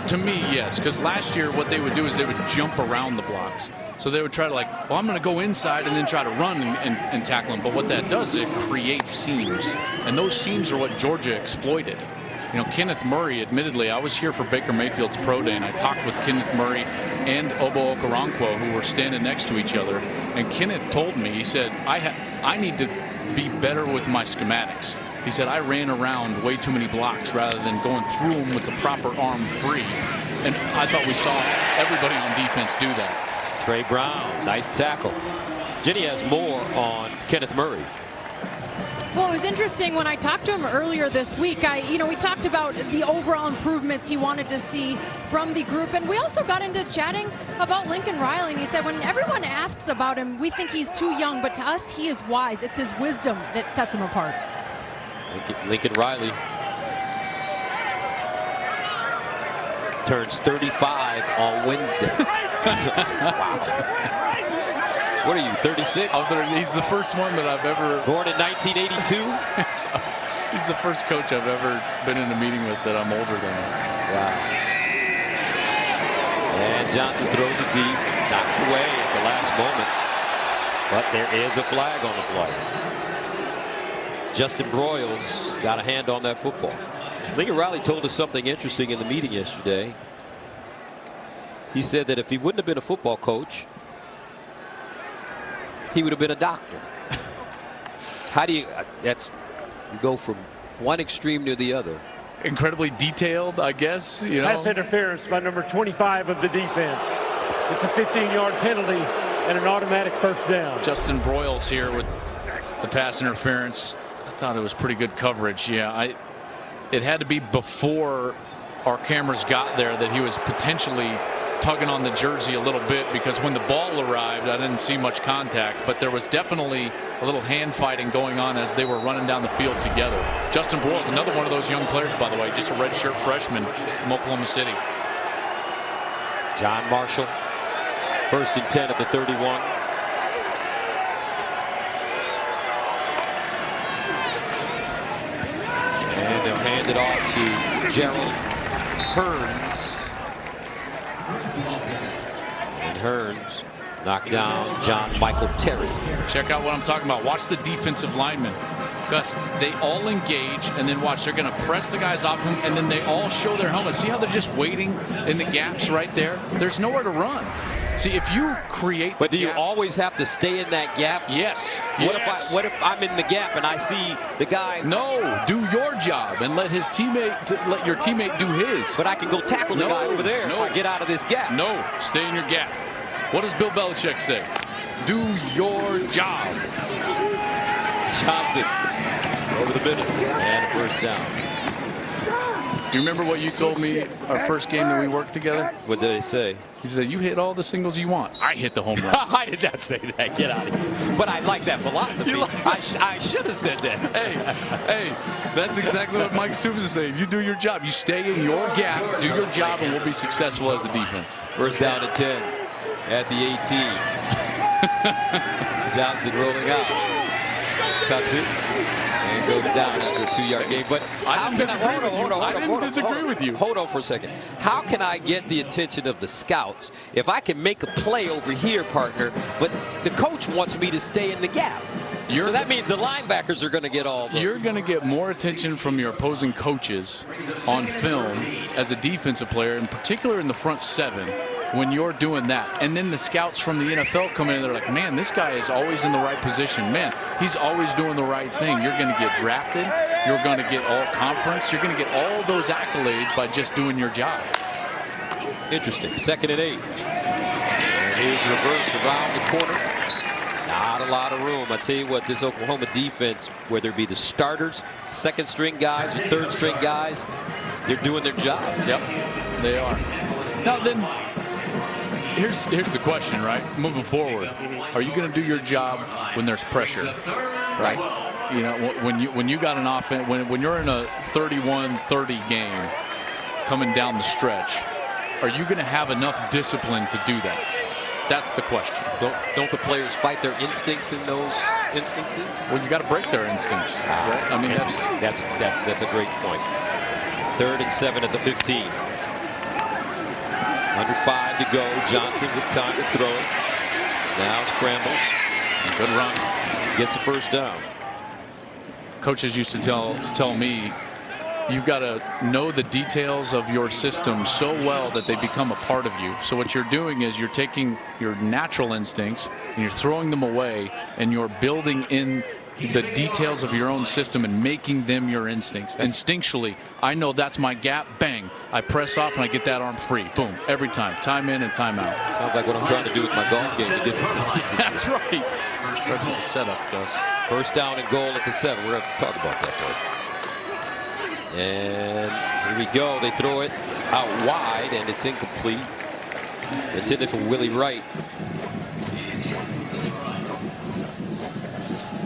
To me, yes, because last year what they would do is they would jump around the blocks. So they would try to well, I'm going to go inside and then try to run and tackle him. But what that does is it creates seams. And those seams are what Georgia exploited. You know, Kenneth Murray, admittedly, I was here for Baker Mayfield's pro day, and I talked with Kenneth Murray and Obo Okoronkwo, who were standing next to each other. And Kenneth told me, he said, I need to be better with my schematics. He said, I ran around way too many blocks rather than going through them with the proper arm free. And I thought we saw everybody on defense do that. Trey Brown, nice tackle. Jenny has more on Kenneth Murray. Well, it was interesting when I talked to him earlier this week. We talked about the overall improvements he wanted to see from the group, and we also got into chatting about Lincoln Riley. And he said, when everyone asks about him, we think he's too young, but to us, he is wise. It's his wisdom that sets him apart. Lincoln Riley turns 35 on Wednesday. Wow. What are you, 36? He's the first one that I've ever... Born in 1982? He's the first coach I've ever been in a meeting with that I'm older than. Wow. And Johnson throws it deep, knocked away at the last moment. But there is a flag on the play. Justin Broyles got a hand on that football. Lincoln Riley told us something interesting in the meeting yesterday. He said that if he wouldn't have been a football coach, he would have been a doctor. How do you go from one extreme to the other? Incredibly detailed, I guess. Pass interference by number 25 of the defense. It's a 15-yard penalty and an automatic first down. Justin Broyles here with the pass interference. I thought it was pretty good coverage. Yeah, it had to be before our cameras got there that he was potentially tugging on the jersey a little bit, because when the ball arrived, I didn't see much contact, but there was definitely a little hand fighting going on as they were running down the field together. Justin Broyles, another one of those young players, by the way, just a redshirt freshman from Oklahoma City. John Marshall, 1st and 10 at the 31. And they'll hand it off to Gerald Hearns. And Hearns knocked down John Michael Terry. Check out what I'm talking about. Watch the defensive linemen. Gus, they all engage, and then watch, they're going to press the guys off them, and then they all show their helmets. See how they're just waiting in the gaps right there? There's nowhere to run. See, if you create... But do you always have to stay in that gap? Yes. What if I'm in the gap and I see the guy? No, do your job and let your teammate do his. But I can go tackle the guy over there if I get out of this gap. No, stay in your gap. What does Bill Belichick say? Do your job. Johnson over the middle and a first down. You remember what you told me our first game that we worked together? What did I say? He said, you hit all the singles you want. I hit the home runs. I did not say that. Get out of here. But I like that philosophy. I should have said that. Hey, that's exactly what Mike Stoops is saying. You do your job. You stay in your gap, do your job, and we'll be successful as a defense. First down and 10 at the 18. Johnson rolling out. Tucks it. And goes down after a 2-yard gain. But I didn't disagree with you. Hold on for a second. How can I get the attention of the scouts if I can make a play over here, partner, but the coach wants me to stay in the gap? So that means the linebackers are going to get all the... You're going to get more attention from your opposing coaches on film as a defensive player, in particular in the front seven, when you're doing that. And then the scouts from the NFL come in and they're like, man, this guy is always in the right position. Man, he's always doing the right thing. You're going to get drafted. You're going to get all conference. You're going to get all those accolades by just doing your job. Interesting. 2nd and 8. And here's reverse around the corner. Not a lot of room. I tell you what, this Oklahoma defense, whether it be the starters, 2nd string guys, or 3rd string guys, they're doing their job. Yep, they are. Now then, here's the question, right? Moving forward, are you going to do your job when there's pressure, right? You know, when you got an offense, when you're in a 31-30 game coming down the stretch, are you going to have enough discipline to do that? That's the question. Don't the players fight their instincts in those instances? Well, you got to break their instincts, right? I mean, that's a great point. 3rd and 7 at the 15. Under 5 to go. Johnson with time to throw it. Now scrambles. Good run. Gets a first down. Coaches used to tell me, you've got to know the details of your system so well that they become a part of you. So what you're doing is you're taking your natural instincts and you're throwing them away, and you're building in the details of your own system and making them your instincts. Instinctually, I know that's my gap. Bang. I press off and I get that arm free. Boom. Every time. Time in and time out. Sounds like what I'm trying to do with my golf game to get some consistency. That's right. Starts with the setup, Gus. First down and goal at the 7. We're going to have to talk about that play. And here we go. They throw it out wide, and it's incomplete. Intended for Willie Wright.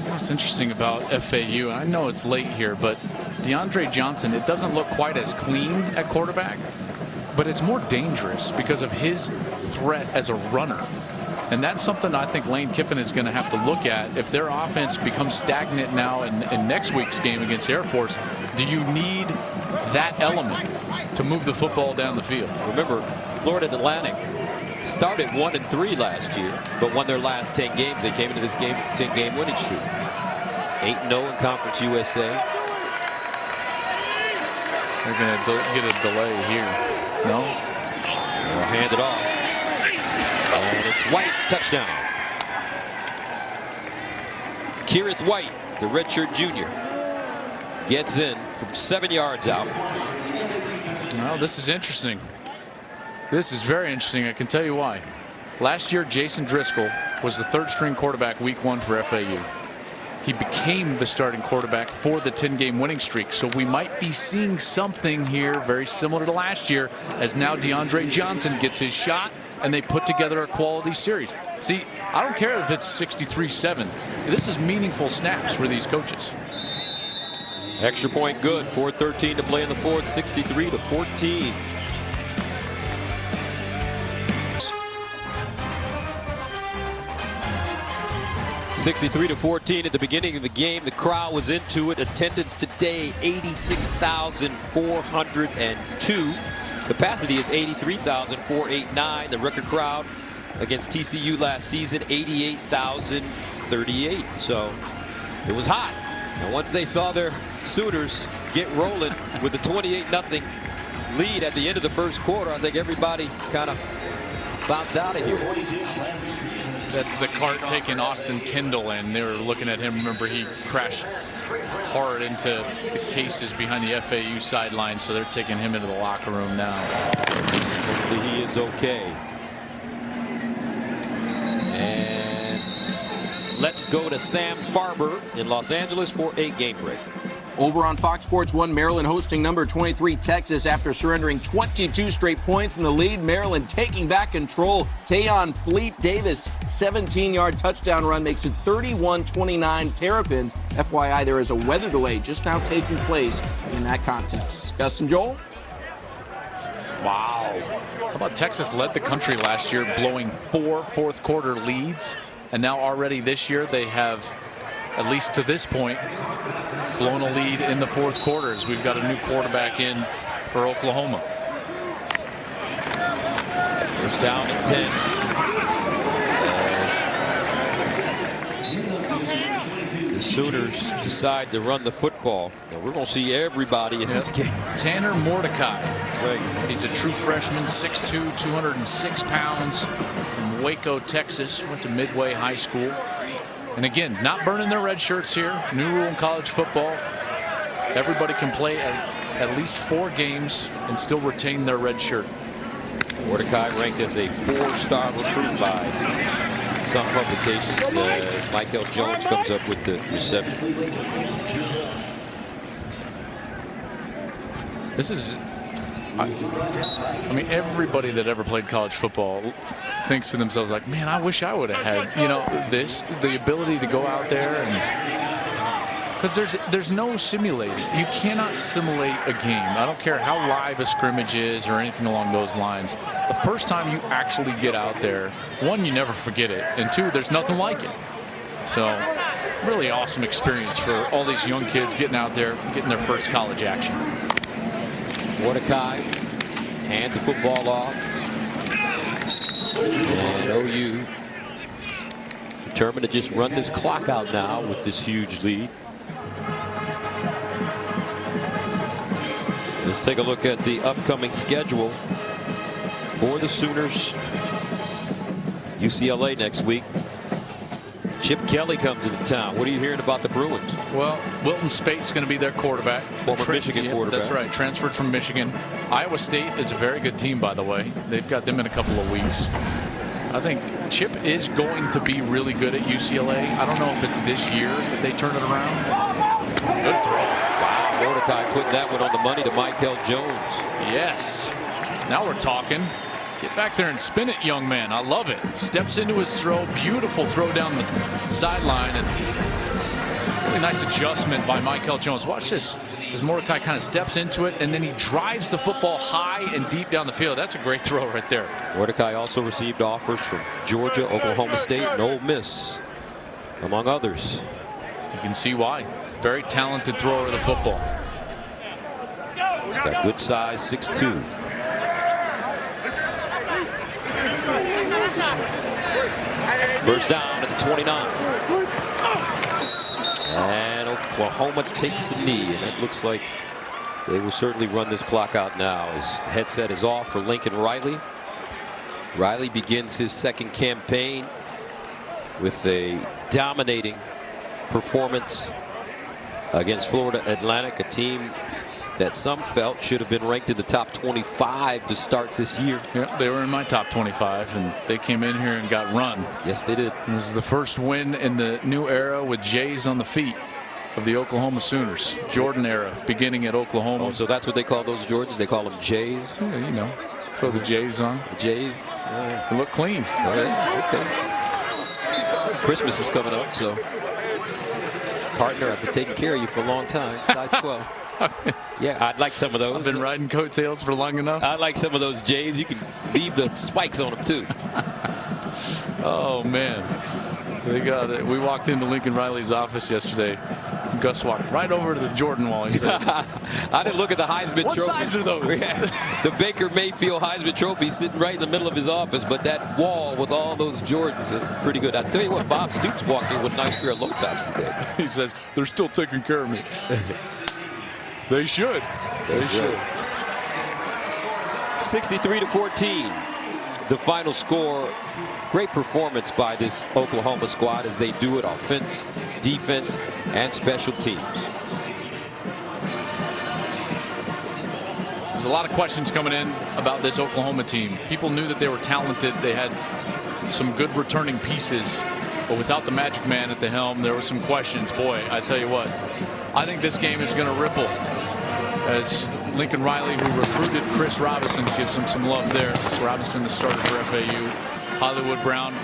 What's interesting about FAU, and I know it's late here, but DeAndre Johnson, it doesn't look quite as clean at quarterback, but it's more dangerous because of his threat as a runner. And that's something I think Lane Kiffin is going to have to look at. If their offense becomes stagnant now in next week's game against Air Force, do you need that element to move the football down the field? Remember, Florida Atlantic started 1-3 last year, but won their last 10 games. They came into this game with a 10-game winning streak. 8-0 in Conference USA. They're going to get a delay here. No? They'll hand it off. And it's White, touchdown. Kerith White, the redshirt junior, gets in from 7 yards out. Well, this is interesting. This is very interesting. I can tell you why. Last year, Jason Driscoll was the third-string quarterback week 1 for FAU. He became the starting quarterback for the 10-game winning streak. So we might be seeing something here very similar to last year, as now DeAndre Johnson gets his shot and they put together a quality series. See, I don't care if it's 63-7. This is meaningful snaps for these coaches. Extra point good. 4:13 to play in the fourth. 63-14. (63-14) at the beginning of the game. The crowd was into it. Attendance today 86,402. Capacity is 83,489. The record crowd against TCU last season 88,038. So it was hot. And once they saw their Sooners get rolling with a 28-0 lead at the end of the first quarter, I think everybody kind of bounced out of here. That's the cart taking Austin Kendall in. They were looking at him. Remember, he crashed hard into the cases behind the FAU sideline, so they're taking him into the locker room now. Hopefully he is okay. And let's go to Sam Farber in Los Angeles for a game break. Over on Fox Sports 1, Maryland hosting number 23 Texas after surrendering 22 straight points in the lead. Maryland taking back control. Tayon Fleet-Davis 17-yard touchdown run makes it 31-29 Terrapins. FYI, there is a weather delay just now taking place in that contest. Gus and Joel? Wow. How about Texas led the country last year, blowing 4 fourth-quarter leads, and now already this year they have, at least to this point, blown a lead in the fourth quarter as we've got a new quarterback in for Oklahoma. First down and 10. As the Sooners decide to run the football. Now we're going to see everybody in this game. Tanner Mordecai. That's right. He's a true freshman, 6'2", 206 pounds, from Waco, Texas. Went to Midway High School. And again, not burning their red shirts here. New rule in college football. Everybody can play at least 4 games and still retain their red shirt. Mordecai ranked as a 4-star recruit by some publications as Michael Jones comes up with the reception. This is, I mean, everybody that ever played college football thinks to themselves like, man, I wish I would have had, you know, the ability to go out there and, because there's no simulating. You cannot simulate a game. I don't care how live a scrimmage is or anything along those lines. The first time you actually get out there, 1, you never forget it, and 2, there's nothing like it. So really awesome experience for all these young kids getting out there, getting their first college action. Mordecai hands the football off. And OU determined to just run this clock out now with this huge lead. Let's take a look at the upcoming schedule for the Sooners. UCLA next week. Chip Kelly comes into town. What are you hearing about the Bruins? Well, Wilton Spate's going to be their quarterback. Former Michigan quarterback. That's right. Transferred from Michigan. Iowa State is a very good team, by the way. They've got them in a couple of weeks. I think Chip is going to be really good at UCLA. I don't know if it's this year that they turn it around. Good throw. Wow, Mordecai putting that one on the money to Michael Jones. Yes. Now we're talking. Get back there and spin it, young man. I love it. Steps into his throw. Beautiful throw down the sideline. And really nice adjustment by Michael Jones. Watch this. As Mordecai kind of steps into it, and then he drives the football high and deep down the field. That's a great throw right there. Mordecai also received offers from Georgia, Oklahoma State, and Ole Miss, among others. You can see why. Very talented thrower of the football. He's got good size, 6'2". First down at the 29. And Oklahoma takes the knee, and it looks like they will certainly run this clock out now as the headset is off for Lincoln Riley. Riley begins his second campaign with a dominating performance against Florida Atlantic, a team that some felt should have been ranked in the top 25 to start this year. Yeah, they were in my top 25, and they came in here and got run. Yes, they did. And this is the first win in the new era with Jays on the feet of the Oklahoma Sooners. Jordan era beginning at Oklahoma. Oh, so that's what they call those Jordans? They call them Jays? Yeah, you know, throw the Jays on. The Jays? They look clean. Okay. Christmas is coming up, so partner, I've been taking care of you for a long time. Size 12. Yeah, I'd like some of those. I've been riding coattails for long enough. I'd like some of those Jays. You can leave the spikes on them too. Oh man, they got it. We walked into Lincoln Riley's office yesterday. Gus walked right over to the Jordan wall. He said, I didn't look at the Heisman what trophy. What size are those? The Baker Mayfield Heisman trophy sitting right in the middle of his office, but that wall with all those Jordans are pretty good. I tell you what, Bob Stoops walked in with a nice pair of low tops today. He says they're still taking care of me. They should. They should. 63-14. The final score. Great performance by this Oklahoma squad as they do it offense, defense, and special teams. There's a lot of questions coming in about this Oklahoma team. People knew that they were talented. They had some good returning pieces, but without the magic man at the helm, there were some questions. Boy, I tell you what, I think this game is going to ripple as Lincoln Riley, who recruited Chris Robinson, gives him some love there. Robinson, the starter for FAU. Hollywood Brown,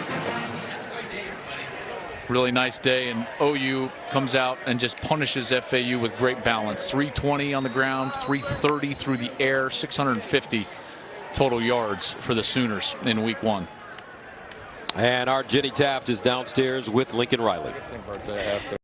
really nice day, and OU comes out and just punishes FAU with great balance. 320 on the ground, 330 through the air, 650 total yards for the Sooners in week 1. And our Jenny Taft is downstairs with Lincoln Riley.